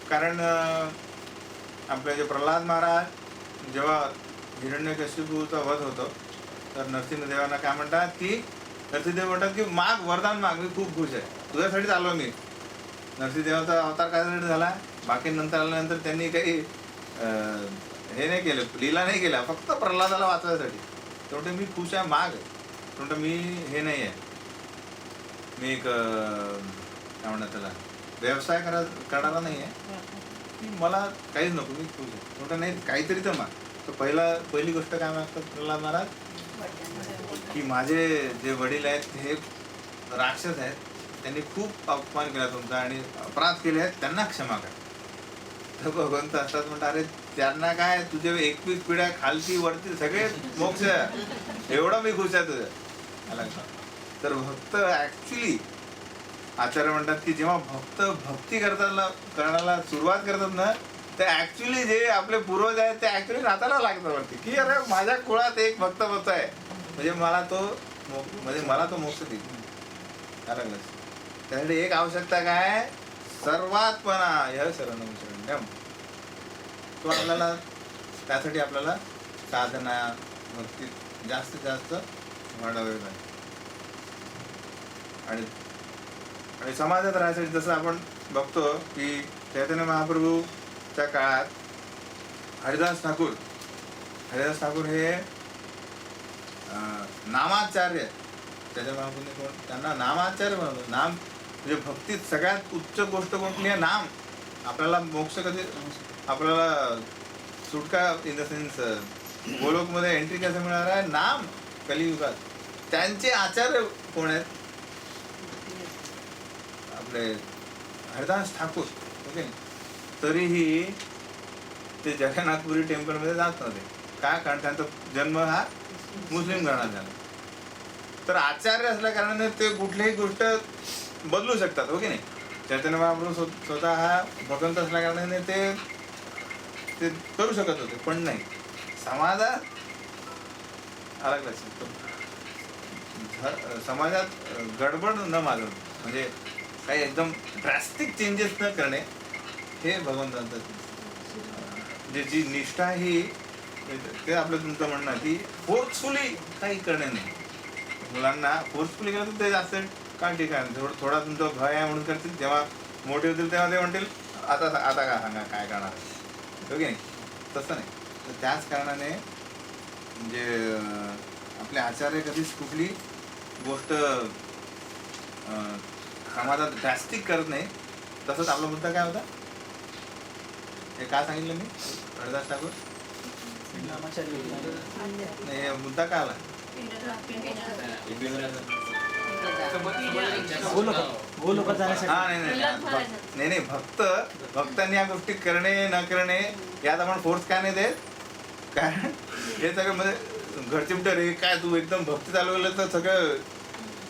कारण आपले जे प्रल्हाद महाराज जेव्हा हिरण्यकशिपूचा वध होतो, तर नरसिंहदेवांना काय म्हणतात की, नरसिंहदेव म्हणतात की माग, वरदान माग, मी खूप खुश आहे, तुझ्यासाठीच आलो मी. नरसिंहदेवाचा अवतार काय झाला, बाकी नंतर आल्यानंतर त्यांनी काही हे नाही केलं, लीला नाही केला, फक्त प्रल्हादाला वाचवायसाठी. तेवढे मी खुश आहे, माग. तेवढं मी हे नाही आहे, मी एक काय म्हणतात त्याला, व्यवसाय करणारा नाही आहे की मला काहीच नको, मी खुश आहे. तेवढं नाही, काहीतरी तर माग. तर पहिली गोष्ट काय मागतात प्रल्हाद महाराज, की माझे जे वडील आहेत हे राक्षस आहेत, त्यांनी खूप अपमान केला तुमचा आणि अपराध केले आहेत, त्यांना क्षमा करा. तर भगवंत असतात म्हणतात, अरे त्यांना काय, तुझे 21 पिढ्या खालती वरती सगळे मोक्ष, एवढं मी खुश आहे तुझं. तर भक्त ऍक्च्युली, आचार्य म्हणतात की जेव्हा भक्त भक्ती करण्याला सुरुवात करतात ना, तर ऍक्च्युली जे आपले पूर्वज आहेत ते ऍक्च्युली नाताला लागतात वरती, की अरे माझ्या कुळात एक भक्त होत आहे, म्हणजे मला तो मोक्ष देईल. त्यासाठी एक आवश्यकता काय, सर्वात्मना ह्य शरणम शरण्यम. तो आपल्याला, त्यासाठी आपल्याला साधना भक्ती जास्तीत जास्त वाढवावी लागेल. आणि समाजात राहण्यासाठी जसं आपण बघतो की चैतन्य महाप्रभूच्या काळात हरिदास ठाकूर हे नामाचार्य, चैतन्य महाप्रभूने कोण त्यांना नामाचार्य बनवलं. नाम म्हणजे भक्तीत सगळ्यात उच्च गोष्ट कोणती आहे, नाम. आपल्याला मोक्ष कधी, आपल्याला सुटका इन द सेन्स गोलोकमध्ये एंट्री कसं मिळणार आहे, नाम. कलियुगात त्यांचे आचार्य कोण आहेत, आपले हरिदास ठाकूर. ओके, तरीही ते जगन्नाथपुरी टेम्पलमध्ये जात नव्हते. का? कारण त्यांचा जन्म हा मुस्लिम घराण्यात झाला. तर आचार्य असल्या कारणाने ते कुठलीही गोष्ट बदलू शकतात, हो की नाही. चैतन्य महाप्रभू स्वतः हा भगवंत असल्या कारणाने ते करू शकत होते, पण नाही. समाजात अलग लक्षात, समाजात गडबड न मागणं, म्हणजे काही एकदम ड्रास्टिक चेंजेस न करणे, हे भगवंतांचं. म्हणजे जी निष्ठा ही, ते आपलं तुमचं म्हणणं की फोर्सफुली काही करणे नाही. मुलांना फोर्सफुली केलं तर ते जास्त काय ठीक आहे, थोडा तुमचा भय आहे म्हणून करतील. जेव्हा मोठे होतील तेव्हा ते म्हणतील आता काय सांगा, काय करणार आहे, हो की नाही. तसं नाही. तर त्याच कारणाने म्हणजे आपले आचार्य कधीच कुठली गोष्ट समाजात ड्रास्टिक करत नाही. तसंच आपला मुद्दा काय होता, हे काय सांगितलं मी हरिदास ठाकूर नाही हे मुद्दा काय आला हा नाही भक्तांनी या गोष्टी करणे न करणे यात आपण फोर्स काय नाही देत कारण हे सगळं म्हणजे घरचे म्हणते रे काय तू एकदम भक्ती चालवलं तर सगळं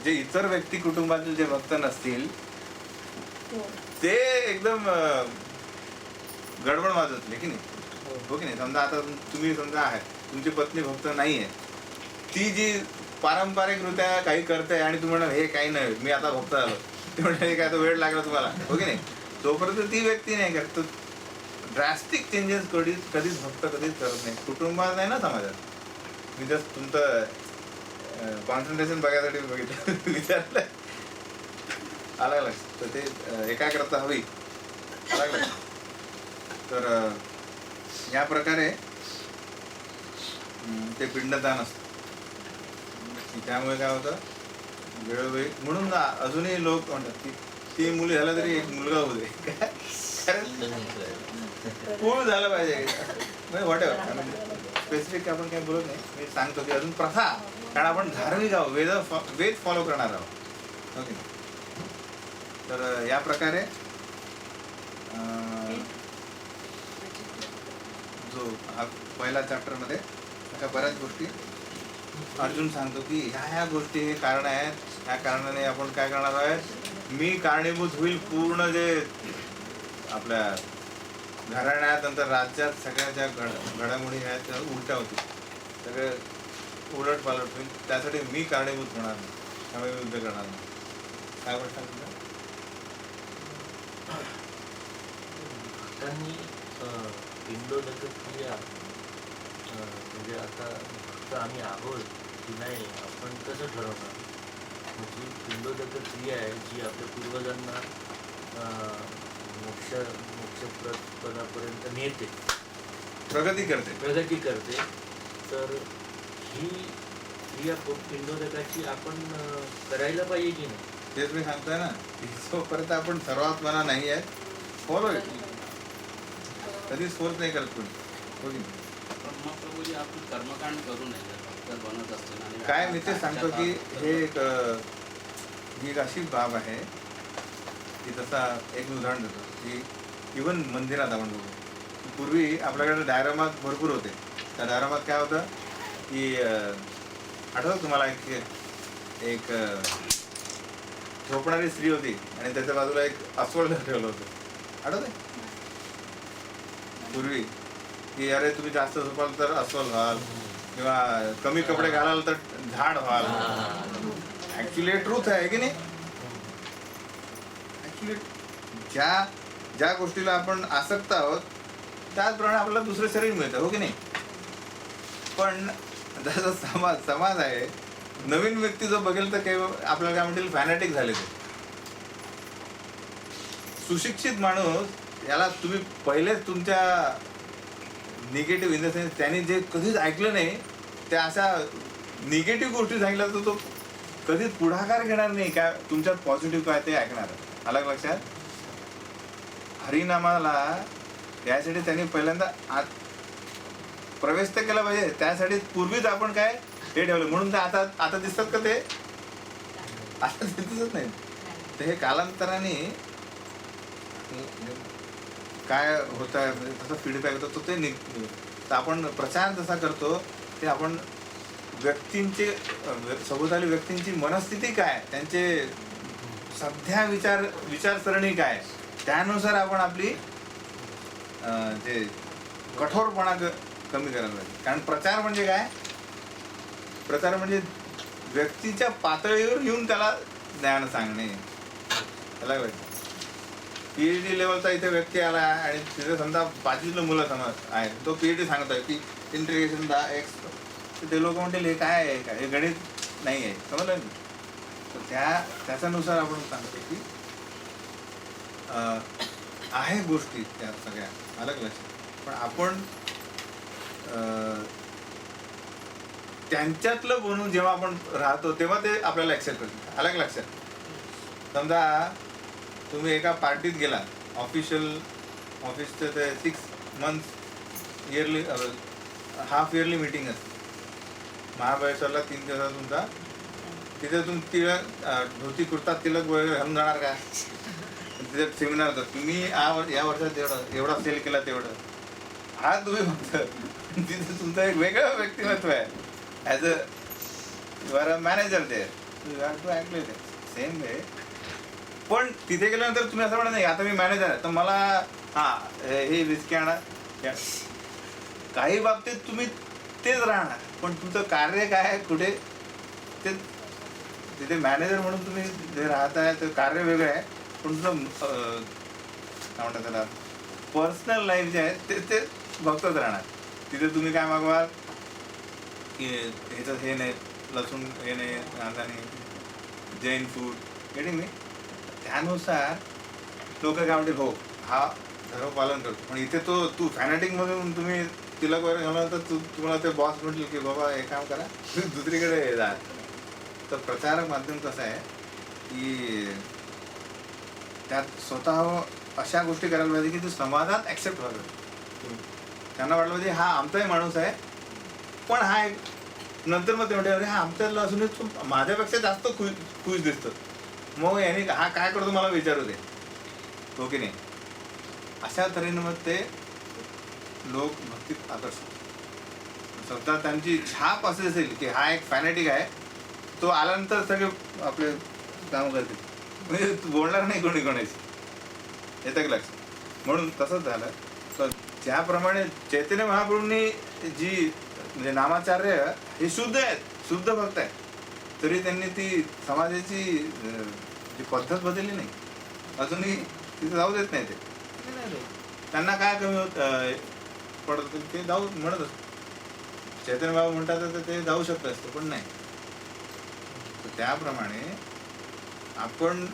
जे इतर व्यक्ती कुटुंबातील जे भक्त नसतील ते एकदम गडबड वाजवतले की नाही हो की नाही समजा आता तुम्ही समजा आहे तुमची पत्नी भक्त नाही आहे ती जी पारंपरिकरित्या काही करते आणि तुम्ही म्हणा हे काही नाही मी आता भक्त झालो ते म्हणजे काय तो वेळ लागला तुम्हाला हो की नाही जोपर्यंत ती व्यक्ती नाही करत ड्रास्टिक चेंजेस कधीच भक्त कधीच करत नाही कुटुंबात नाही ना समाजात मी जस्ट तुमचं कॉन्सन्ट्रेशन बघायसाठी बघितलं विचारलं आला लक्ष तर ते एकाग्रता हवी आला लक्ष तर या प्रकारे ते पिंडदान असतं त्यामुळे काय होतं वेळोवेळी म्हणून अजूनही लोक म्हणतात की 3 मुली झाल्या तरी एक मुलगा होऊ दे कारण पूर्ण झालं पाहिजे व्हॉट एव्हर स्पेसिफिक आपण काही बोलत नाही मी सांगतो की अजून प्रथा कारण आपण धार्मिक आहोत वेद फॉलो करणार आहोत ओके तर या प्रकारे जो हा पहिला चॅप्टरमध्ये अशा बऱ्याच गोष्टी अर्जुन सांगतो की ह्या गोष्टी हे कारण आहेत ह्या कारणाने आपण काय करणार आहोत मी कारणीभूत होईल पूर्ण जे आपल्या घराण्यात नंतर राज्यात सगळ्या ज्या घडामोडी आहेत त्या उलट्या होतील सगळे उलट पालट होईल त्यासाठी मी कारणीभूत होणार नाही त्यामुळे मी युद्ध करणार नाही काय वाटतं तुला भक्तांनी पिंडोदकक्रिया म्हणजे आता फक्त आम्ही आहोत की नाही आपण कसं ठरवणार म्हणजे पिंडोदकक्रिया आहे जी आपल्या पूर्वजांना मोक्षपदापर्यंत नेते प्रगती करते तर ही क्रिया पिंडोदकाची आपण करायला पाहिजे की नाही तेच मी सांगतोय ना जोपर्यंत आपण सर्वात मना नाही आहे फॉलो कधीच फोर्स नाही करत कोणी हो की नाही पण मग प्रभूजी आपण कर्मकांड करू नये जर भक्त बनत असतील आणि काय मी ते सांगतो की हे ही एक अशी बाब आहे की तसा एक उदाहरण देतो की इवन मंदिरात आपण बघू पूर्वी आपल्याकडे डायरामात भरपूर होते त्या डायरामात काय होतं की आठवतं तुम्हाला एक झोपणारी स्त्री होती आणि त्याच्या बाजूला एक अस्वल ठेवलं होतं आठवतंय पूर्वी की अरे तुम्ही जास्त झोपाल तर अस्वल व्हाल किंवा कमी कपडे घालाल तर झाड व्हाल ऍक्च्युली ट्रूथ आहे की नाही ऍक्च्युली ज्या गोष्टीला आपण आसक्त आहोत त्याचप्रमाणे आपल्याला दुसरं शरीर मिळतं हो की नाही पण जसा समाज आहे नवीन व्यक्ती जो बघेल तर काही आपल्याला काय म्हणतील फॅनॅटिक झाले ते सुशिक्षित माणूस याला तुम्ही पहिलेच तुमच्या निगेटिव्ह इन द सेन्स त्यांनी जे कधीच ऐकलं नाही त्या अशा निगेटिव्ह गोष्टी सांगितल्या तर तो कधीच पुढाकार घेणार नाही काय तुमच्यात पॉझिटिव्ह काय ते ऐकणार अलग लक्षात हरिनामाला यासाठी त्यांनी पहिल्यांदा आत प्रवेश तर केला पाहिजे त्यासाठी पूर्वीच आपण काय हे ठेवलं म्हणून ते आता दिसतात का ते आता दिसतच नाही तर हे कालांतराने काय होत आहे म्हणजे तसा फीडबॅक होतो तो ते तर आपण प्रचार जसा करतो ते आपण व्यक्तींचे सभोवताली व्यक्तींची मनस्थिती काय त्यांचे सध्या विचारसरणी काय त्यानुसार आपण आपली जे कठोरपणा कमी करायला पाहिजे कारण प्रचार म्हणजे काय प्रचार म्हणजे व्यक्तीच्या पातळीवर येऊन त्याला ज्ञान सांगणे त्याला PhD लेवलचा इथे व्यक्ती आला आणि तिथे समजा 5वीतलं मुलं समज आहे तो PhD सांगत आहे की इंटिग्रेशन एक्स ते लोक म्हणतील हे काय आहे काय हे गणित नाही आहे समजलं तर त्याच्यानुसार आपण सांगतो की आहे गोष्टी त्या सगळ्या अलग लक्षात पण आपण त्यांच्यातलं बनून जेव्हा आपण राहतो तेव्हा ते आपल्याला ऍक्सेप्ट करतात अलग लक्षात समजा तुम्ही एका पार्टीत गेला ऑफिसचं ते month yearly half yearly meeting असते महाबळेश्वरला 3 दिवसात तुमचा. तिथे तिळक धोती कुर्ता तिलक वगैरे घालून जाणार का? तिथे सेमिनार होतं तुम्ही या वर्षात एवढा सेल केला तेवढं. हा तुम्ही फक्त तिथे तुमचं एक वेगळं व्यक्तिमत्व आहे. As a you are a manager there, you have to act like same way. पण तिथे गेल्यानंतर तुम्ही असं म्हणत नाही आता मी मॅनेजर आहे तर मला हे विस्की आणा. काही बाबतीत तुम्ही तेच राहणार पण तुमचं कार्य काय आहे कुठे ते तिथे मॅनेजर म्हणून तुम्ही जे राहताय ते कार्य वेगळं आहे. पण तुझं काय म्हणतात त्याला पर्सनल लाईफ जे आहे ते बघतच राहणार. तिथे तुम्ही काय मागवाल की ह्याचं हे नाही लसूण हे नाही कांदा नाही जैन फूड गेटिंग मी. त्यानुसार लोक काय म्हणतील हो हा सर्व पालन करतो. पण इथे तू फॅनेटिकमधून तुम्ही तिलक वगैरे घालवलं तर तुम्हाला ते बॉस म्हटलं की बाबा हे काम करा दुसरीकडे जा. तर प्रचारक माध्यम कसं आहे की त्यात स्वतः अशा गोष्टी करायला पाहिजे की ते समाजात ॲक्सेप्ट व्हावं. त्यांना वाटलं पाहिजे हा आमचाही माणूस आहे पण हा एक नंतर मग ते म्हणते अरे हा आमच्याला असून माझ्यापेक्षा जास्त खुश दिसतं मग याने हा काय करतो मला विचारू दे हो की नाही. अशा तऱ्हेनं मग ते लोक भक्तीत आकर्षित. स्वतः त्यांची छाप असे असेल की हा एक फॅनेटिक आहे तो आल्यानंतर सगळे आपले काम करतील म्हणजे बोलणार नाही कोणी कोणाची. येतं की लक्षात. म्हणून तसंच झालं. तर ज्याप्रमाणे चैतन्य महाप्रभूंनी जी म्हणजे नामाचार्य हे शुद्ध आहेत शुद्ध भक्त आहेत तरी त्यांनी ती समाजाची जी पद्धत बदलली नाही. अजूनही तिथे जाऊ देत नाही. ते त्यांना काय कमी होत पडत ते जाऊ म्हणत असत. चैतन्य बाबा म्हणतात तर ते जाऊ शकत असतं पण नाही. तर त्याप्रमाणे आपण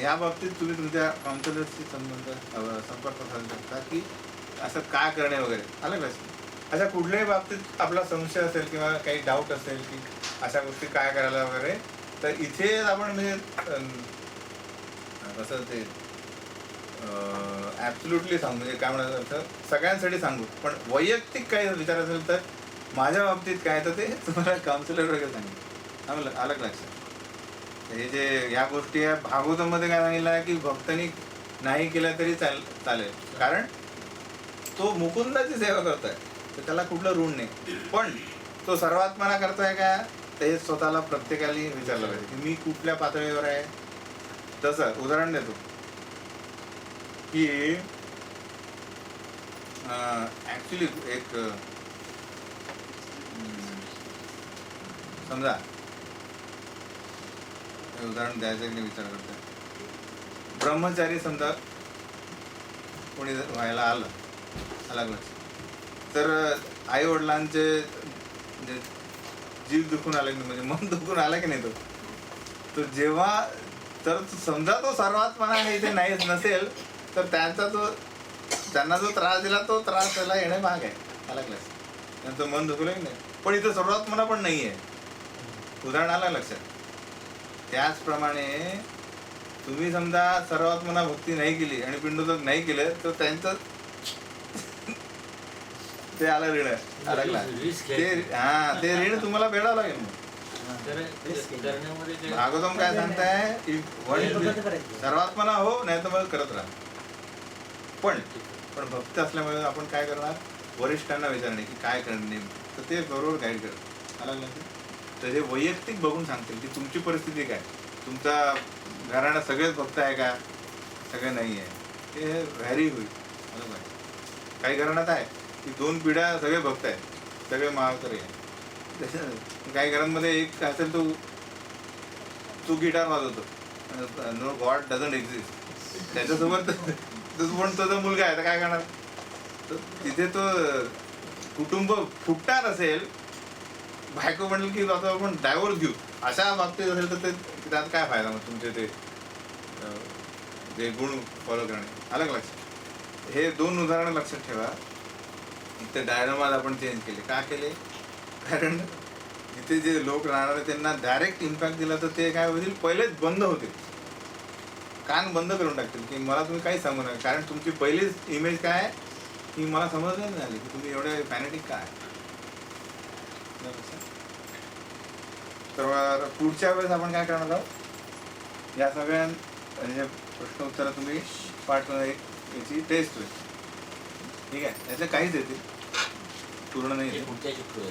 या बाबतीत तुम्ही तुमच्या काउन्सिलरशी संपर्क साधू शकता की असं काय करणे वगैरे आलं का. अशा कुठल्याही बाबतीत आपला संशय असेल किंवा काही डाऊट असेल की अशा गोष्टी काय करायला वगैरे तर इथे आपण म्हणजे कसं ते ॲब्सोल्युटली सांगू म्हणजे काय म्हणायचं सगळ्यांसाठी सांगू. पण वैयक्तिक काही विचार असेल तर माझ्या बाबतीत काय तर ते तुम्हाला काउन्सिलर वगैरे सांगेल. आलं लक्षात. हे जे या गोष्टी आहे भागवतामध्ये काय सांगितलं आहे की भक्तांनी नाही केलं तरी चालेल कारण तो मुकुंदाची सेवा करतोय तर त्याला कुठलं ऋण नाही. पण तो सर्वात्मना करतोय का ते स्वतःला प्रत्येकाला विचारलं पाहिजे की मी कुठल्या पातळीवर आहे. तसं उदाहरण देतो की ॲक्च्युली एक समजा उदाहरण द्यायचं की विचार करतोय. ब्रह्मचारी समजा कोणी व्हायला आलं तर आई वडिलांचे म्हणजे जीव दुखून आला की म्हणजे मन दुखून आला की नाही तो जेव्हा तर समजा तो सर्वात्मना आहे इथे नाहीच नसेल तर त्यांना जो त्रास दिला तो त्रास त्याला येणे भाग आहे. आला क्लास त्यांचं मन दुखलं की नाही. पण इथं सर्वात्मना पण नाही आहे. उदाहरण आलं लक्षात. त्याचप्रमाणे तुम्ही समजा सर्वात्मना भक्ती नाही केली आणि पिंडोदक नाही केलं तर त्यांचं ते आलं ऋण आला क्लास ते ऋण तुम्हाला फेडावं लागेल. मग भागवतम काय सांगताय सर्वात्मना हो नाही तर मग करत राहा. पण भक्त असल्यामुळे आपण काय करणार वरिष्ठांना विचारणे की काय करणे तर ते बरोबर गाईड करत आला लक्षात. तर हे वैयक्तिक बघून सांगतील की तुमची परिस्थिती काय तुमचा घराणा सगळेच भक्त आहे का सगळे नाही आहे ते व्हॅरी होईल. काही घराण्यात आहे की 2 पिढ्या सगळे भक्त आहेत सगळे माळकरी आहे. काही घरांमध्ये एक असेल तो गिटार वाजवतो नो गॉड डझंट एक्झिस्ट त्याच्यासोबत पण तो मुलगा आहे तर काय करणार. तर तिथे तो कुटुंब फुटणार असेल बायको म्हणेल की आता आपण डायव्होर्स घेऊ अशा बाबतीत असेल तर ते त्यात काय फायदा मग तुमचे ते जे गुण फॉलो करणे. आलं लक्षात. हे 2 उदाहरणं लक्षात ठेवा. इथे डायनामाज आपण चेंज केले का केले कारण इथे जे लोक राहणार त्यांना डायरेक्ट इम्पॅक्ट दिला तर ते काय होतील पहिलेच बंद होतील कान बंद करून टाकतील की मला तुम्ही काही सांगू नका कारण तुमची पहिलीच इमेज काय की मला समजलं नाही आली की तुम्ही एवढे फॅनेटिक काय. तर पुढच्या वेळेस आपण काय करणार आहोत, या सगळ्या म्हणजे प्रश्न उत्तर तुम्ही पाठ याची टेस्ट होईल. ठीक आहे, यातले काहीच येतील, पूर्ण नाही हे येतील. पुढच्या शिकतोय